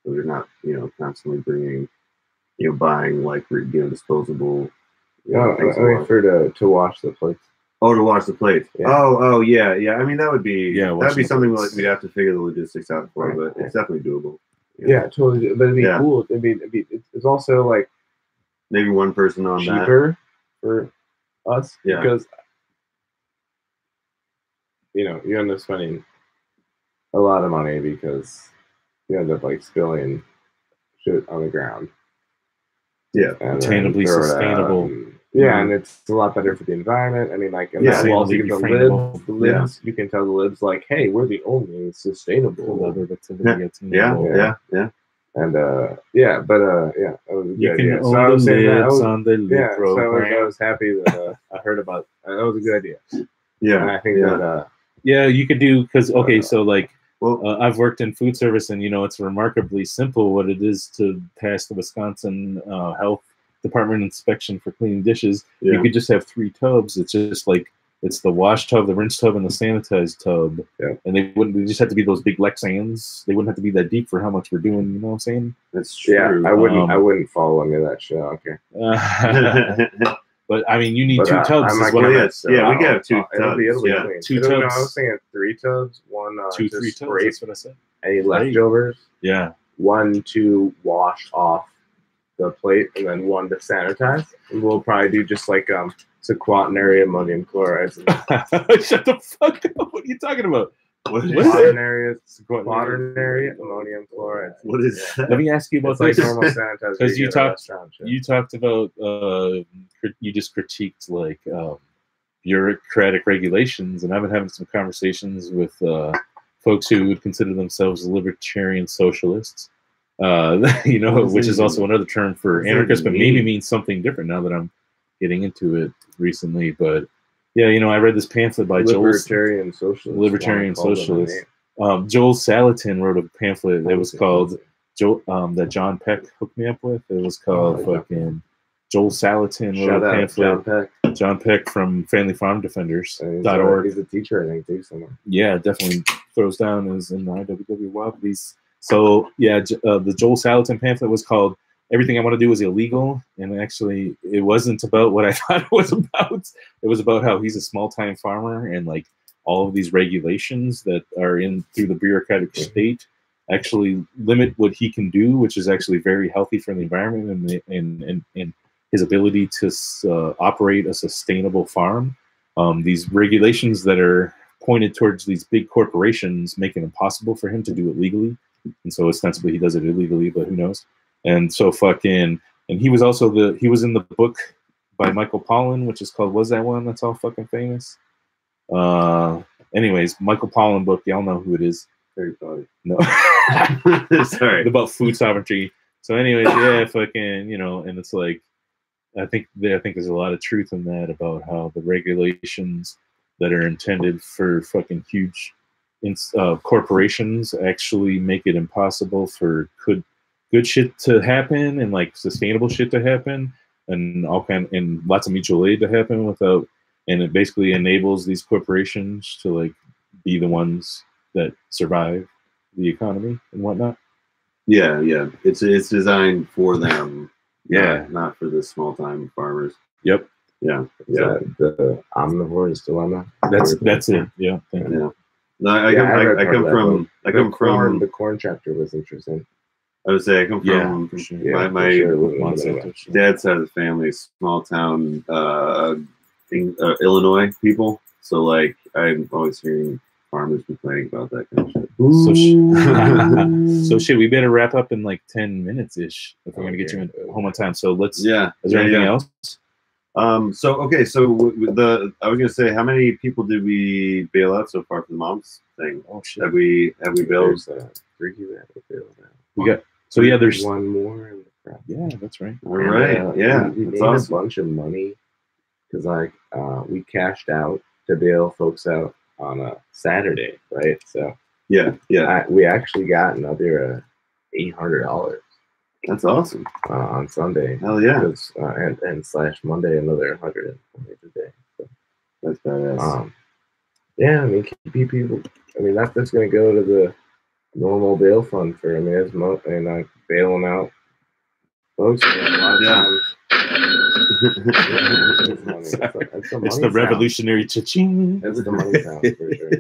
S2: so we're not constantly buying like disposable
S3: to wash the plates.
S2: Oh, to wash the plates. Yeah. Oh, yeah. I mean, that would be that'd be something like we'd have to figure the logistics out for, but it's definitely doable.
S3: Yeah, totally. But it'd be cool. It's also like
S2: maybe one person on
S3: cheaper for us because you end up spending a lot of money because you end up like spilling shit on the ground.
S1: Attainably sustainable.
S3: And it's a lot better for the environment. I mean, like, and that walls, you can tell the lids. You can tell the lids, like, hey, we're the only sustainable.
S2: Yeah.
S3: And you can
S1: own the lids on the lid
S3: So
S1: program.
S3: I was happy that I heard about that. That was a good idea.
S2: Yeah,
S3: and I think that
S1: Yeah, you could do because so like I've worked in food service, and it's remarkably simple what it is to pass the Wisconsin Health Department inspection for cleaning dishes.
S2: Yeah.
S1: You could just have 3 tubs. It's just like it's the wash tub, the rinse tub, and the sanitized tub.
S3: Yeah.
S1: And they just have to be those big Lexans. They wouldn't have to be that deep for how much we're doing. You know what I'm saying?
S2: That's true.
S3: Yeah, I wouldn't follow any of that shit. Okay.
S1: But I mean, you need 2 tubs.
S2: We can have 2 tubs.
S3: It'll be
S1: clean. 2 tubs.
S3: No, I was thinking 3 tubs. One,
S1: 2, 3 tubs. That's what I said.
S3: Any leftovers?
S1: Yeah.
S3: 1 to wash off the plate, and then 1 to sanitize. And we'll probably do just like quaternary ammonium chloride.
S1: Shut the fuck up! What are you talking about?
S3: What is quaternary ammonium chloride?
S2: What is that?
S1: Let me ask you about
S3: this.
S1: Like
S3: normal sanitizer.
S1: Because you talked about you just critiqued like bureaucratic regulations, and I've been having some conversations with folks who would consider themselves libertarian socialists. Which is also another term for anarchist, but maybe means something different now that I'm getting into it recently. But yeah, I read this pamphlet by
S3: Libertarian Socialist.
S1: Joel Salatin wrote a pamphlet that was called that John Peck hooked me up with. It was called fucking Joel Salatin wrote a pamphlet. John Peck from FamilyFarmDefenders.org.
S3: He's a teacher, I think, too, somewhere.
S1: Yeah, definitely throws down as in the IWW Wobblies. So yeah, the Joel Salatin pamphlet was called "Everything I Want to Do Is Illegal," and actually, it wasn't about what I thought it was about. It was about how he's a small-time farmer, and like all of these regulations that are in through the bureaucratic state actually limit what he can do, which is actually very healthy for the environment and his ability to operate a sustainable farm. These regulations that are pointed towards these big corporations make it impossible for him to do it legally. And so ostensibly he does it illegally, but who knows? And so and he was also he was in the book by Michael Pollan, which is called, was that one that's all fucking famous? Anyways, Michael Pollan book, y'all know who it is.
S2: Very funny.
S1: No.
S2: Sorry.
S1: About food sovereignty. So anyways, yeah, fucking, and it's like, I think there's a lot of truth in that about how the regulations that are intended for fucking huge corporations actually make it impossible for good shit to happen and like sustainable shit to happen and and lots of mutual aid to happen and it basically enables these corporations to like be the ones that survive the economy and whatnot.
S2: Yeah. It's designed for them. Yeah, not for the small-time farmers.
S1: Yep.
S2: Yeah.
S3: The omnivore's dilemma.
S1: That's it. Yeah.
S2: Yeah. No, I come from
S3: the corn chapter was interesting.
S2: I would say I come from my dad's side of the family, small town Illinois people. So like I'm always hearing farmers complaining about that kind of shit.
S1: So shit, we better wrap up in like 10 minutes ish if we're gonna get you home on time. So let's.
S2: Yeah.
S1: Is there anything else?
S2: I was gonna say, how many people did we bail out so far for the moms thing?
S1: Oh shit.
S2: Have we bailed?
S3: 3 that we bailed out.
S1: We got. So yeah, there's
S3: one more in the crowd.
S1: Yeah, that's right.
S2: All right.
S3: We made a bunch of money because we cashed out to bail folks out on a Saturday, right? So we actually got another $800.
S2: That's awesome.
S3: On Sunday.
S2: Hell yeah.
S3: And / Monday another 120 a day. So
S2: that's badass.
S3: Yeah, I mean, keep people. I mean, that's going to go to the normal bail fund for. I mean, and bailing out folks. A lot of times.
S1: It's the revolutionary cha-ching.
S3: That's the money sound for sure.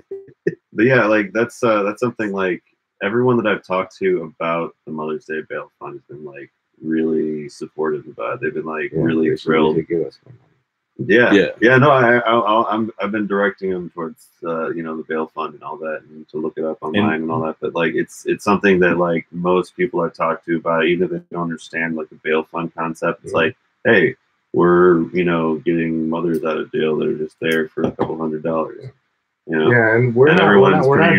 S2: But yeah, like that's something like everyone that I've talked to about the Mother's Day bail fund has been like really supportive about it. They've been like really thrilled.
S3: Give us more money.
S2: Yeah. No, I've been directing them towards the bail fund and all that, and to look it up online and all that. But like it's something that like most people I've talked to about, even if they don't understand like the bail fund concept, it's like, hey, we're getting mothers out of jail that are just there for a couple $100.
S3: Yeah, and we're not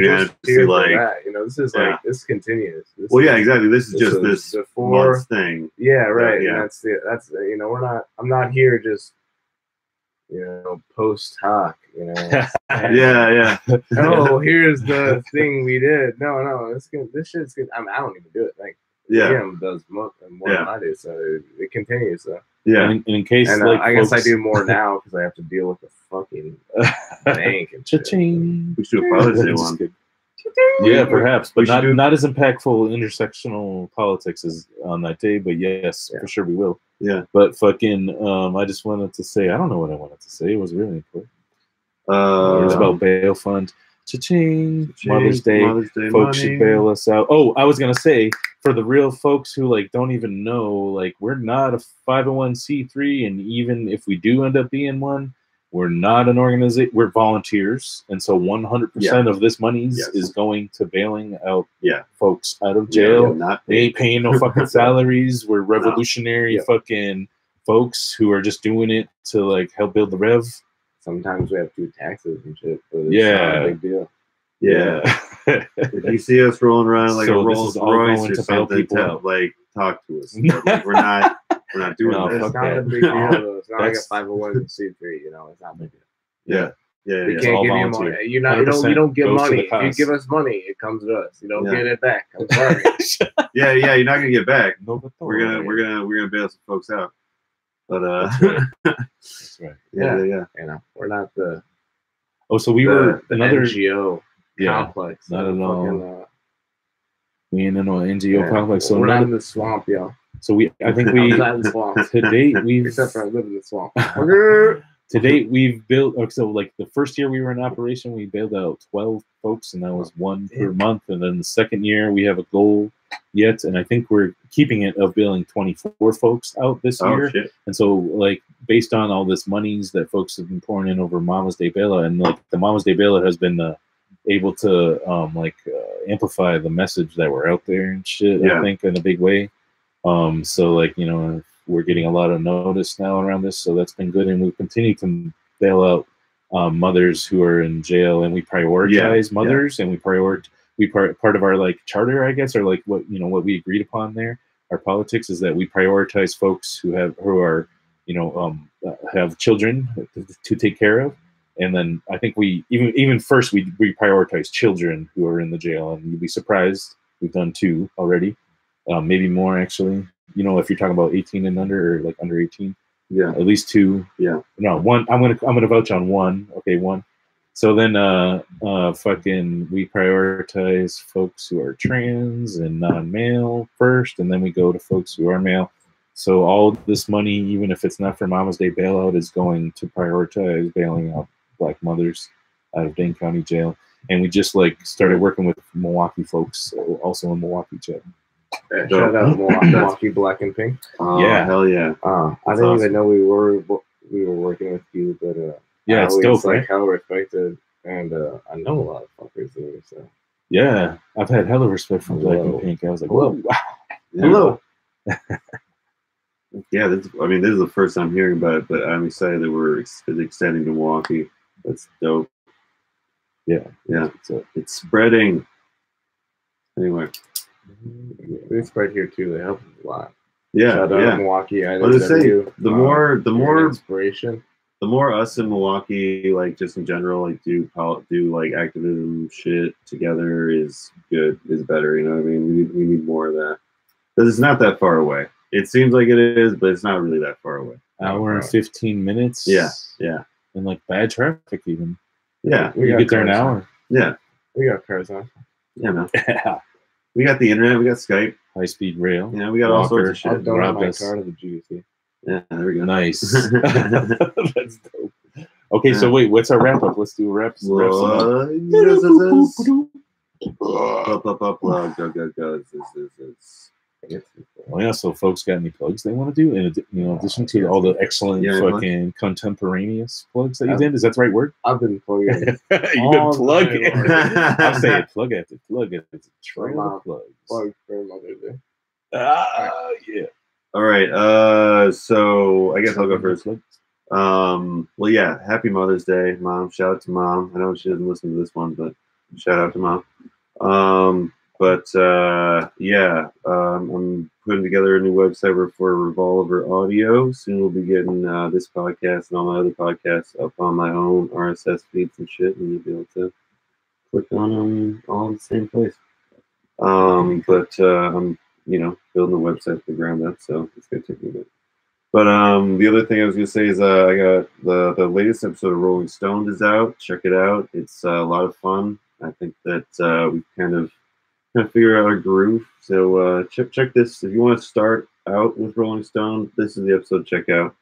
S3: just here for that. This is like this continues.
S2: Exactly. This is just this month thing.
S3: Yeah, right. Yeah, and that's I'm not here just post hoc,
S2: yeah.
S3: Oh, here's the thing we did. No, it's good. This shit's good. I don't even do it. Like, Liam does more than I do, so it continues. So.
S2: Yeah.
S1: And in case,
S3: and
S1: like,
S3: I guess I do more now because I have to deal with the fucking bank and
S1: cha-ching.
S2: We should do a Father's Day one.
S1: Yeah, perhaps, but not as impactful intersectional politics as on that day. But yes, for sure we will.
S2: Yeah.
S1: But fucking, I just wanted to say, I don't know what I wanted to say. It was really important. It was about bail fund. Cha-ching. Mother's Day. Folks should bail us out. Oh, I was gonna say, for the real folks who like don't even know, like, we're not a 501c3, and even if we do end up being one, we're not an organization. We're volunteers, and so 100% of this money is going to bailing out folks out of jail. They ain't paying no fucking salaries. We're revolutionary fucking folks who are just doing it to like help build the rev.
S3: Sometimes we have to do taxes and shit, but it's not a big deal.
S2: Yeah. If you see us rolling around like a Rolls Royce or something, like, talk to us. Like, we're not doing that.
S3: It's not a big deal. It's not like a 501c3. It's not a big deal.
S2: Yeah.
S3: We can't give you money. You don't get money. If you give us money, it comes to us. You don't get it back. I'm sorry.
S2: Yeah. You're not gonna get back. We're gonna bail some folks out. But
S1: that's right.
S2: Yeah.
S3: We're not the.
S1: Oh, so we were another
S3: NGO complex.
S1: Not at all. We ain't in no NGO complex. So
S3: we're not in the swamp, y'all.
S1: So I think we
S3: not in the swamp.
S1: To date we've
S3: except for I live in the swamp.
S1: To date we've built. So like the first year we were in operation, we bailed out 12 folks, and that was one per month. And then the second year we have a goal yet, and I think we're keeping it of bailing 24 folks out this year.
S2: Shit.
S1: And so like based on all this monies that folks have been pouring in over Mama's Day bailout, and like the Mama's Day bailout has been able to amplify the message that we're out there and shit. I think in a big way. So like we're getting a lot of notice now around this, so that's been good, and we continue to bail out mothers who are in jail, and we prioritize mothers, and part of our like charter, I guess, or like what we agreed upon there. Our politics is that we prioritize folks who are have children to take care of, and then I think we even first we prioritize children who are in the jail, and you'd be surprised we've done 2 already, maybe more actually. If you're talking about 18 and under, or like under 18, at least 2. No, 1. I'm gonna vouch on 1. Okay, 1. So then we prioritize folks who are trans and non-male first, and then we go to folks who are male. So all this money, even if it's not for Mama's Day bailout, is going to prioritize bailing out Black mothers out of Dane County Jail. And we just like started working with Milwaukee folks, also in Milwaukee jail.
S3: Shout out Milwaukee Black and Pink.
S2: Hell yeah.
S3: I didn't even know we were working with you, but
S1: it's dope, right?
S3: Like hella respected, and I know a lot of fuckers there. So
S1: yeah, I've had hella respect from Black and Pink. I was like, whoa,
S3: hello.
S2: Yeah, this is the first time hearing about it, but I'm excited that we're extending to Milwaukee. That's dope.
S1: Yeah.
S2: It's spreading. Anyway.
S3: They spread here too. They help a lot.
S2: Yeah,
S3: shout out Milwaukee.
S2: I was say the more
S3: inspiration.
S2: The more us in Milwaukee, like just in general, like do like activism shit together is good, is better. You know what I mean? We need more of that because it's not that far away. It seems like it is, but it's not really that far away.
S1: Hour and 15 minutes.
S2: Yeah.
S1: And like bad traffic even.
S2: Yeah,
S1: we get there an hour.
S2: Yeah,
S3: we got cars on.
S2: Yeah, man. Yeah. We got the internet. We got Skype.
S1: High-speed rail.
S2: Yeah, we got all sorts of shit.
S3: I'll donate my car to the GUC.
S2: Yeah, there we go.
S1: Nice. That's dope. Okay, so wait, what's our wrap-up? Let's do a wrap. Well, yeah, so folks got any plugs they want to do? In addition to all the excellent fucking contemporaneous plugs that you did? Is that the right word?
S3: I've been plugging.
S1: You've been plugging. I'm saying plug after plug. It's a trail of plugs.
S3: Plug for Mother's Day.
S1: Yeah.
S2: All right. So I guess I'll go first. Well, yeah. Happy Mother's Day, Mom. Shout out to Mom. I know she doesn't listen to this one, but shout out to Mom. But yeah, I'm putting together a new website for Revolver Audio. Soon we'll be getting this podcast and all my other podcasts up on my own RSS feeds and shit, and you'll be able to click on them all in the same place. But I'm, building a website from the ground up, so it's gonna take me a bit. But the other thing I was gonna say is I got the latest episode of Rolling Stone is out. Check it out. It's a lot of fun. I think that we've kind of figure out our groove. So check this. If you want to start out with Rolling Stone, this is the episode to check out.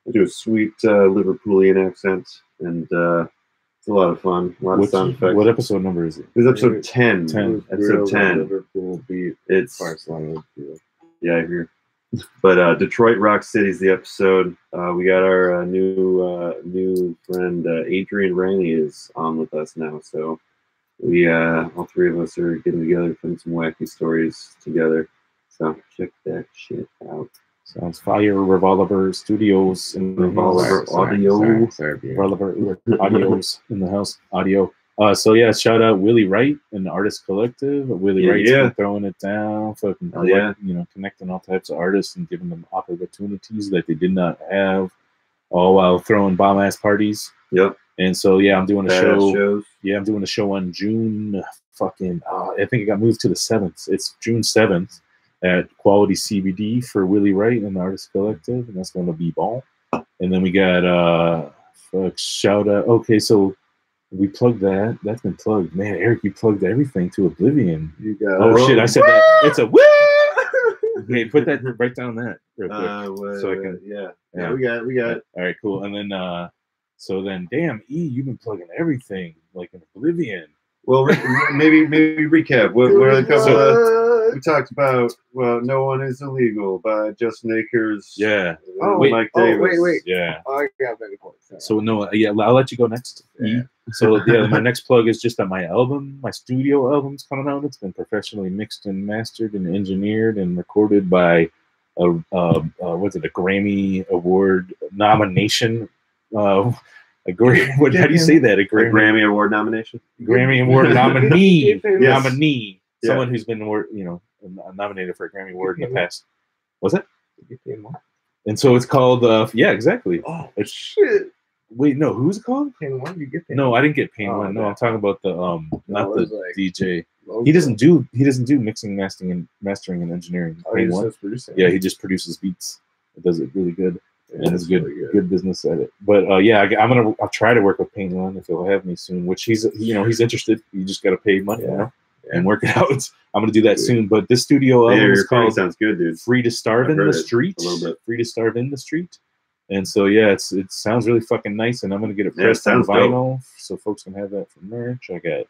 S2: I do a sweet Liverpoolian accent, and it's a lot of fun. A lot of sound effects.
S1: What episode number is it?
S2: It's episode 10.
S1: 10.
S2: Episode 10.
S3: Liverpool beat.
S2: It's yeah, I hear. But Detroit Rock City is the episode. We got our new friend Adrian Rainey is on with us now. So we all three of us are getting together, putting some wacky stories together. So check that shit out.
S1: Sounds fire. Revolver Studios and
S2: Revolver Audio.
S1: Revolver Audios in the house. Audio. So yeah, shout out Willie Wright and the Artist Collective. Willie Wright's been throwing it down, fucking connecting all types of artists and giving them opportunities that they did not have, all while throwing bomb ass parties.
S2: Yep.
S1: And so yeah, I'm doing a show.
S2: Shows.
S1: Yeah, I'm doing a show on June I think it got moved to the 7th. It's June 7th at Quality CBD for Willie Wright and the Artist Collective, and that's going to be ball. And then we got shout out. Okay, so we plugged that. That's been plugged. Man, Eric, you plugged everything to oblivion.
S3: You got
S1: shit! I said that. It's a woo. Okay, put that right down that real quick, so I can.
S3: Yeah. We got.
S1: All right, cool. And then so then, damn, E, you've been plugging everything like an oblivion.
S2: Well, maybe recap. What are the couple we talked about? Well, No One Is Illegal by Justin Akers.
S1: Yeah.
S2: Mike Davis.
S3: Wait.
S1: Yeah.
S3: I got many points.
S1: So no, yeah, I'll let you go next.
S3: Yeah.
S1: So yeah, my next plug is just that my album, my studio album's coming out. It's been professionally mixed and mastered and engineered and recorded by a Grammy Award nomination. How do you say that? A
S2: Grammy Award nomination.
S1: Grammy Award nominee.
S2: Yes.
S1: Nominee.
S2: Yeah.
S1: Someone who's been nominated for a Grammy Award in the past. Was it? And so it's called yeah, exactly.
S3: Oh
S1: it's,
S3: shit.
S1: Wait, no, who's it called?
S3: Pain One? You get Pain
S1: No,
S3: One?
S1: I didn't get Pain
S3: Oh,
S1: One. No,
S3: okay.
S1: I'm talking about the not the
S3: like
S1: DJ.
S3: logo.
S1: He doesn't do mixing, mastering and engineering.
S3: Oh,
S1: Pain
S3: he's
S1: One.
S3: just producing.
S1: Yeah, he just produces beats. It does it really good.
S3: Yeah,
S1: and it's good,
S3: really
S1: good business at it. But yeah, I'll try to work with Pain One if he'll have me soon. Which he's interested. You just got to pay money, and work it out. I'm gonna do that soon. But this studio album is called
S2: sounds good, dude.
S1: "Free to Starve in the Street."
S2: A little bit.
S1: Free to Starve in the Street. And so yeah, it sounds really fucking nice, and I'm gonna get it pressed on vinyl so folks can have that for merch. I got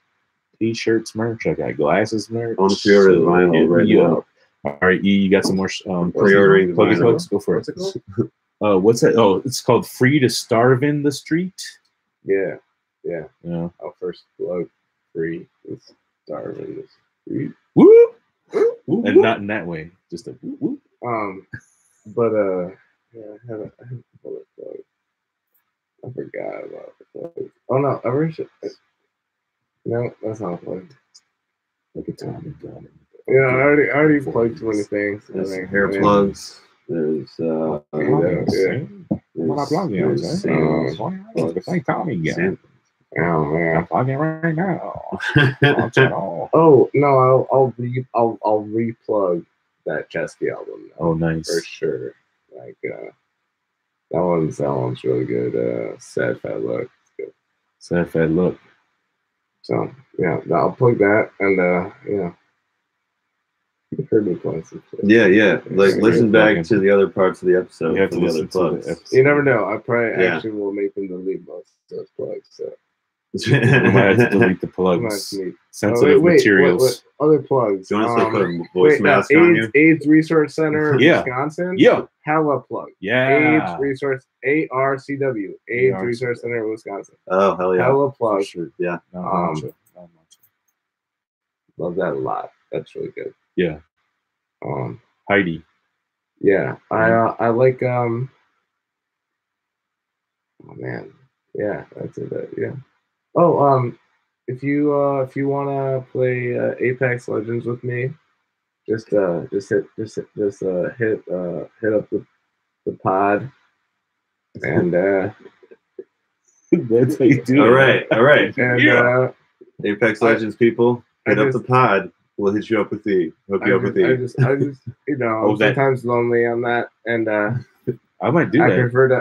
S1: t-shirts merch. I got glasses merch.
S2: On pre-order the vinyl right now.
S1: All right, E, you got some more
S2: pre-ordering the vinyl.
S1: Plugs? Go for it. What's that? Oh, it's called "Free to Starve in the Street."
S3: Yeah.
S1: I'll
S3: first plug Free to Starve in the Street.
S1: Woo! And not in that way. Just a woo.
S3: But yeah, I have a bullet plug. I forgot about the plug. Oh no, I really should. No, that's not a plug.
S1: Look at Tommy.
S3: Yeah, I already plugged too many things.
S2: There's hair plugs. There's
S1: Tommy again.
S3: Oh man,
S1: I'm plugging right now.
S3: Oh no, I'll replug that Chesky album.
S1: Oh, nice
S3: for sure. Like that one's really good. Sad Fat Look. Good.
S1: Sad Fat Look.
S3: So yeah, I'll plug that, and you heard me playing some shit.
S2: Yeah. Like listen back to the other parts of the episode.
S1: You have to listen
S2: to the other plugs.
S3: You never know. I probably actually will make them delete most of those plugs. So.
S1: We might have to delete the plugs. Sensitive materials.
S3: What other plugs?
S2: Do you want to put a voice mask on you?
S3: AIDS Resource Center, Wisconsin.
S1: Yeah.
S3: Hella plug.
S1: Yeah.
S3: AIDS Resource ARCW. AIDS Resource Center, Wisconsin.
S2: Oh hell yeah.
S3: Hella plug.
S2: Sure. Yeah.
S1: Not much.
S3: Love that a lot. That's really good.
S1: Yeah. Heidi.
S3: Yeah. I like oh man. Yeah, that's it. Yeah. Oh, if you wanna play Apex Legends with me, just hit up the pod, and
S1: that's how you do
S2: all
S1: it.
S2: All right.
S3: And
S2: Apex Legends people, hit up the pod. We'll hit you up with the
S3: I just sometimes lonely on that, and
S1: I might do that.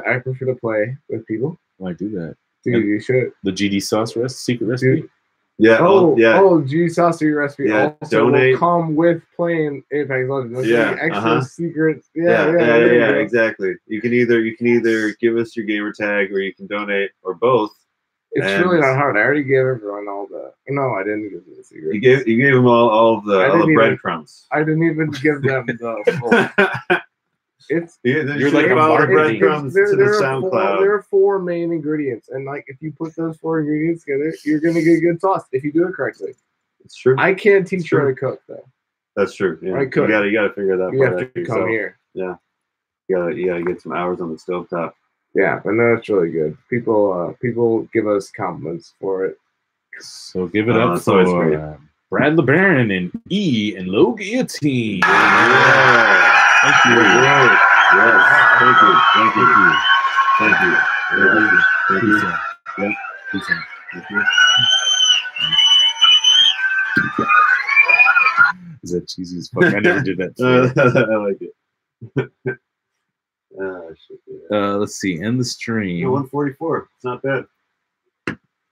S3: I prefer to play with people.
S1: I might do that.
S3: Dude, you should.
S1: The GD sauce secret recipe.
S3: Dude.
S2: Yeah.
S3: GD sauce secret recipe.
S2: Yeah,
S3: also will come with playing Apex Legends. Extra secret.
S2: Yeah. Exactly. You can either give us your gamer tag, or you can donate, or both.
S3: It's really not hard. I already gave everyone all the. No, I didn't give them the secret.
S2: You gave them all the breadcrumbs.
S3: I didn't even give them the.
S2: You're like about the breadcrumbs to the SoundCloud.
S3: There are 4 main ingredients, and like if you put those 4 ingredients together, you're gonna get good sauce if you do it correctly.
S2: It's true.
S3: I can't teach you how to cook though.
S2: That's true. Yeah. You gotta figure that part out. You have to come here. Yeah. You gotta get some hours on the stovetop.
S3: Yeah, but no, it's really good. People give us compliments for it.
S1: So give it up for Brad LeBaron and E and Lil Guillotine.
S2: Yeah. Thank you. Yes. Thank you.
S1: Is that cheesy as fuck? I never did that.
S2: I like it.
S1: Let's see. End the stream.
S2: 144. It's not bad.